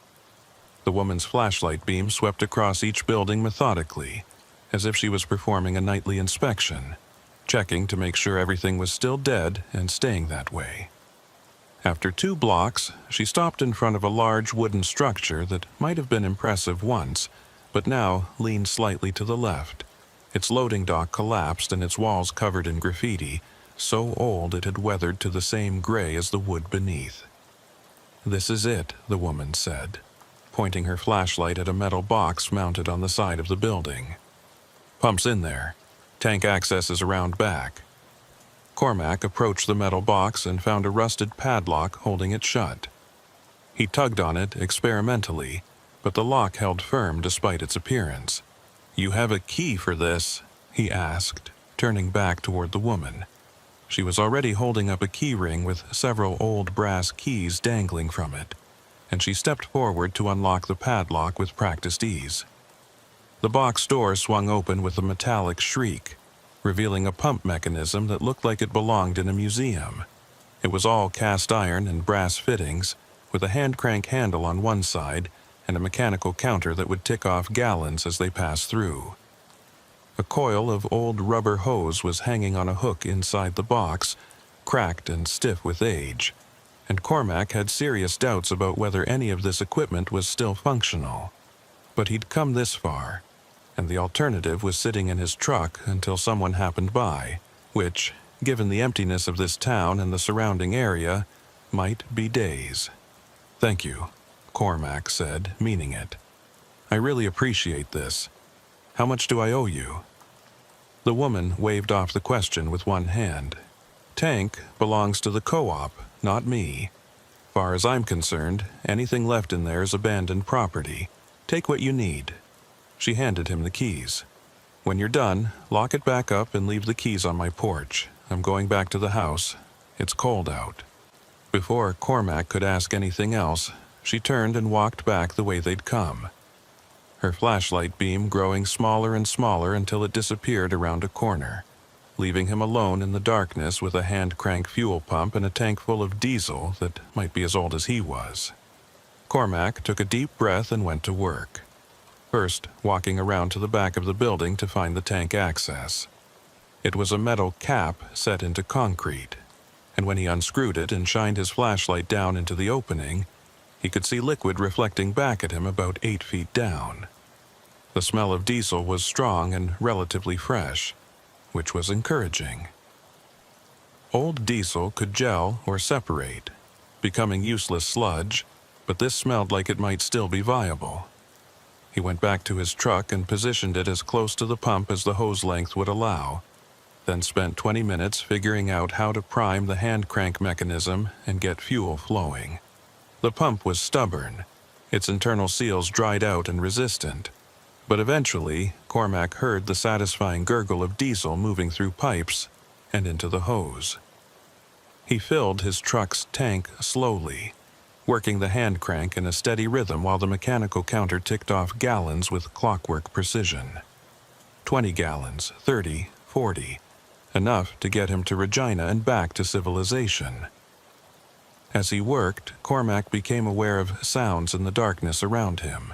The woman's flashlight beam swept across each building methodically, as if she was performing a nightly inspection, checking to make sure everything was still dead and staying that way. After 2 blocks, she stopped in front of a large wooden structure that might have been impressive once, but now leaned slightly to the left. Its loading dock collapsed and its walls covered in graffiti, so old it had weathered to the same gray as the wood beneath. "This is it," the woman said, pointing her flashlight at a metal box mounted on the side of the building. "Pump's in there. Tank access is around back." Cormac approached the metal box and found a rusted padlock holding it shut. He tugged on it experimentally, but the lock held firm despite its appearance. "You have a key for this?" he asked, turning back toward the woman. She was already holding up a key ring with several old brass keys dangling from it, and she stepped forward to unlock the padlock with practiced ease. The box door swung open with a metallic shriek, revealing a pump mechanism that looked like it belonged in a museum. It was all cast iron and brass fittings, with a hand crank handle on one side and a mechanical counter that would tick off gallons as they passed through. A coil of old rubber hose was hanging on a hook inside the box, cracked and stiff with age, and Cormac had serious doubts about whether any of this equipment was still functional. But he'd come this far, and the alternative was sitting in his truck until someone happened by, which, given the emptiness of this town and the surrounding area, might be days. "Thank you," Cormac said, meaning it. I really appreciate this. How much do I owe you?" The woman waved off the question with one hand. "Tank belongs to the co-op, not me. Far as I'm concerned, anything left in there is abandoned property. Take what you need." She handed him the keys. "When you're done, lock it back up and leave the keys on my porch. I'm going back to the house. It's cold out." Before Cormac could ask anything else, she turned and walked back the way they'd come, her flashlight beam growing smaller and smaller until it disappeared around a corner, leaving him alone in the darkness with a hand-crank fuel pump and a tank full of diesel that might be as old as he was. Cormac took a deep breath and went to work, first walking around to the back of the building to find the tank access. It was a metal cap set into concrete, and when he unscrewed it and shined his flashlight down into the opening, he could see liquid reflecting back at him about 8 feet down. The smell of diesel was strong and relatively fresh, which was encouraging. Old diesel could gel or separate, becoming useless sludge, but this smelled like it might still be viable. He went back to his truck and positioned it as close to the pump as the hose length would allow, then spent 20 minutes figuring out how to prime the hand crank mechanism and get fuel flowing. The pump was stubborn, its internal seals dried out and resistant, but eventually Cormac heard the satisfying gurgle of diesel moving through pipes and into the hose. He filled his truck's tank slowly, working the hand crank in a steady rhythm while the mechanical counter ticked off gallons with clockwork precision. 20 gallons, 30, 40, enough to get him to Regina and back to civilization. As he worked, Cormac became aware of sounds in the darkness around him.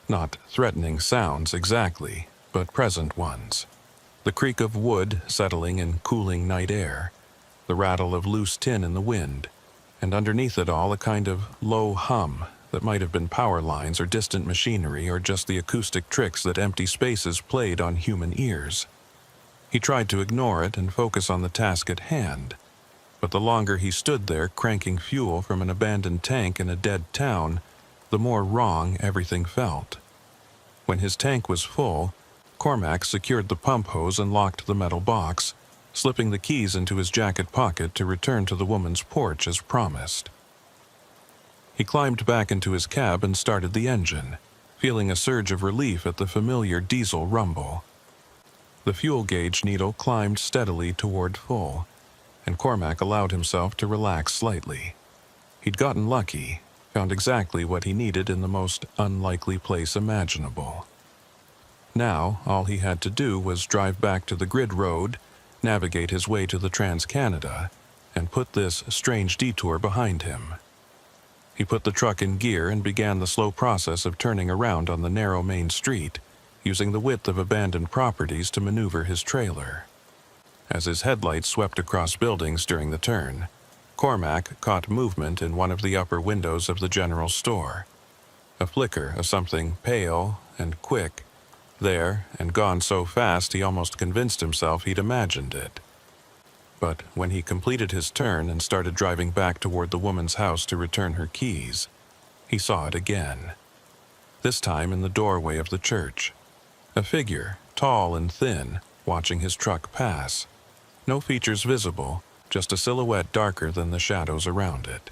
Not threatening sounds exactly, but present ones. The creak of wood settling in cooling night air, the rattle of loose tin in the wind, and underneath it all a kind of low hum that might have been power lines or distant machinery or just the acoustic tricks that empty spaces played on human ears. He tried to ignore it and focus on the task at hand, but the longer he stood there cranking fuel from an abandoned tank in a dead town, the more wrong everything felt. When his tank was full, Cormac secured the pump hose and locked the metal box, slipping the keys into his jacket pocket to return to the woman's porch as promised. He climbed back into his cab and started the engine, feeling a surge of relief at the familiar diesel rumble. The fuel gauge needle climbed steadily toward full, and Cormac allowed himself to relax slightly. He'd gotten lucky, found exactly what he needed in the most unlikely place imaginable. Now, all he had to do was drive back to the grid road, navigate his way to the Trans-Canada, and put this strange detour behind him. He put the truck in gear and began the slow process of turning around on the narrow main street, using the width of abandoned properties to maneuver his trailer. As his headlights swept across buildings during the turn, Cormac caught movement in one of the upper windows of the general store. A flicker of something pale and quick, there and gone so fast he almost convinced himself he'd imagined it. But when he completed his turn and started driving back toward the woman's house to return her keys, he saw it again. This time in the doorway of the church. A figure, tall and thin, watching his truck pass. No features visible, just a silhouette darker than the shadows around it.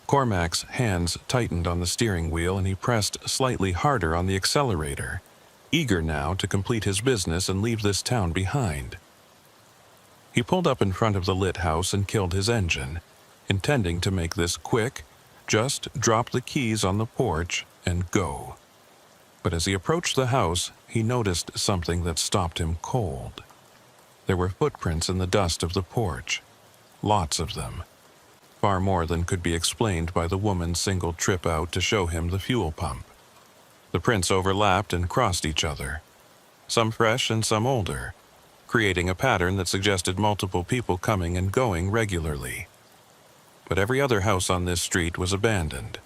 Cormac's hands tightened on the steering wheel and he pressed slightly harder on the accelerator, eager now to complete his business and leave this town behind. He pulled up in front of the lit house and killed his engine, intending to make this quick, just drop the keys on the porch and go. But as he approached the house, he noticed something that stopped him cold. There were footprints in the dust of the porch. Lots of them. Far more than could be explained by the woman's single trip out to show him the fuel pump. The prints overlapped and crossed each other, some fresh and some older, creating a pattern that suggested multiple people coming and going regularly. But every other house on this street was abandoned,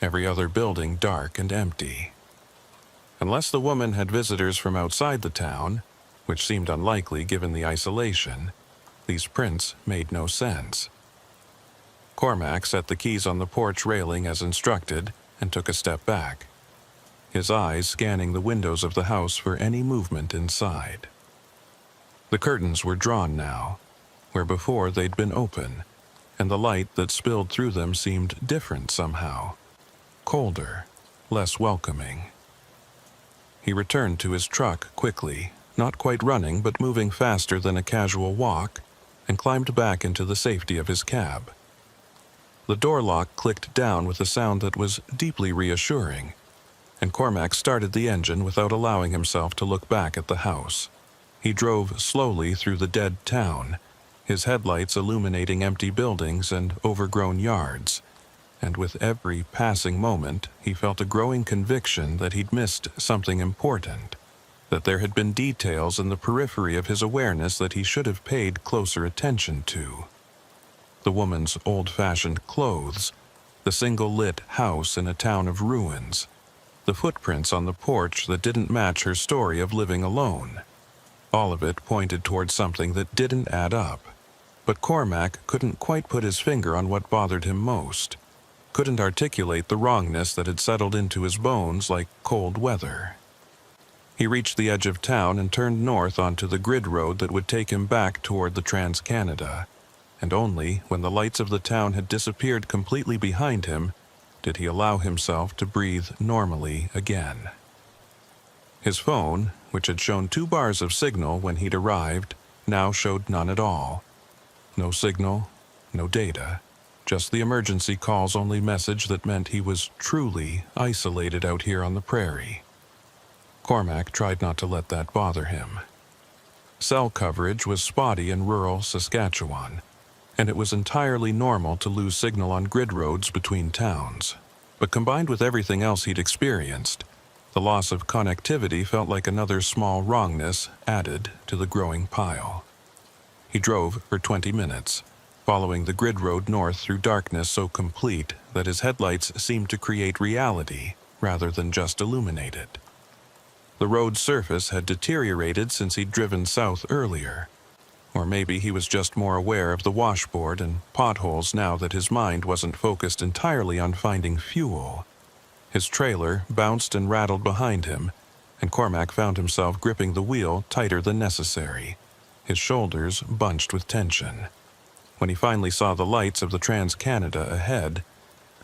every other building dark and empty. Unless the woman had visitors from outside the town, which seemed unlikely given the isolation, these prints made no sense. Cormac set the keys on the porch railing as instructed and took a step back. his eyes scanning the windows of the house for any movement inside. The curtains were drawn now, where before they'd been open, and the light that spilled through them seemed different somehow, colder, less welcoming. He returned to his truck quickly, not quite running but moving faster than a casual walk, and climbed back into the safety of his cab. The door lock clicked down with a sound that was deeply reassuring, and Cormac started the engine without allowing himself to look back at the house. He drove slowly through the dead town, his headlights illuminating empty buildings and overgrown yards, and with every passing moment he felt a growing conviction that he'd missed something important, that there had been details in the periphery of his awareness that he should have paid closer attention to. The woman's old-fashioned clothes, the single-lit house in a town of ruins, the footprints on the porch that didn't match her story of living alone. All of it pointed toward something that didn't add up. But Cormac couldn't quite put his finger on what bothered him most, couldn't articulate the wrongness that had settled into his bones like cold weather. He reached the edge of town and turned north onto the grid road that would take him back toward the Trans-Canada, and only when the lights of the town had disappeared completely behind him did he allow himself to breathe normally again. His phone, which had shown 2 bars of signal when he'd arrived, now showed none at all. No signal, no data, just the emergency calls only message that meant he was truly isolated out here on the prairie. Cormac tried not to let that bother him. Cell coverage was spotty in rural Saskatchewan, and it was entirely normal to lose signal on grid roads between towns. But combined with everything else he'd experienced, the loss of connectivity felt like another small wrongness added to the growing pile. He drove for 20 minutes, following the grid road north through darkness so complete that his headlights seemed to create reality rather than just illuminate it. The road's surface had deteriorated since he'd driven south earlier, or maybe he was just more aware of the washboard and potholes now that his mind wasn't focused entirely on finding fuel. His trailer bounced and rattled behind him, and Cormac found himself gripping the wheel tighter than necessary, his shoulders bunched with tension. When he finally saw the lights of the Trans-Canada ahead,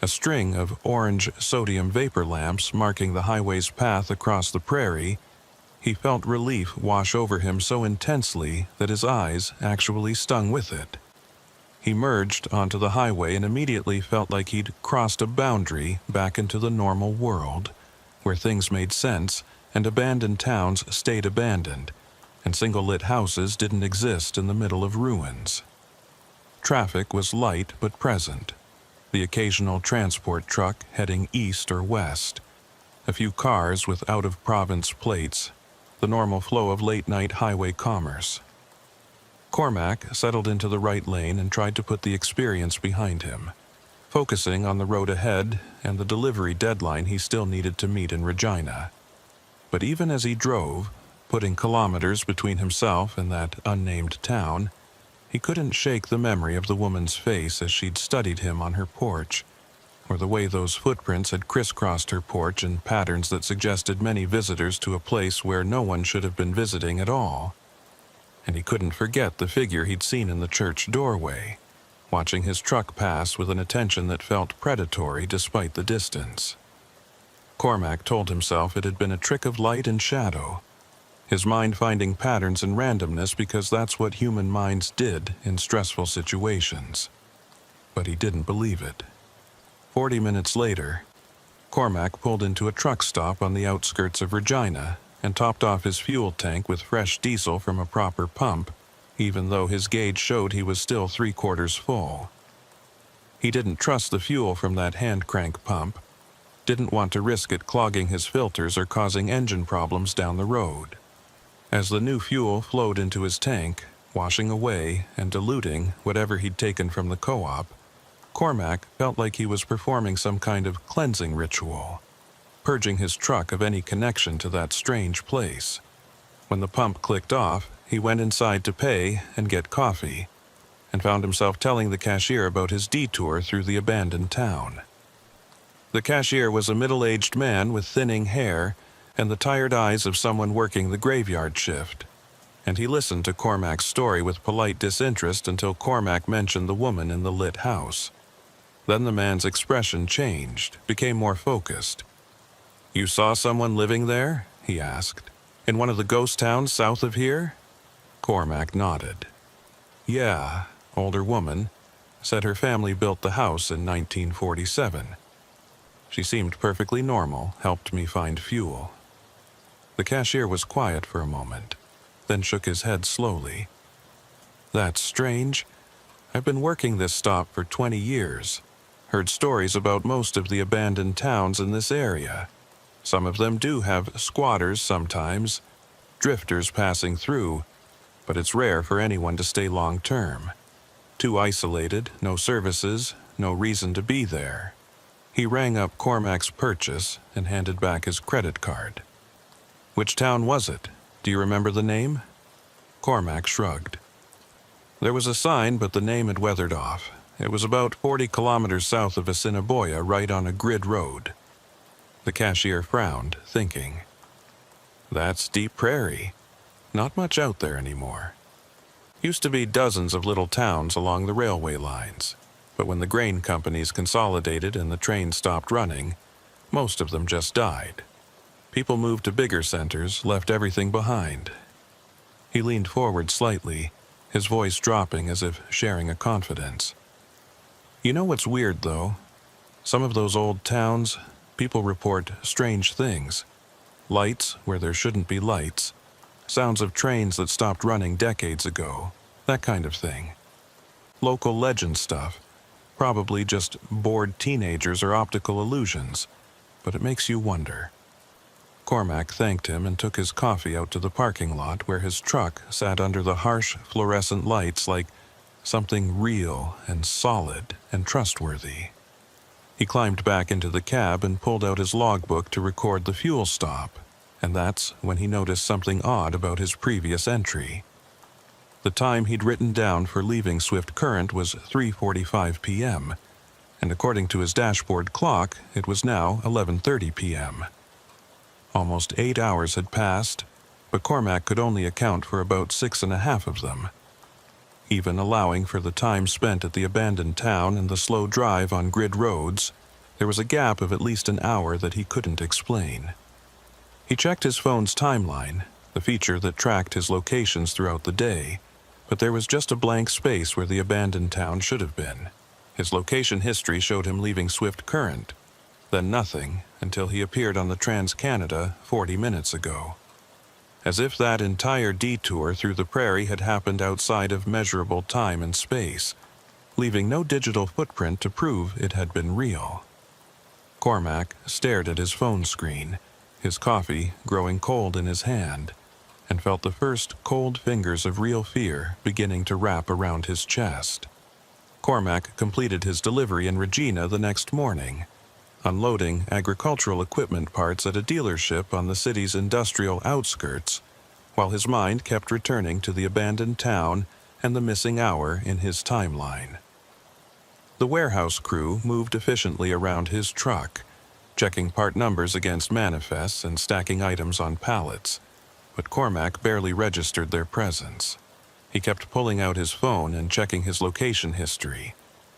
a string of orange sodium vapor lamps marking the highway's path across the prairie, he felt relief wash over him so intensely that his eyes actually stung with it. He merged onto the highway and immediately felt like he'd crossed a boundary back into the normal world, where things made sense and abandoned towns stayed abandoned, and single-lit houses didn't exist in the middle of ruins. Traffic was light but present, the occasional transport truck heading east or west, a few cars with out-of-province plates, the normal flow of late-night highway commerce. Cormac settled into the right lane and tried to put the experience behind him, focusing on the road ahead and the delivery deadline he still needed to meet in Regina. But even as he drove, putting kilometers between himself and that unnamed town, he couldn't shake the memory of the woman's face as she'd studied him on her porch, or the way those footprints had crisscrossed her porch in patterns that suggested many visitors to a place where no one should have been visiting at all. And he couldn't forget the figure he'd seen in the church doorway, watching his truck pass with an attention that felt predatory despite the distance. Cormac told himself it had been a trick of light and shadow, his mind finding patterns and randomness because that's what human minds did in stressful situations. But he didn't believe it. 40 minutes later, Cormac pulled into a truck stop on the outskirts of Regina and topped off his fuel tank with fresh diesel from a proper pump, even though his gauge showed he was still 3/4 full. He didn't trust the fuel from that hand crank pump, didn't want to risk it clogging his filters or causing engine problems down the road. As the new fuel flowed into his tank, washing away and diluting whatever he'd taken from the co-op, Cormac felt like he was performing some kind of cleansing ritual, purging his truck of any connection to that strange place. When the pump clicked off, he went inside to pay and get coffee, and found himself telling the cashier about his detour through the abandoned town. The cashier was a middle-aged man with thinning hair and the tired eyes of someone working the graveyard shift, and he listened to Cormac's story with polite disinterest until Cormac mentioned the woman in the lit house. Then the man's expression changed, became more focused. "You saw someone living there?" he asked. "In one of the ghost towns south of here?" Cormac nodded. "Yeah," older woman, said her family built the house in 1947. She seemed perfectly normal, helped me find fuel. The cashier was quiet for a moment, then shook his head slowly. "That's strange. I've been working this stop for 20 years. Heard stories about most of the abandoned towns in this area. Some of them do have squatters sometimes, drifters passing through, but it's rare for anyone to stay long term. Too isolated, no services, no reason to be there." He rang up Cormac's purchase and handed back his credit card. "Which town was it? Do you remember the name?" Cormac shrugged. "There was a sign, but the name had weathered off. It was about 40 kilometers south of Assiniboia, right on a grid road." The cashier frowned, thinking. "That's deep prairie. Not much out there anymore. Used to be dozens of little towns along the railway lines, but when the grain companies consolidated and the trains stopped running, most of them just died. People moved to bigger centers, left everything behind." He leaned forward slightly, his voice dropping as if sharing a confidence. "You know what's weird, though? Some of those old towns, people report strange things. Lights where there shouldn't be lights. Sounds of trains that stopped running decades ago. That kind of thing. Local legend stuff. Probably just bored teenagers or optical illusions. But it makes you wonder." Cormac thanked him and took his coffee out to the parking lot where his truck sat under the harsh fluorescent lights like something real and solid and trustworthy. He climbed back into the cab and pulled out his logbook to record the fuel stop, and that's when he noticed something odd about his previous entry. The time he'd written down for leaving Swift Current was 3:45 p.m., and according to his dashboard clock, it was now 11:30 p.m. Almost 8 hours had passed, but Cormac could only account for about 6.5 of them. Even allowing for the time spent at the abandoned town and the slow drive on grid roads, there was a gap of at least an hour that he couldn't explain. He checked his phone's timeline, the feature that tracked his locations throughout the day, but there was just a blank space where the abandoned town should have been. His location history showed him leaving Swift Current, then nothing until he appeared on the Trans-Canada 40 minutes ago. As if that entire detour through the prairie had happened outside of measurable time and space, leaving no digital footprint to prove it had been real. Cormac stared at his phone screen, his coffee growing cold in his hand, and felt the first cold fingers of real fear beginning to wrap around his chest. Cormac completed his delivery in Regina the next morning, unloading agricultural equipment parts at a dealership on the city's industrial outskirts, while his mind kept returning to the abandoned town and the missing hour in his timeline. The warehouse crew moved efficiently around his truck, checking part numbers against manifests and stacking items on pallets, but Cormac barely registered their presence. He kept pulling out his phone and checking his location history,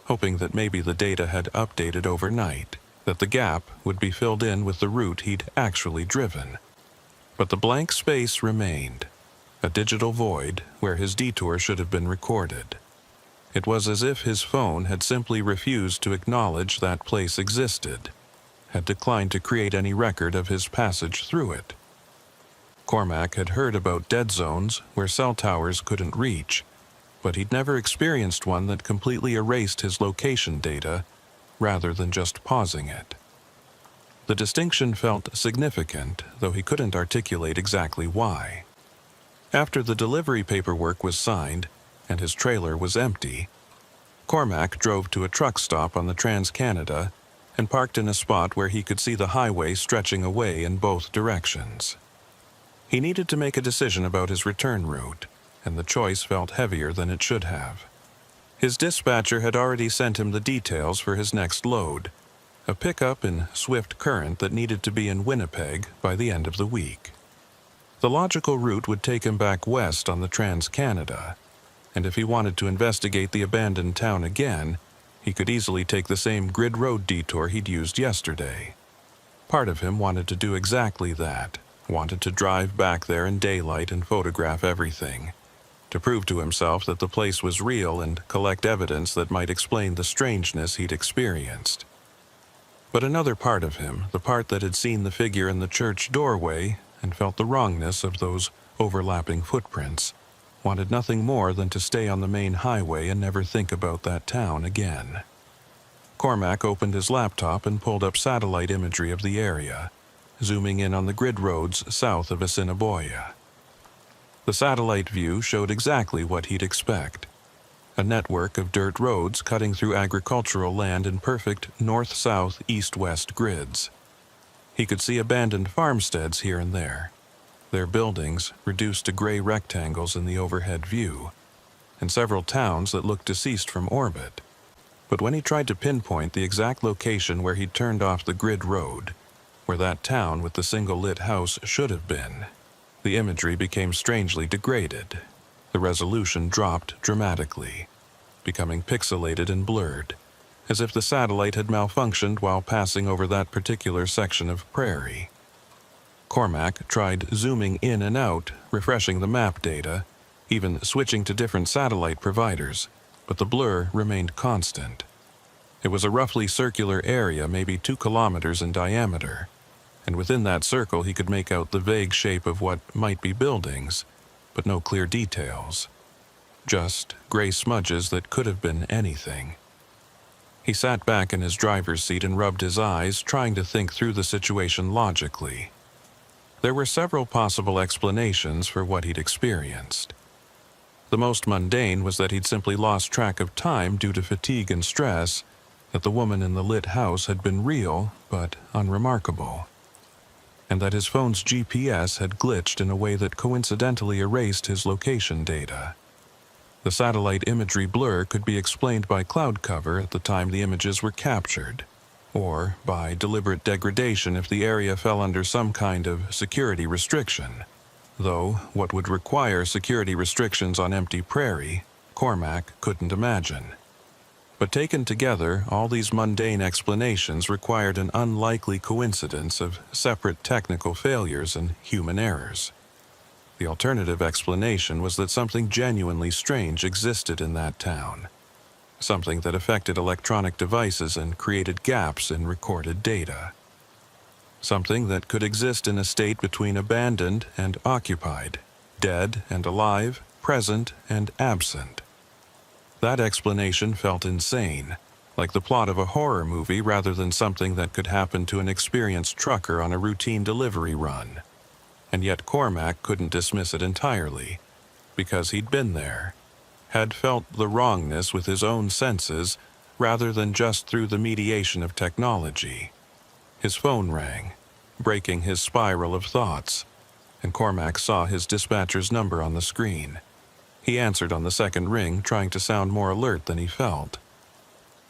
hoping that maybe the data had updated overnight, that the gap would be filled in with the route he'd actually driven. But the blank space remained, a digital void where his detour should have been recorded. It was as if his phone had simply refused to acknowledge that place existed, had declined to create any record of his passage through it. Cormac had heard about dead zones where cell towers couldn't reach, but he'd never experienced one that completely erased his location data rather than just pausing it. The distinction felt significant, though he couldn't articulate exactly why. After the delivery paperwork was signed and his trailer was empty, Cormac drove to a truck stop on the Trans-Canada and parked in a spot where he could see the highway stretching away in both directions. He needed to make a decision about his return route, and the choice felt heavier than it should have. His dispatcher had already sent him the details for his next load, a pickup in swift current that needed to be in Winnipeg by the end of the week. The logical route would take him back west on the Trans-Canada, and if he wanted to investigate the abandoned town again, he could easily take the same grid road detour he'd used yesterday. Part of him wanted to do exactly that, wanted to drive back there in daylight and photograph everything, to prove to himself that the place was real and collect evidence that might explain the strangeness he'd experienced. But another part of him, the part that had seen the figure in the church doorway and felt the wrongness of those overlapping footprints, wanted nothing more than to stay on the main highway and never think about that town again. Cormac opened his laptop and pulled up satellite imagery of the area, zooming in on the grid roads south of Assiniboia. The satellite view showed exactly what he'd expect. A network of dirt roads cutting through agricultural land in perfect north-south, east-west grids. He could see abandoned farmsteads here and there, their buildings reduced to gray rectangles in the overhead view, and several towns that looked deceased from orbit. But when he tried to pinpoint the exact location where he'd turned off the grid road, where that town with the single lit house should have been, the imagery became strangely degraded. The resolution dropped dramatically, becoming pixelated and blurred, as if the satellite had malfunctioned while passing over that particular section of prairie. Cormac tried zooming in and out, refreshing the map data, even switching to different satellite providers, but the blur remained constant. It was a roughly circular area, maybe 2 kilometers in diameter, and within that circle he could make out the vague shape of what might be buildings, but no clear details. Just gray smudges that could have been anything. He sat back in his driver's seat and rubbed his eyes, trying to think through the situation logically. There were several possible explanations for what he'd experienced. The most mundane was that he'd simply lost track of time due to fatigue and stress, that the woman in the lit house had been real but unremarkable, and that his phone's GPS had glitched in a way that coincidentally erased his location data. The satellite imagery blur could be explained by cloud cover at the time the images were captured, or by deliberate degradation if the area fell under some kind of security restriction, though what would require security restrictions on empty prairie, Cormac couldn't imagine. But taken together, all these mundane explanations required an unlikely coincidence of separate technical failures and human errors. The alternative explanation was that something genuinely strange existed in that town, something that affected electronic devices and created gaps in recorded data. Something that could exist in a state between abandoned and occupied, dead and alive, present and absent. That explanation felt insane, like the plot of a horror movie rather than something that could happen to an experienced trucker on a routine delivery run. And yet Cormac couldn't dismiss it entirely, because he'd been there, had felt the wrongness with his own senses rather than just through the mediation of technology. His phone rang, breaking his spiral of thoughts, and Cormac saw his dispatcher's number on the screen. He answered on the second ring, trying to sound more alert than he felt.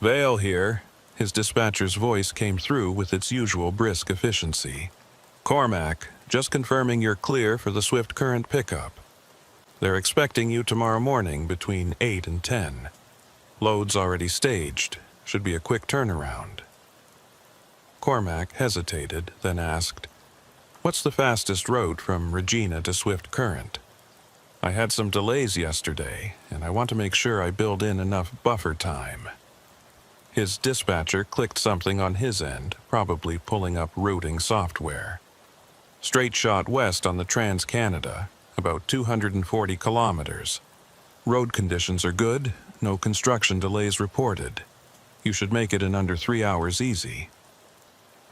"Vale here." His dispatcher's voice came through with its usual brisk efficiency. "Cormac, just confirming you're clear for the swift current pickup. They're expecting you tomorrow morning between 8 and 10. Load's already staged. Should be a quick turnaround." Cormac hesitated, then asked, "What's the fastest route from Regina to Swift Current? I had some delays yesterday, and I want to make sure I build in enough buffer time." His dispatcher clicked something on his end, probably pulling up routing software. "Straight shot west on the Trans-Canada, about 240 kilometers. Road conditions are good, no construction delays reported. You should make it in under 3 hours easy."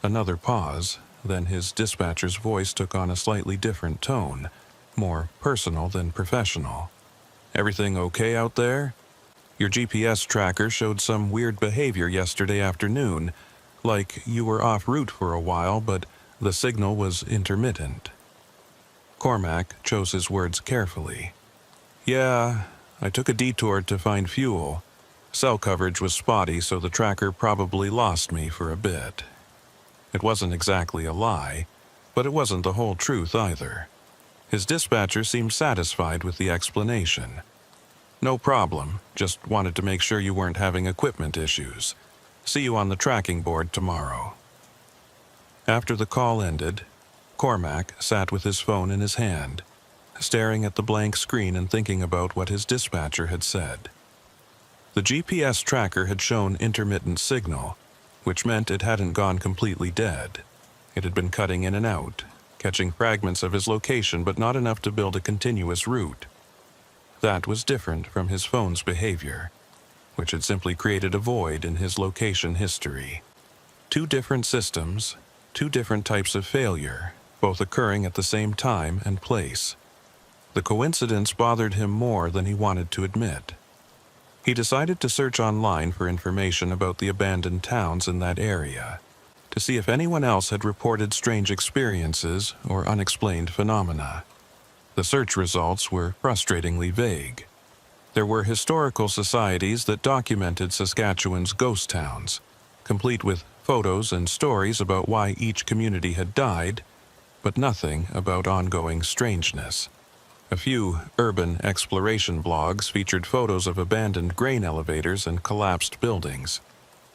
Another pause, then his dispatcher's voice took on a slightly different tone, more personal than professional. "Everything okay out there? Your GPS tracker showed some weird behavior yesterday afternoon, like you were off route for a while, but the signal was intermittent." Cormac chose his words carefully. "Yeah, I took a detour to find fuel. Cell coverage was spotty, so the tracker probably lost me for a bit. It wasn't exactly a lie, but it wasn't the whole truth either. His dispatcher seemed satisfied with the explanation. "No problem, just wanted to make sure you weren't having equipment issues. See you on the tracking board tomorrow." After the call ended, Cormac sat with his phone in his hand, staring at the blank screen and thinking about what his dispatcher had said. The GPS tracker had shown intermittent signal, which meant it hadn't gone completely dead. It had been cutting in and out, catching fragments of his location but not enough to build a continuous route. That was different from his phone's behavior, which had simply created a void in his location history. Two different systems, two different types of failure, both occurring at the same time and place. The coincidence bothered him more than he wanted to admit. He decided to search online for information about the abandoned towns in that area, to see if anyone else had reported strange experiences or unexplained phenomena. The search results were frustratingly vague. There were historical societies that documented Saskatchewan's ghost towns, complete with photos and stories about why each community had died, but nothing about ongoing strangeness. A few urban exploration blogs featured photos of abandoned grain elevators and collapsed buildings,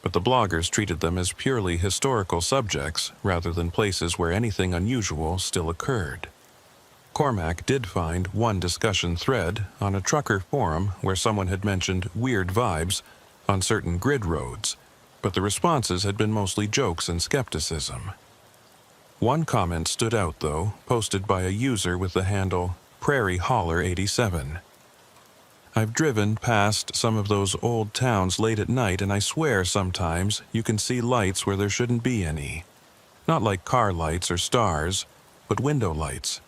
but the bloggers treated them as purely historical subjects rather than places where anything unusual still occurred. Cormac did find one discussion thread on a trucker forum where someone had mentioned weird vibes on certain grid roads, but the responses had been mostly jokes and skepticism. One comment stood out, though, posted by a user with the handle Prairie Holler 87. "I've driven past some of those old towns late at night, and I swear sometimes you can see lights where there shouldn't be any. Not like car lights or stars, but window lights,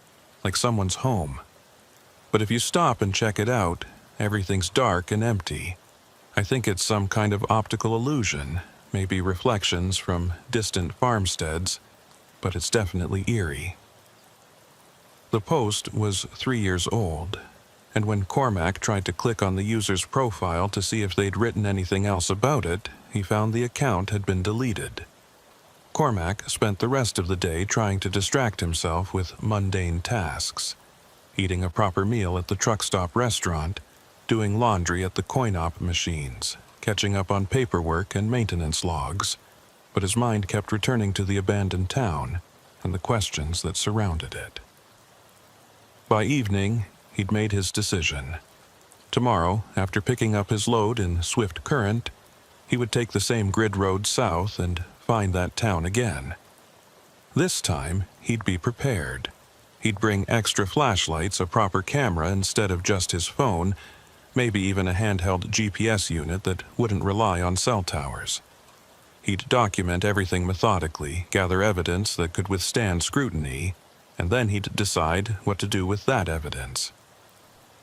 like someone's home. But if you stop and check it out, everything's dark and empty. I think it's some kind of optical illusion, maybe reflections from distant farmsteads, but it's definitely eerie." The post was 3 years old, and when Cormac tried to click on the user's profile to see if they'd written anything else about it, he found the account had been deleted. Cormac spent the rest of the day trying to distract himself with mundane tasks, eating a proper meal at the truck stop restaurant, doing laundry at the coin-op machines, catching up on paperwork and maintenance logs, but his mind kept returning to the abandoned town and the questions that surrounded it. By evening, he'd made his decision. Tomorrow, after picking up his load in Swift Current, he would take the same grid road south and find that town again. This time, he'd be prepared. He'd bring extra flashlights, a proper camera instead of just his phone, maybe even a handheld GPS unit that wouldn't rely on cell towers. He'd document everything methodically, gather evidence that could withstand scrutiny, and then he'd decide what to do with that evidence.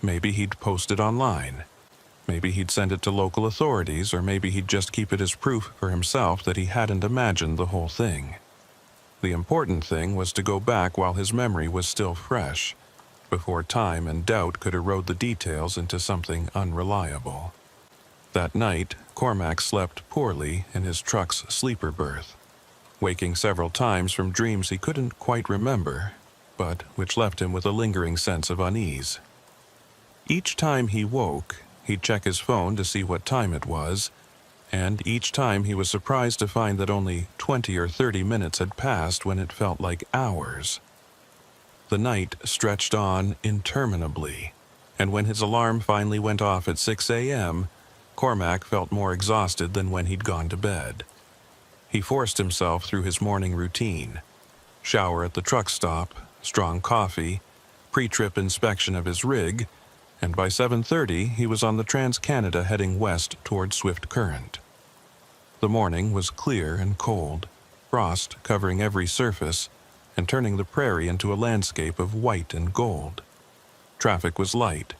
Maybe he'd post it online. Maybe he'd send it to local authorities, or maybe he'd just keep it as proof for himself that he hadn't imagined the whole thing. The important thing was to go back while his memory was still fresh, before time and doubt could erode the details into something unreliable. That night, Cormac slept poorly in his truck's sleeper berth, waking several times from dreams he couldn't quite remember, but which left him with a lingering sense of unease. Each time he woke, he'd check his phone to see what time it was, and each time he was surprised to find that only 20 or 30 minutes had passed when it felt like hours. The night stretched on interminably, and when his alarm finally went off at 6 a.m., Cormac felt more exhausted than when he'd gone to bed. He forced himself through his morning routine: shower at the truck stop, strong coffee, pre-trip inspection of his rig, and by 7:30 he was on the Trans-Canada heading west toward Swift Current. The morning was clear and cold, frost covering every surface and turning the prairie into a landscape of white and gold. Traffic was light,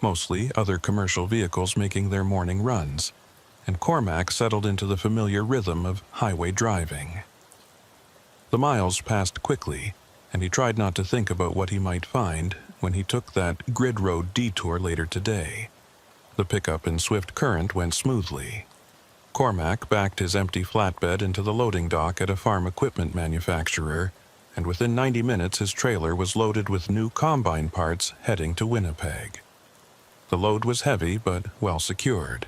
mostly other commercial vehicles making their morning runs, and Cormac settled into the familiar rhythm of highway driving. The miles passed quickly, and he tried not to think about what he might find when he took that grid road detour later today. The pickup in swift current went smoothly. Cormac backed his empty flatbed into the loading dock at a farm equipment manufacturer, and within 90 minutes his trailer was loaded with new combine parts heading to Winnipeg. The load was heavy but well secured,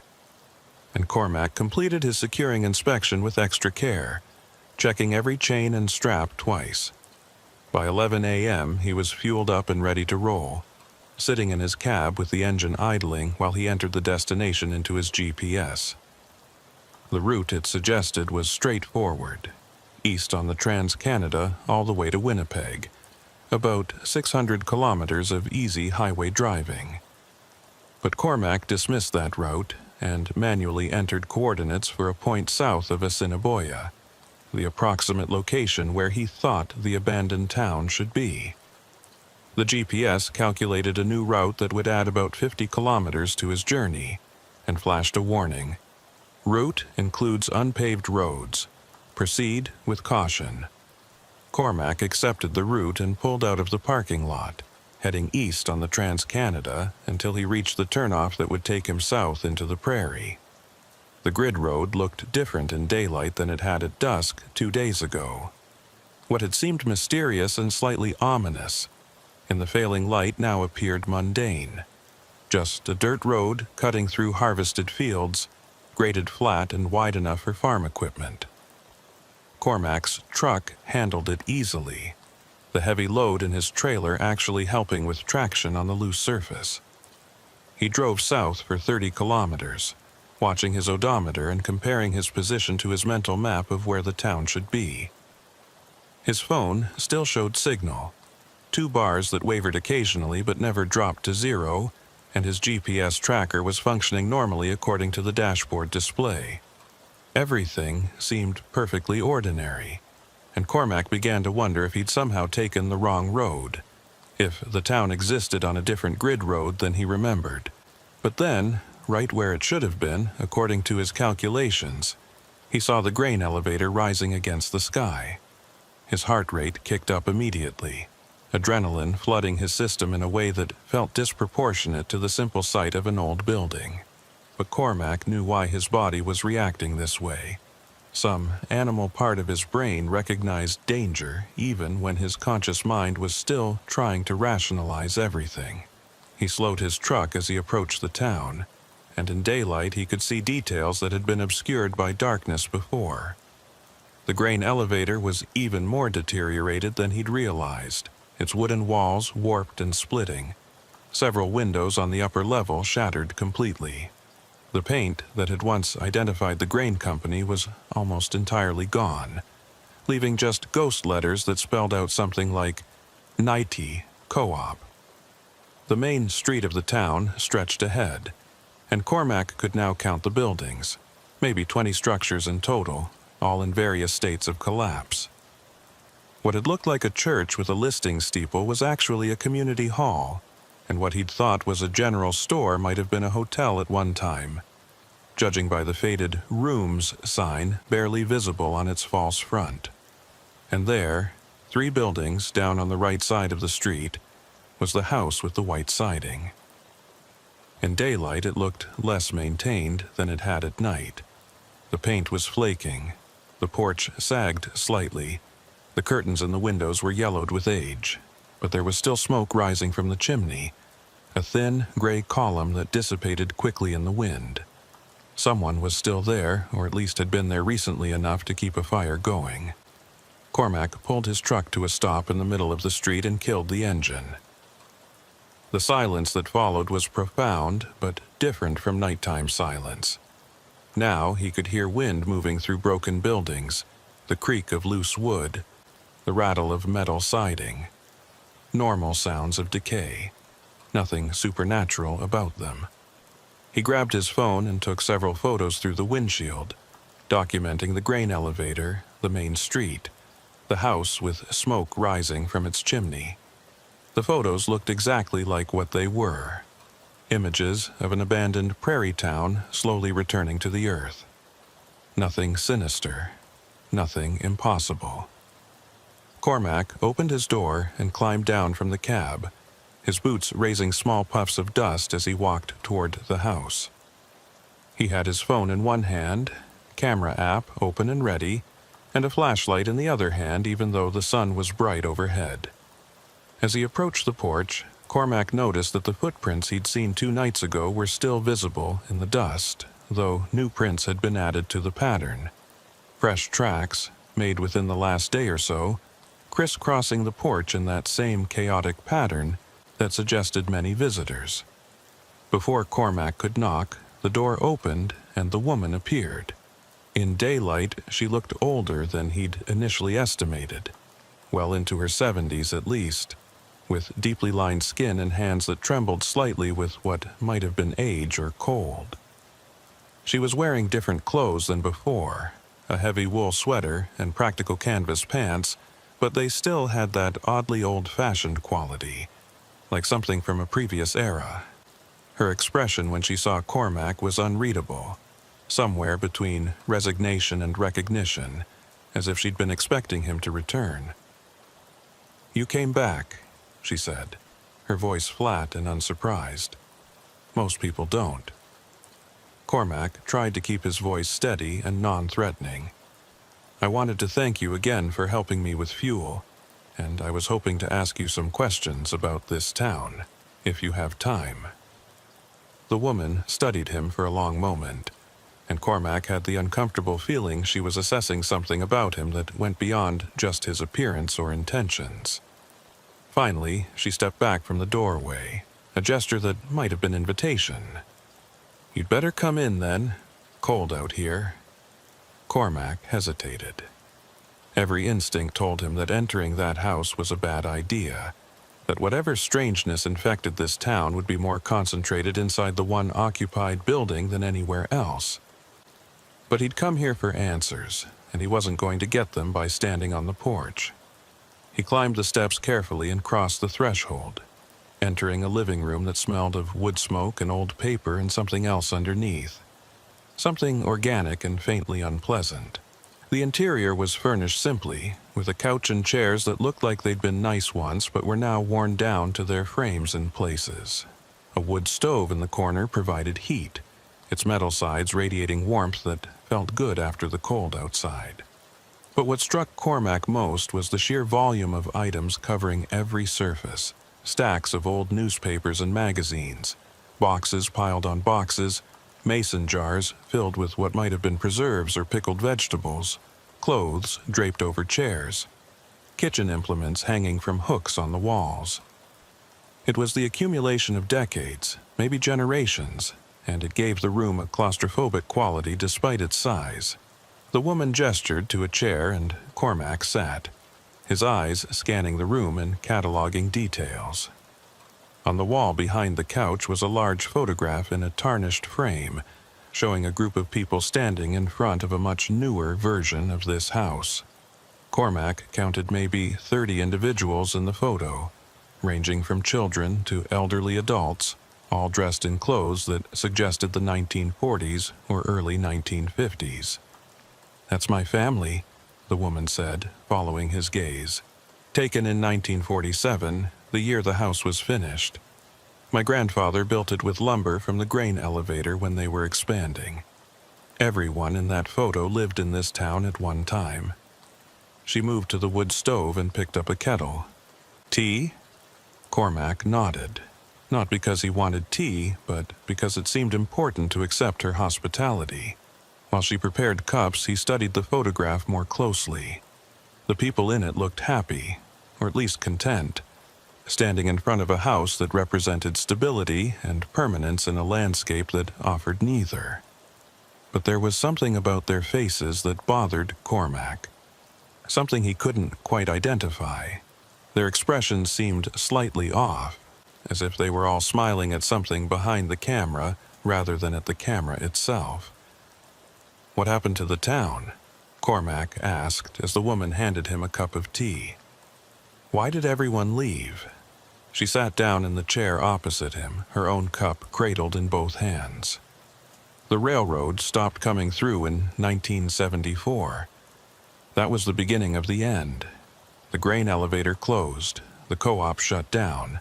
and Cormac completed his securing inspection with extra care, checking every chain and strap twice. By 11 a.m., he was fueled up and ready to roll, sitting in his cab with the engine idling while he entered the destination into his GPS. The route it suggested was straightforward, east on the Trans-Canada all the way to Winnipeg, about 600 kilometers of easy highway driving. But Cormac dismissed that route and manually entered coordinates for a point south of Assiniboia, the approximate location where he thought the abandoned town should be. The GPS calculated a new route that would add about 50 kilometers to his journey, and flashed a warning. Route includes unpaved roads. Proceed with caution. Cormac accepted the route and pulled out of the parking lot, heading east on the Trans-Canada until he reached the turnoff that would take him south into the prairie. The grid road looked different in daylight than it had at dusk 2 days ago. What had seemed mysterious and slightly ominous, in the failing light now appeared mundane. Just a dirt road cutting through harvested fields, graded flat and wide enough for farm equipment. Cormac's truck handled it easily, the heavy load in his trailer actually helping with traction on the loose surface. He drove south for 30 kilometers, watching his odometer and comparing his position to his mental map of where the town should be. His phone still showed signal, 2 bars that wavered occasionally but never dropped to 0, and his GPS tracker was functioning normally according to the dashboard display. Everything seemed perfectly ordinary, and Cormac began to wonder if he'd somehow taken the wrong road, if the town existed on a different grid road than he remembered. But then, right where it should have been, according to his calculations, he saw the grain elevator rising against the sky. His heart rate kicked up immediately, adrenaline flooding his system in a way that felt disproportionate to the simple sight of an old building. But Cormac knew why his body was reacting this way. Some animal part of his brain recognized danger even when his conscious mind was still trying to rationalize everything. He slowed his truck as he approached the town, and in daylight he could see details that had been obscured by darkness before. The grain elevator was even more deteriorated than he'd realized, its wooden walls warped and splitting. Several windows on the upper level shattered completely. The paint that had once identified the grain company was almost entirely gone, leaving just ghost letters that spelled out something like Nighty Co-op. The main street of the town stretched ahead, and Cormac could now count the buildings, maybe 20 structures in total, all in various states of collapse. What had looked like a church with a listing steeple was actually a community hall, and what he'd thought was a general store might have been a hotel at one time, judging by the faded Rooms sign barely visible on its false front. And there, 3 buildings down on the right side of the street, was the house with the white siding. In daylight it looked less maintained than it had at night. The paint was flaking, the porch sagged slightly, the curtains in the windows were yellowed with age, but there was still smoke rising from the chimney, a thin gray column that dissipated quickly in the wind. Someone was still there, or at least had been there recently enough to keep a fire going. Cormac pulled his truck to a stop in the middle of the street and killed the engine. The silence that followed was profound, but different from nighttime silence. Now he could hear wind moving through broken buildings, the creak of loose wood, the rattle of metal siding. Normal sounds of decay. Nothing supernatural about them. He grabbed his phone and took several photos through the windshield, documenting the grain elevator, the main street, the house with smoke rising from its chimney. The photos looked exactly like what they were. Images of an abandoned prairie town slowly returning to the earth. Nothing sinister. Nothing impossible. Cormac opened his door and climbed down from the cab, his boots raising small puffs of dust as he walked toward the house. He had his phone in one hand, camera app open and ready, and a flashlight in the other hand even though the sun was bright overhead. As he approached the porch, Cormac noticed that the footprints he'd seen 2 nights ago were still visible in the dust, though new prints had been added to the pattern. Fresh tracks, made within the last day or so, crisscrossing the porch in that same chaotic pattern that suggested many visitors. Before Cormac could knock, the door opened and the woman appeared. In daylight, she looked older than he'd initially estimated, well into her 70s at least, with deeply lined skin and hands that trembled slightly with what might have been age or cold. She was wearing different clothes than before, a heavy wool sweater and practical canvas pants, but they still had that oddly old-fashioned quality, like something from a previous era. Her expression when she saw Cormac was unreadable, somewhere between resignation and recognition, as if she'd been expecting him to return. "You came back," she said, her voice flat and unsurprised. Most people don't. Cormac tried to keep his voice steady and non-threatening. "I wanted to thank you again for helping me with fuel, and I was hoping to ask you some questions about this town, if you have time." The woman studied him for a long moment, and Cormac had the uncomfortable feeling she was assessing something about him that went beyond just his appearance or intentions. Finally, she stepped back from the doorway, a gesture that might have been invitation. "You'd better come in then. Cold out here." Cormac hesitated. Every instinct told him that entering that house was a bad idea, that whatever strangeness infected this town would be more concentrated inside the one occupied building than anywhere else. But he'd come here for answers, and he wasn't going to get them by standing on the porch. He climbed the steps carefully and crossed the threshold, entering a living room that smelled of wood smoke and old paper and something else underneath. Something organic and faintly unpleasant. The interior was furnished simply, with a couch and chairs that looked like they'd been nice once but were now worn down to their frames in places. A wood stove in the corner provided heat, its metal sides radiating warmth that felt good after the cold outside. But what struck Cormac most was the sheer volume of items covering every surface. Stacks of old newspapers and magazines, boxes piled on boxes, mason jars filled with what might have been preserves or pickled vegetables, clothes draped over chairs, kitchen implements hanging from hooks on the walls. It was the accumulation of decades, maybe generations, and it gave the room a claustrophobic quality despite its size. The woman gestured to a chair and Cormac sat, his eyes scanning the room and cataloging details. On the wall behind the couch was a large photograph in a tarnished frame, showing a group of people standing in front of a much newer version of this house. Cormac counted maybe 30 individuals in the photo, ranging from children to elderly adults, all dressed in clothes that suggested the 1940s or early 1950s. "That's my family," the woman said, following his gaze. "Taken in 1947, the year the house was finished. My grandfather built it with lumber from the grain elevator when they were expanding. Everyone in that photo lived in this town at one time." She moved to the wood stove and picked up a kettle. "Tea?" Cormac nodded, not because he wanted tea, but because it seemed important to accept her hospitality. While she prepared cups, he studied the photograph more closely. The people in it looked happy, or at least content, standing in front of a house that represented stability and permanence in a landscape that offered neither. But there was something about their faces that bothered Cormac, something he couldn't quite identify. Their expressions seemed slightly off, as if they were all smiling at something behind the camera rather than at the camera itself. "What happened to the town?" Cormac asked as the woman handed him a cup of tea. "Why did everyone leave?" She sat down in the chair opposite him, her own cup cradled in both hands. "The railroad stopped coming through in 1974. That was the beginning of the end. The grain elevator closed, the co-op shut down.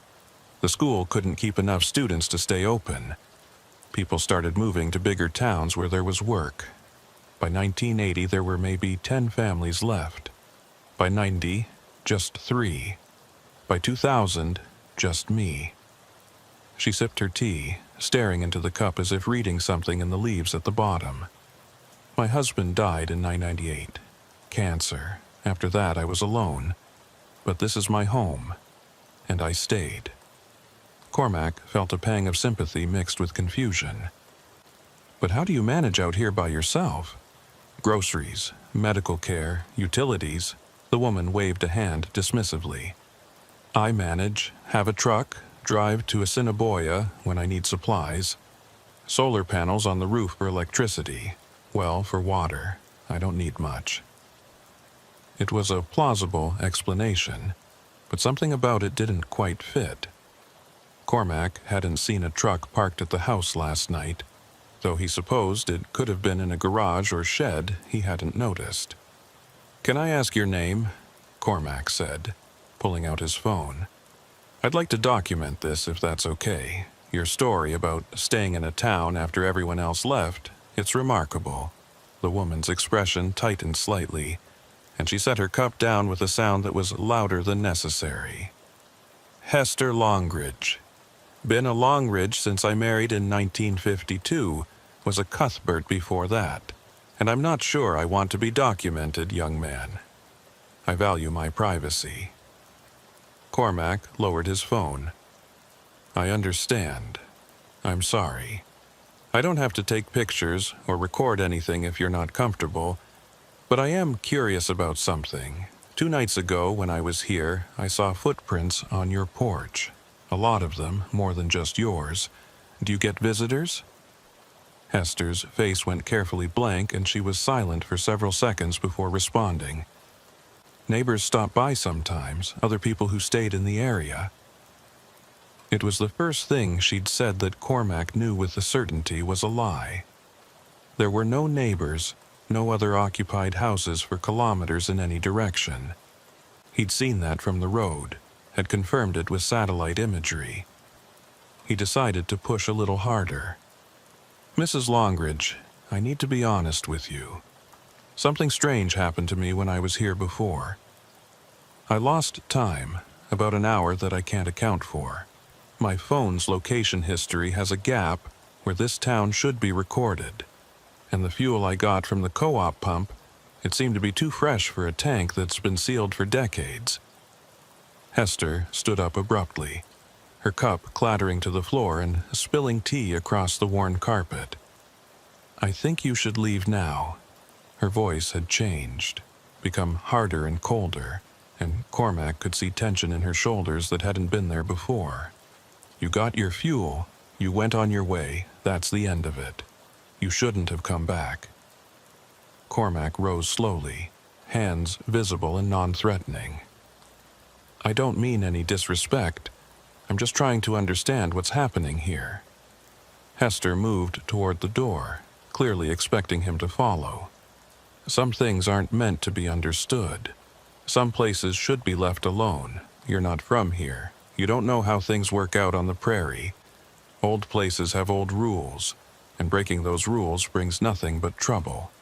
The school couldn't keep enough students to stay open. People started moving to bigger towns where there was work. By 1980, there were maybe 10 families left. By 90, just 3. By 2000, just me. She sipped her tea, staring into the cup as if reading something in the leaves at the bottom. My husband died in 1998. Cancer. After that, I was alone. But this is my home. And I stayed. Cormac felt a pang of sympathy mixed with confusion. But how do you manage out here by yourself? Groceries, medical care, utilities. The woman waved a hand dismissively. I manage, have a truck, drive to Assiniboia when I need supplies. Solar panels on the roof for electricity. Well, for water. I don't need much. It was a plausible explanation, but something about it didn't quite fit. Cormac hadn't seen a truck parked at the house last night, though he supposed it could have been in a garage or shed he hadn't noticed. Can I ask your name? Cormac said, pulling out his phone. I'd like to document this if that's okay. Your story about staying in a town after everyone else left, it's remarkable. The woman's expression tightened slightly, and she set her cup down with a sound that was louder than necessary. Hester Longridge. Been a Longridge since I married in 1952, was a Cuthbert before that, and I'm not sure I want to be documented, young man. I value my privacy. Cormac lowered his phone. I understand. I'm sorry. I don't have to take pictures or record anything if you're not comfortable, but I am curious about something. 2 nights ago when I was here, I saw footprints on your porch. A lot of them, more than just yours. Do you get visitors? Hester's face went carefully blank and she was silent for several seconds before responding. Neighbors stop by sometimes, other people who stayed in the area. It was the first thing she'd said that Cormac knew with certainty was a lie. There were no neighbors, no other occupied houses for kilometers in any direction. He'd seen that from the road, had confirmed it with satellite imagery. He decided to push a little harder. Mrs. Longridge, I need to be honest with you. Something strange happened to me when I was here before. I lost time, about an hour that I can't account for. My phone's location history has a gap where this town should be recorded, and the fuel I got from the co-op pump, it seemed to be too fresh for a tank that's been sealed for decades. Hester stood up abruptly, her cup clattering to the floor and spilling tea across the worn carpet. I think you should leave now. Her voice had changed, become harder and colder, and Cormac could see tension in her shoulders that hadn't been there before. You got your fuel, you went on your way, that's the end of it. You shouldn't have come back. Cormac rose slowly, hands visible and non-threatening. I don't mean any disrespect. I'm just trying to understand what's happening here. Hester moved toward the door, clearly expecting him to follow. Some things aren't meant to be understood. Some places should be left alone. You're not from here. You don't know how things work out on the prairie. Old places have old rules, and breaking those rules brings nothing but trouble.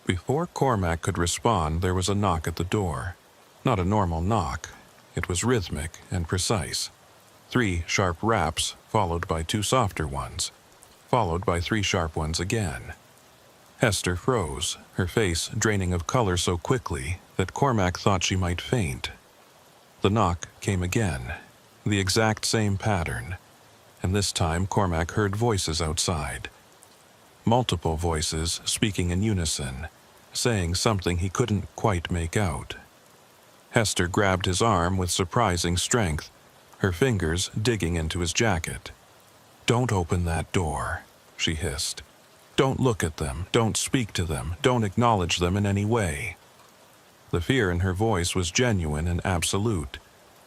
Before Cormac could respond, there was a knock at the door. Not a normal knock. It was rhythmic and precise. 3 sharp raps, followed by 2 softer ones, followed by 3 sharp ones again. Hester froze, her face draining of color so quickly that Cormac thought she might faint. The knock came again, the exact same pattern, and this time Cormac heard voices outside. Multiple voices speaking in unison, saying something he couldn't quite make out. Hester grabbed his arm with surprising strength, her fingers digging into his jacket. "Don't open that door," she hissed. "Don't look at them, don't speak to them, don't acknowledge them in any way." The fear in her voice was genuine and absolute,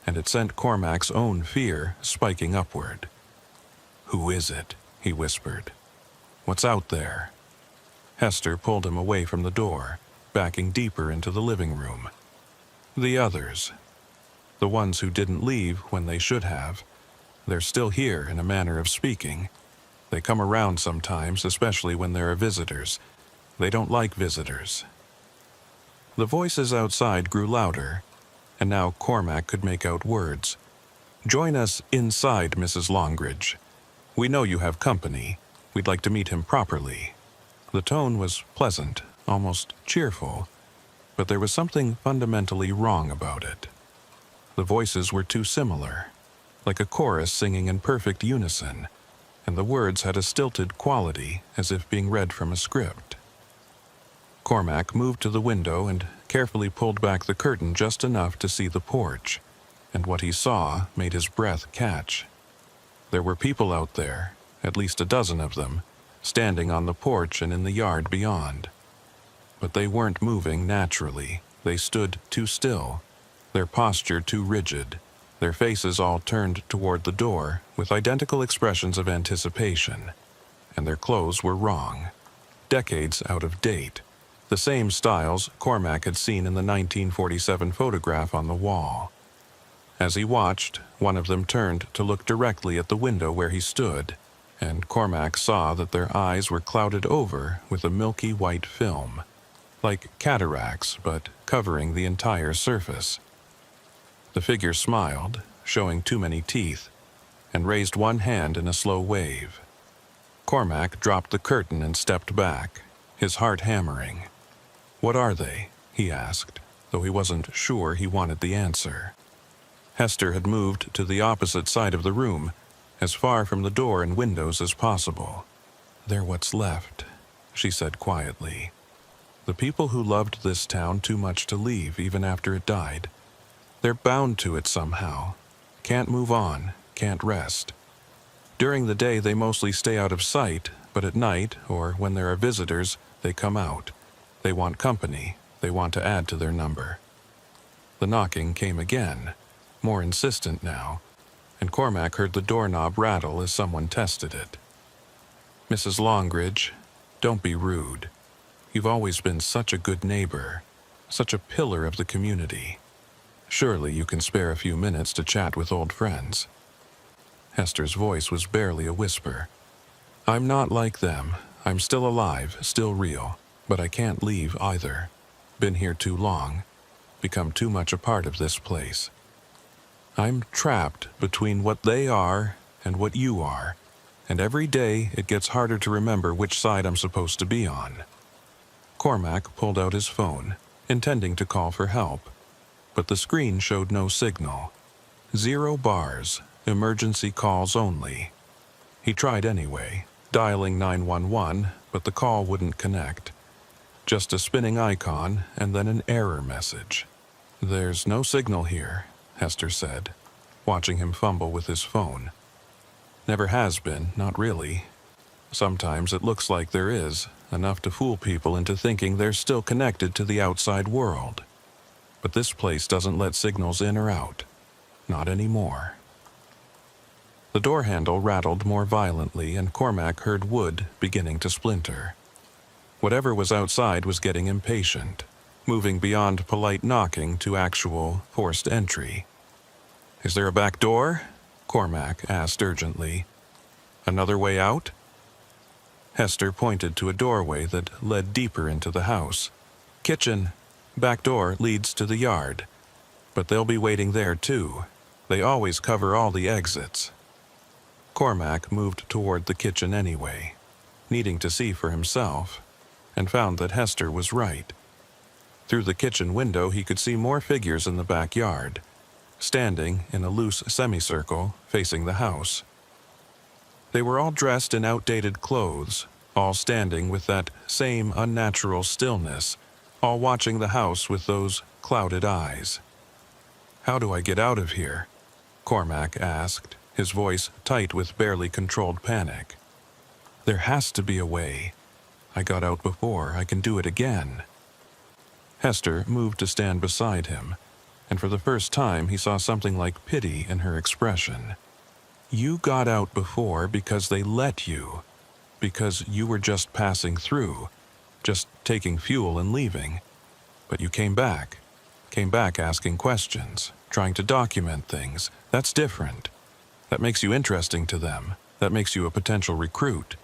and it sent Cormac's own fear spiking upward. "Who is it?" he whispered. "What's out there?" Hester pulled him away from the door, backing deeper into the living room. The others. The ones who didn't leave when they should have, They're still here, in a manner of speaking. They come around sometimes, especially when there are visitors. They don't like visitors." The voices outside grew louder, and now Cormac could make out words. "Join us inside, Mrs. Longridge. We know you have company. We'd like to meet him properly." The tone was pleasant, almost cheerful, but there was something fundamentally wrong about it. The voices were too similar, like a chorus singing in perfect unison, and the words had a stilted quality, as if being read from a script. Cormac moved to the window and carefully pulled back the curtain just enough to see the porch, and what he saw made his breath catch. There were people out there, at least a dozen of them, standing on the porch and in the yard beyond. But they weren't moving naturally. They stood too still, their posture too rigid, their faces all turned toward the door with identical expressions of anticipation. And their clothes were wrong, decades out of date, the same styles Cormac had seen in the 1947 photograph on the wall. As he watched, one of them turned to look directly at the window where he stood, and Cormac saw that their eyes were clouded over with a milky white film, like cataracts, but covering the entire surface. The figure smiled, showing too many teeth, and raised one hand in a slow wave. Cormac dropped the curtain and stepped back, his heart hammering. "What are they?" he asked, though he wasn't sure he wanted the answer. Hester had moved to the opposite side of the room, as far from the door and windows as possible. "They're what's left," she said quietly. "The people who loved this town too much to leave even after it died. They're bound to it somehow. Can't move on, can't rest. During the day they mostly stay out of sight, but at night, or when there are visitors, they come out. They want company, they want to add to their number." The knocking came again, more insistent now, and Cormac heard the doorknob rattle as someone tested it. "Mrs. Longridge, don't be rude. You've always been such a good neighbor, such a pillar of the community. Surely you can spare a few minutes to chat with old friends." Hester's voice was barely a whisper. "I'm not like them. I'm still alive, still real, but I can't leave either. Been here too long, become too much a part of this place. I'm trapped between what they are and what you are, and every day it gets harder to remember which side I'm supposed to be on." Cormac pulled out his phone, intending to call for help, but the screen showed no signal. 0 bars, emergency calls only. He tried anyway, dialing 911, but the call wouldn't connect. Just a spinning icon and then an error message. "There's no signal here," Hester said, watching him fumble with his phone. "Never has been, not really. Sometimes it looks like there is, enough to fool people into thinking they're still connected to the outside world. But this place doesn't let signals in or out. Not anymore." The door handle rattled more violently, and Cormac heard wood beginning to splinter. Whatever was outside was getting impatient, moving beyond polite knocking to actual forced entry. "Is there a back door?" Cormac asked urgently. "Another way out?" Hester pointed to a doorway that led deeper into the house. "Kitchen. Back door leads to the yard. But they'll be waiting there too. They always cover all the exits." Cormac moved toward the kitchen anyway, needing to see for himself, and found that Hester was right. Through the kitchen window he could see more figures in the backyard, standing in a loose semicircle facing the house. They were all dressed in outdated clothes, all standing with that same unnatural stillness, all watching the house with those clouded eyes. "How do I get out of here?" Cormac asked, his voice tight with barely controlled panic. "There has to be a way. I got out before, I can do it again." Hester moved to stand beside him, and for the first time he saw something like pity in her expression. "You got out before because they let you, because you were just passing through, just taking fuel and leaving. But you came back asking questions, trying to document things. That's different. That makes you interesting to them. That makes you a potential recruit."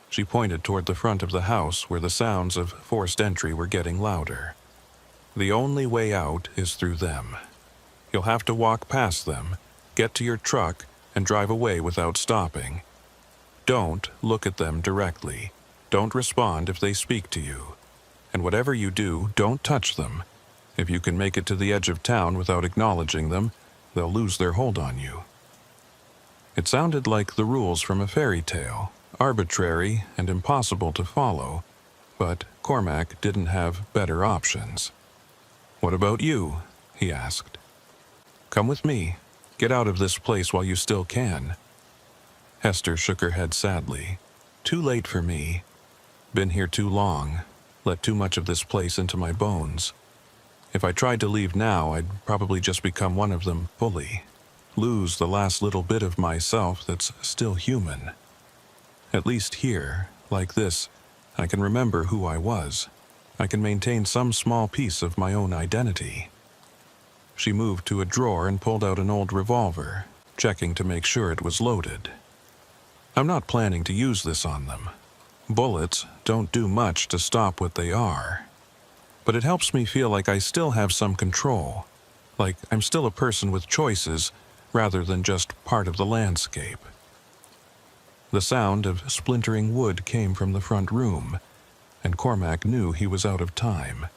She pointed toward the front of the house where the sounds of forced entry were getting louder. "The only way out is through them. You'll have to walk past them, get to your truck, and drive away without stopping. Don't look at them directly. Don't respond if they speak to you. And whatever you do, don't touch them. If you can make it to the edge of town without acknowledging them, they'll lose their hold on you." It sounded like the rules from a fairy tale, arbitrary and impossible to follow, but Cormac didn't have better options. "What about you?" he asked. "Come with me. Get out of this place while you still can." Hester shook her head sadly. "Too late for me. Been here too long. Let too much of this place into my bones. If I tried to leave now, I'd probably just become one of them fully. Lose the last little bit of myself that's still human. At least here, like this, I can remember who I was. I can maintain some small piece of my own identity." She moved to a drawer and pulled out an old revolver, checking to make sure it was loaded. "I'm not planning to use this on them. Bullets don't do much to stop what they are. But it helps me feel like I still have some control, like I'm still a person with choices rather than just part of the landscape." The sound of splintering wood came from the front room, and Cormac knew he was out of time.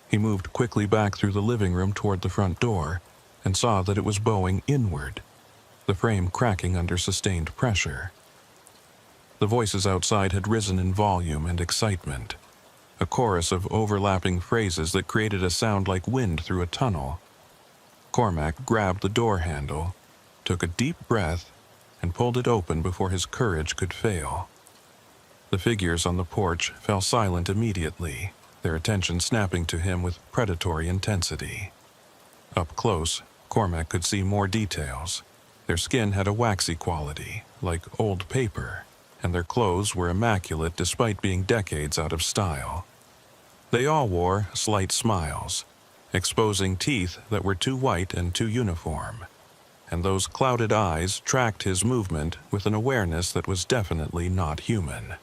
He moved quickly back through the living room toward the front door and saw that it was bowing inward, the frame cracking under sustained pressure. The voices outside had risen in volume and excitement, a chorus of overlapping phrases that created a sound like wind through a tunnel. Cormac grabbed the door handle, took a deep breath, and pulled it open before his courage could fail. The figures on the porch fell silent immediately, their attention snapping to him with predatory intensity. Up close, Cormac could see more details. Their skin had a waxy quality, like old paper, and their clothes were immaculate despite being decades out of style. They all wore slight smiles, exposing teeth that were too white and too uniform, and those clouded eyes tracked his movement with an awareness that was definitely not human.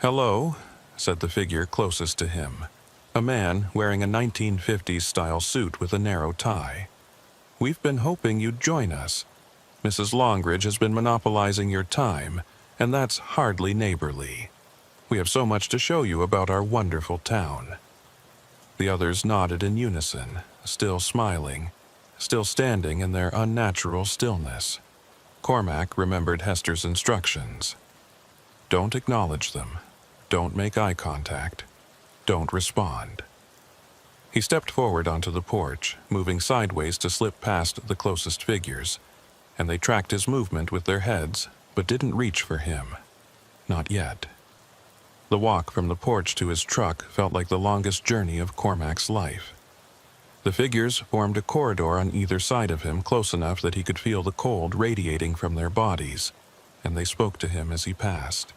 "Hello," said the figure closest to him, a man wearing a 1950s-style suit with a narrow tie. "We've been hoping you'd join us. Mrs. Longridge has been monopolizing your time, and that's hardly neighborly. We have so much to show you about our wonderful town." The others nodded in unison, still smiling, still standing in their unnatural stillness. Cormac remembered Hester's instructions. Don't acknowledge them. Don't make eye contact. Don't respond. He stepped forward onto the porch, moving sideways to slip past the closest figures, and they tracked his movement with their heads, but didn't reach for him. Not yet. The walk from the porch to his truck felt like the longest journey of Cormac's life. The figures formed a corridor on either side of him close enough that he could feel the cold radiating from their bodies, and they spoke to him as he passed.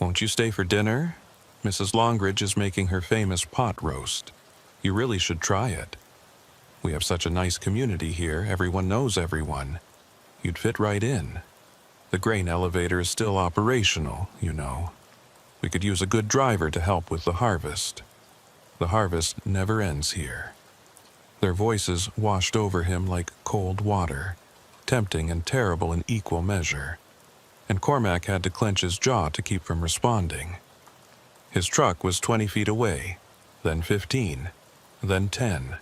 "Won't you stay for dinner? Mrs. Longridge is making her famous pot roast. You really should try it. We have such a nice community here, everyone knows everyone. You'd fit right in. The grain elevator is still operational, you know. We could use a good driver to help with the harvest. The harvest never ends here." Their voices washed over him like cold water, tempting and terrible in equal measure, and Cormac had to clench his jaw to keep from responding. His truck was 20 feet away, then 15, then 10.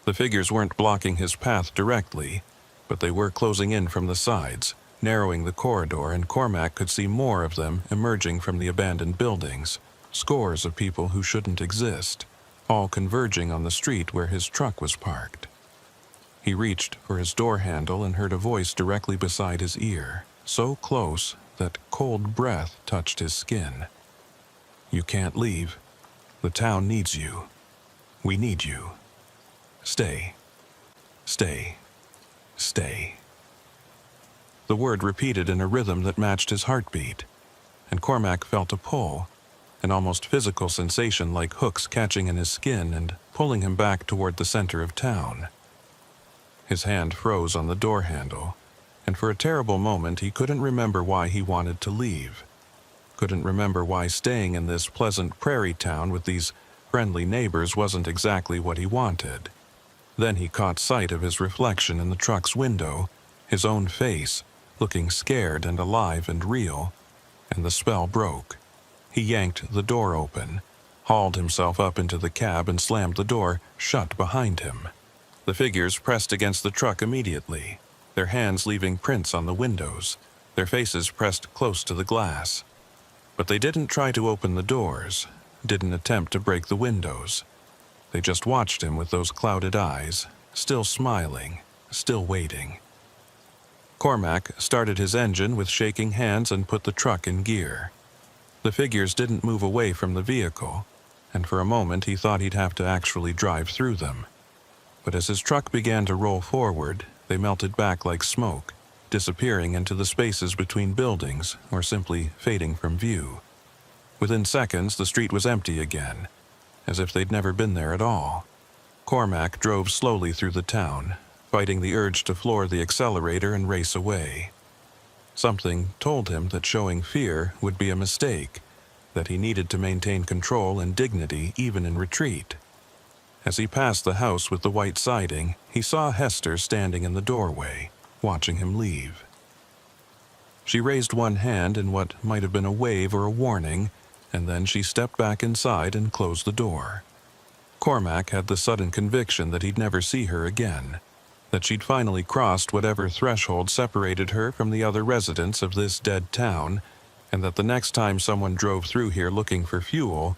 The figures weren't blocking his path directly, but they were closing in from the sides, narrowing the corridor, and Cormac could see more of them emerging from the abandoned buildings, scores of people who shouldn't exist, all converging on the street where his truck was parked. He reached for his door handle and heard a voice directly beside his ear, so close that cold breath touched his skin. "You can't leave. The town needs you. We need you. Stay. Stay. Stay." The word repeated in a rhythm that matched his heartbeat, and Cormac felt a pull, an almost physical sensation like hooks catching in his skin and pulling him back toward the center of town. His hand froze on the door handle, and for a terrible moment he couldn't remember why he wanted to leave. Couldn't remember why staying in this pleasant prairie town with these friendly neighbors wasn't exactly what he wanted. Then he caught sight of his reflection in the truck's window, his own face, looking scared and alive and real, and the spell broke. He yanked the door open, hauled himself up into the cab and slammed the door shut behind him. The figures pressed against the truck immediately, their hands leaving prints on the windows, their faces pressed close to the glass. But they didn't try to open the doors, didn't attempt to break the windows. They just watched him with those clouded eyes, still smiling, still waiting. Cormac started his engine with shaking hands and put the truck in gear. The figures didn't move away from the vehicle, and for a moment he thought he'd have to actually drive through them. But as his truck began to roll forward, they melted back like smoke, disappearing into the spaces between buildings or simply fading from view. Within seconds, the street was empty again, as if they'd never been there at all. Cormac drove slowly through the town, fighting the urge to floor the accelerator and race away. Something told him that showing fear would be a mistake, that he needed to maintain control and dignity even in retreat. As he passed the house with the white siding, he saw Hester standing in the doorway, watching him leave. She raised one hand in what might have been a wave or a warning, and then she stepped back inside and closed the door. Cormac had the sudden conviction that he'd never see her again, that she'd finally crossed whatever threshold separated her from the other residents of this dead town, and that the next time someone drove through here looking for fuel,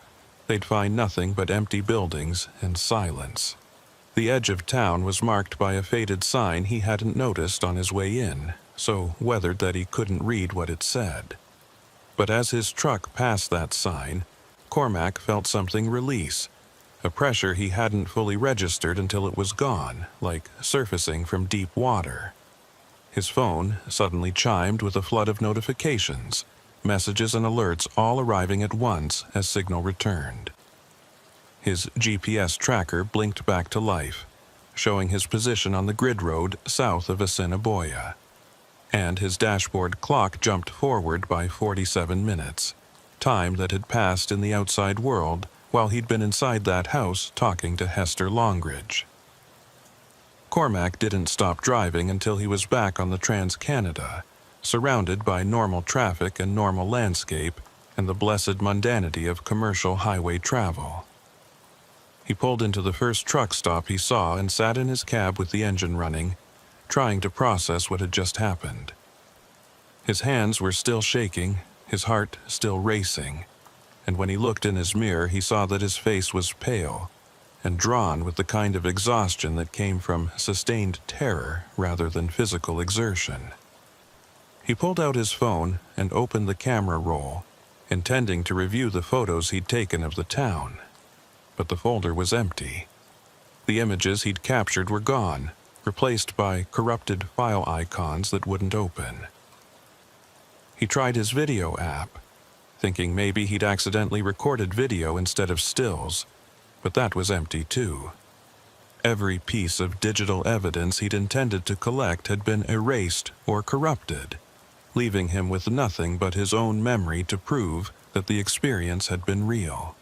they'd find nothing but empty buildings and silence. The edge of town was marked by a faded sign he hadn't noticed on his way in, so weathered that he couldn't read what it said. But as his truck passed that sign, Cormac felt something release, a pressure he hadn't fully registered until it was gone, like surfacing from deep water. His phone suddenly chimed with a flood of notifications, messages and alerts all arriving at once as signal returned. His GPS tracker blinked back to life, showing his position on the grid road south of Assiniboia. And his dashboard clock jumped forward by 47 minutes, time that had passed in the outside world while he'd been inside that house talking to Hester Longridge. Cormac didn't stop driving until he was back on the Trans-Canada, surrounded by normal traffic and normal landscape and the blessed mundanity of commercial highway travel. He pulled into the first truck stop he saw and sat in his cab with the engine running, trying to process what had just happened. His hands were still shaking, his heart still racing, and when he looked in his mirror he saw that his face was pale and drawn with the kind of exhaustion that came from sustained terror rather than physical exertion. He pulled out his phone and opened the camera roll, intending to review the photos he'd taken of the town. But the folder was empty. The images he'd captured were gone, replaced by corrupted file icons that wouldn't open. He tried his video app, thinking maybe he'd accidentally recorded video instead of stills, but that was empty too. Every piece of digital evidence he'd intended to collect had been erased or corrupted, leaving him with nothing but his own memory to prove that the experience had been real.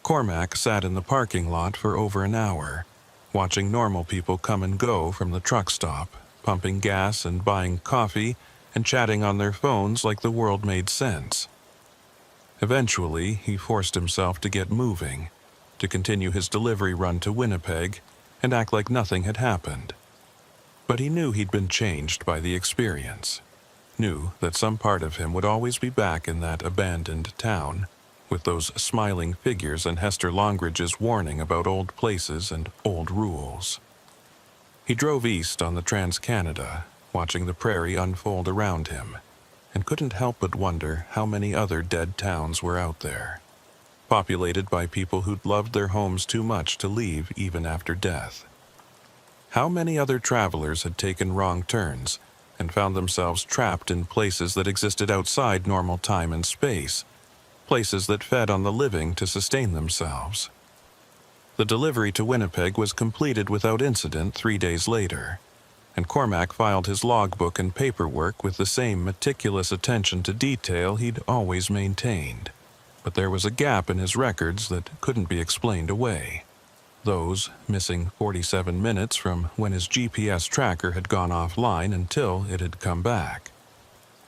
Cormac sat in the parking lot for over an hour, watching normal people come and go from the truck stop, pumping gas and buying coffee and chatting on their phones like the world made sense. Eventually, he forced himself to get moving, to continue his delivery run to Winnipeg and act like nothing had happened. But he knew he'd been changed by the experience, knew that some part of him would always be back in that abandoned town, with those smiling figures and Hester Longridge's warning about old places and old rules. He drove east on the Trans-Canada, watching the prairie unfold around him, and couldn't help but wonder how many other dead towns were out there, populated by people who'd loved their homes too much to leave even after death. How many other travelers had taken wrong turns and found themselves trapped in places that existed outside normal time and space, places that fed on the living to sustain themselves. The delivery to Winnipeg was completed without incident 3 days later, and Cormac filed his logbook and paperwork with the same meticulous attention to detail he'd always maintained. But there was a gap in his records that couldn't be explained away. Those missing 47 minutes from when his GPS tracker had gone offline until it had come back.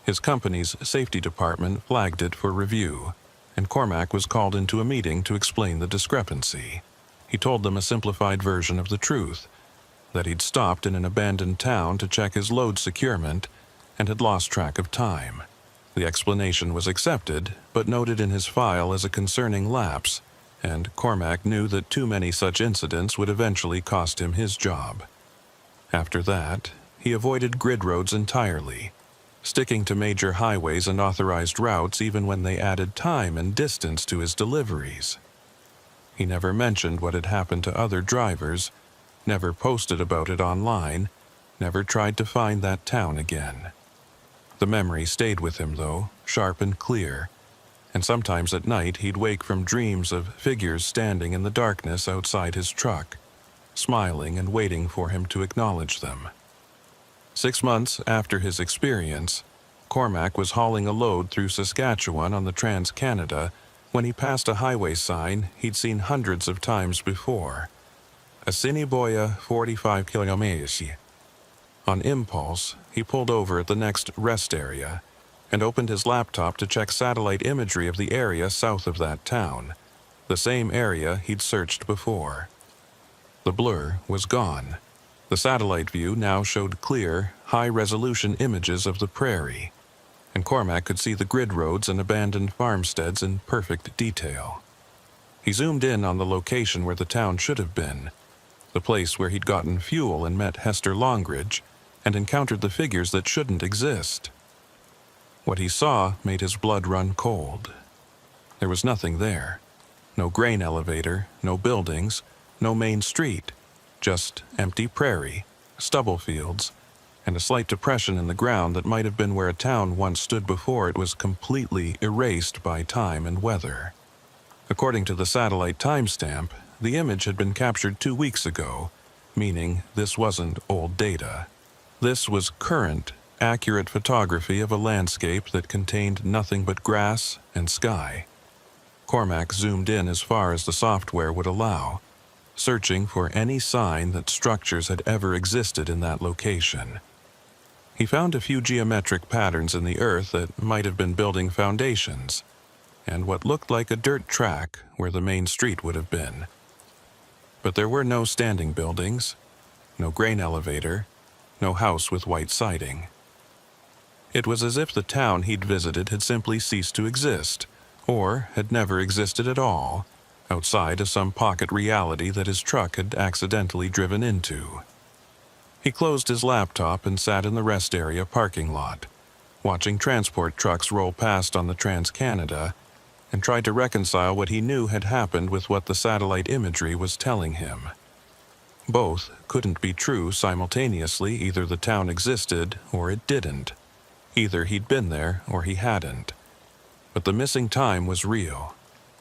His company's safety department flagged it for review, and Cormac was called into a meeting to explain the discrepancy. He told them a simplified version of the truth, that he'd stopped in an abandoned town to check his load securement and had lost track of time. The explanation was accepted, but noted in his file as a concerning lapse, and Cormac knew that too many such incidents would eventually cost him his job. After that, he avoided grid roads entirely, sticking to major highways and authorized routes even when they added time and distance to his deliveries. He never mentioned what had happened to other drivers, never posted about it online, never tried to find that town again. The memory stayed with him, though, sharp and clear, and sometimes at night he'd wake from dreams of figures standing in the darkness outside his truck, smiling and waiting for him to acknowledge them. 6 months after his experience, Cormac was hauling a load through Saskatchewan on the Trans-Canada when he passed a highway sign he'd seen hundreds of times before. Assiniboia 45 km. On impulse, he pulled over at the next rest area and opened his laptop to check satellite imagery of the area south of that town, the same area he'd searched before. The blur was gone. The satellite view now showed clear, high-resolution images of the prairie, and Cormac could see the grid roads and abandoned farmsteads in perfect detail. He zoomed in on the location where the town should have been, the place where he'd gotten fuel and met Hester Longridge, and encountered the figures that shouldn't exist. What he saw made his blood run cold. There was nothing there. No grain elevator, no buildings, no main street, just empty prairie, stubble fields, and a slight depression in the ground that might have been where a town once stood before it was completely erased by time and weather. According to the satellite timestamp, the image had been captured 2 weeks ago, meaning this wasn't old data. This was current, accurate photography of a landscape that contained nothing but grass and sky. Cormac zoomed in as far as the software would allow, searching for any sign that structures had ever existed in that location. He found a few geometric patterns in the earth that might have been building foundations, and what looked like a dirt track where the main street would have been. But there were no standing buildings, no grain elevator, no house with white siding. It was as if the town he'd visited had simply ceased to exist, or had never existed at all, outside of some pocket reality that his truck had accidentally driven into. He closed his laptop and sat in the rest area parking lot, watching transport trucks roll past on the Trans-Canada, and tried to reconcile what he knew had happened with what the satellite imagery was telling him. Both couldn't be true simultaneously. Either the town existed or it didn't. Either he'd been there or he hadn't. But the missing time was real.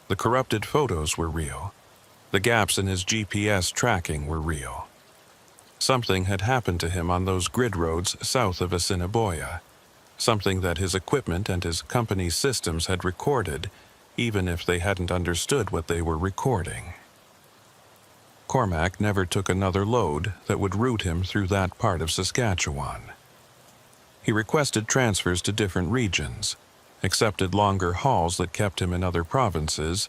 The corrupted photos were real. The gaps in his GPS tracking were real. Something had happened to him on those grid roads south of Assiniboia. Something that his equipment and his company's systems had recorded, even if they hadn't understood what they were recording. Cormac never took another load that would route him through that part of Saskatchewan. He requested transfers to different regions, accepted longer hauls that kept him in other provinces,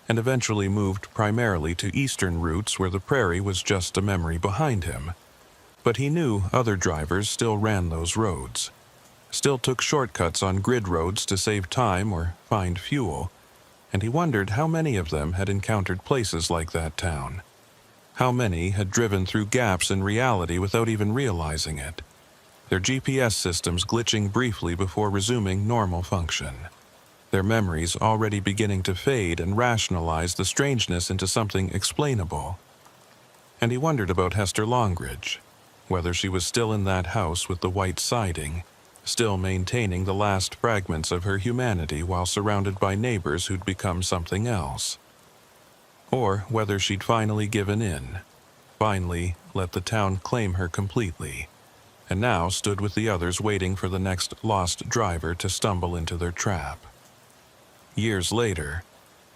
and eventually moved primarily to eastern routes where the prairie was just a memory behind him. But he knew other drivers still ran those roads, still took shortcuts on grid roads to save time or find fuel, and he wondered how many of them had encountered places like that town. How many had driven through gaps in reality without even realizing it, their GPS systems glitching briefly before resuming normal function, their memories already beginning to fade and rationalize the strangeness into something explainable. And he wondered about Hester Longridge, whether she was still in that house with the white siding, still maintaining the last fragments of her humanity while surrounded by neighbors who'd become something else. or whether she'd finally given in, finally let the town claim her completely, and now stood with the others waiting for the next lost driver to stumble into their trap. Years later,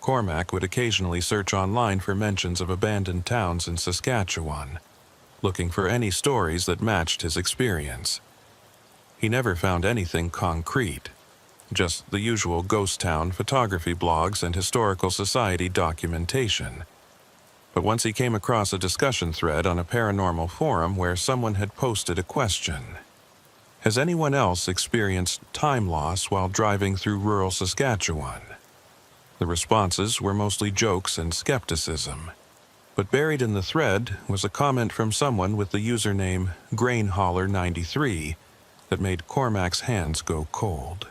Cormac would occasionally search online for mentions of abandoned towns in Saskatchewan, looking for any stories that matched his experience. He never found anything concrete, just the usual ghost town photography blogs and historical society documentation. But once he came across a discussion thread on a paranormal forum where someone had posted a question. Has anyone else experienced time loss while driving through rural Saskatchewan? The responses were mostly jokes and skepticism, but buried in the thread was a comment from someone with the username GrainHauler93 that made Cormac's hands go cold.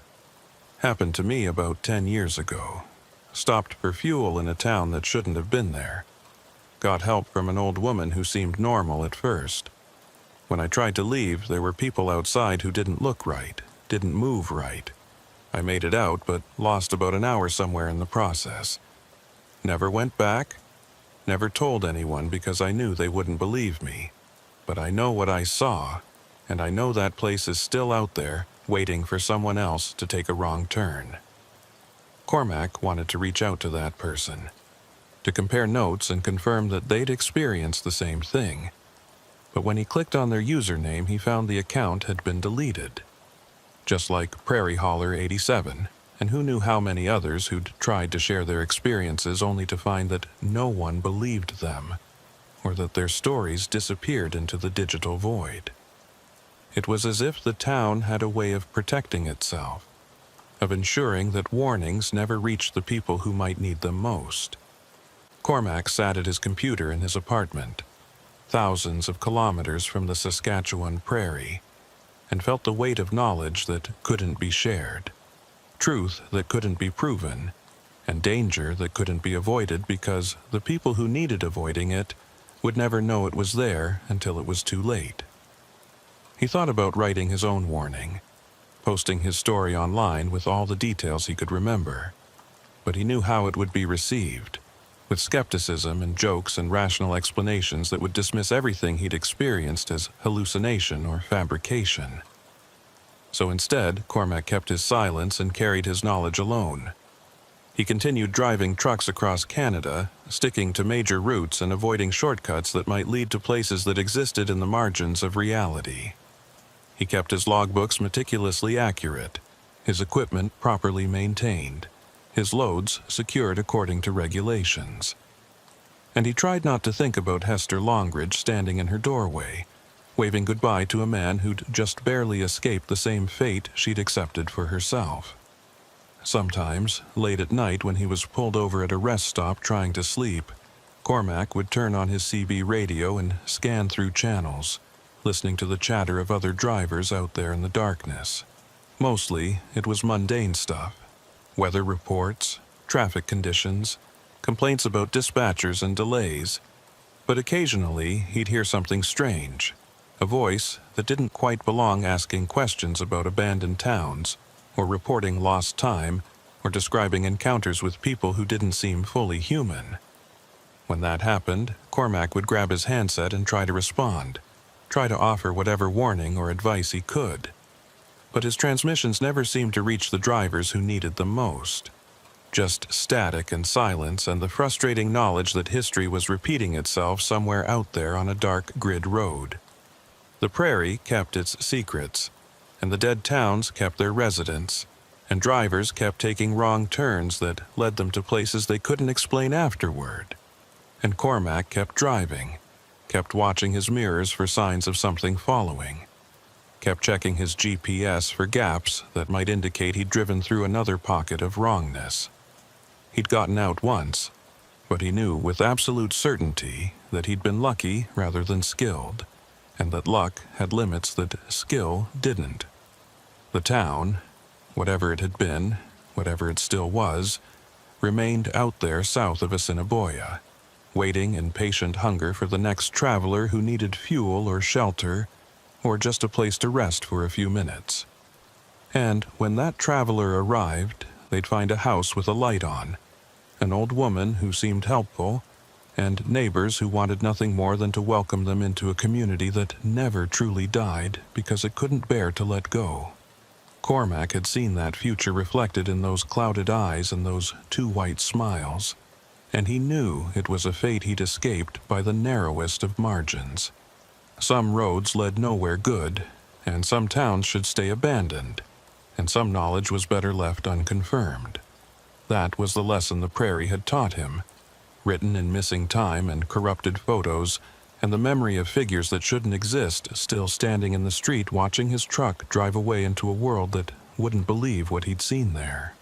Happened to me about 10 years ago. Stopped for fuel in a town that shouldn't have been there. Got help from an old woman who seemed normal at first. When I tried to leave, there were people outside who didn't look right, didn't move right. I made it out, but lost about an hour somewhere in the process. Never went back, never told anyone because I knew they wouldn't believe me. But I know what I saw, and I know that place is still out there, waiting for someone else to take a wrong turn. Cormac wanted to reach out to that person, to compare notes and confirm that they'd experienced the same thing. But when he clicked on their username, he found the account had been deleted. Just like PrairieHauler87, and who knew how many others who'd tried to share their experiences only to find that no one believed them, or that their stories disappeared into the digital void. It was as if the town had a way of protecting itself, of ensuring that warnings never reached the people who might need them most. Cormac sat at his computer in his apartment, thousands of kilometers from the Saskatchewan prairie, and felt the weight of knowledge that couldn't be shared, truth that couldn't be proven, and danger that couldn't be avoided because the people who needed avoiding it would never know it was there until it was too late. He thought about writing his own warning, posting his story online with all the details he could remember, but he knew how it would be received, with skepticism and jokes and rational explanations that would dismiss everything he'd experienced as hallucination or fabrication. So instead, Cormac kept his silence and carried his knowledge alone. He continued driving trucks across Canada, sticking to major routes and avoiding shortcuts that might lead to places that existed in the margins of reality. He kept his logbooks meticulously accurate, his equipment properly maintained, his loads secured according to regulations. And he tried not to think about Hester Longridge standing in her doorway, waving goodbye to a man who'd just barely escaped the same fate she'd accepted for herself. Sometimes, late at night when he was pulled over at a rest stop trying to sleep, Cormac would turn on his CB radio and scan through channels, listening to the chatter of other drivers out there in the darkness. Mostly, it was mundane stuff. Weather reports, traffic conditions, complaints about dispatchers and delays. But occasionally, he'd hear something strange, a voice that didn't quite belong asking questions about abandoned towns, or reporting lost time, or describing encounters with people who didn't seem fully human. When that happened, Cormac would grab his handset and try to respond, try to offer whatever warning or advice he could. But his transmissions never seemed to reach the drivers who needed them most. Just static and silence and the frustrating knowledge that history was repeating itself somewhere out there on a dark grid road. The prairie kept its secrets, and the dead towns kept their residents, and drivers kept taking wrong turns that led them to places they couldn't explain afterward. And Cormac kept driving, kept watching his mirrors for signs of something following, kept checking his GPS for gaps that might indicate he'd driven through another pocket of wrongness. He'd gotten out once, but he knew with absolute certainty that he'd been lucky rather than skilled, and that luck had limits that skill didn't. The town, whatever it had been, whatever it still was, remained out there south of Assiniboia, waiting in patient hunger for the next traveler who needed fuel or shelter, or just a place to rest for a few minutes. And when that traveler arrived, they'd find a house with a light on, an old woman who seemed helpful, and neighbors who wanted nothing more than to welcome them into a community that never truly died because it couldn't bear to let go. Cormac had seen that future reflected in those clouded eyes and those two white smiles, and he knew it was a fate he'd escaped by the narrowest of margins. Some roads led nowhere good, and some towns should stay abandoned, and some knowledge was better left unconfirmed. That was the lesson the prairie had taught him, written in missing time and corrupted photos, and the memory of figures that shouldn't exist still standing in the street watching his truck drive away into a world that wouldn't believe what he'd seen there.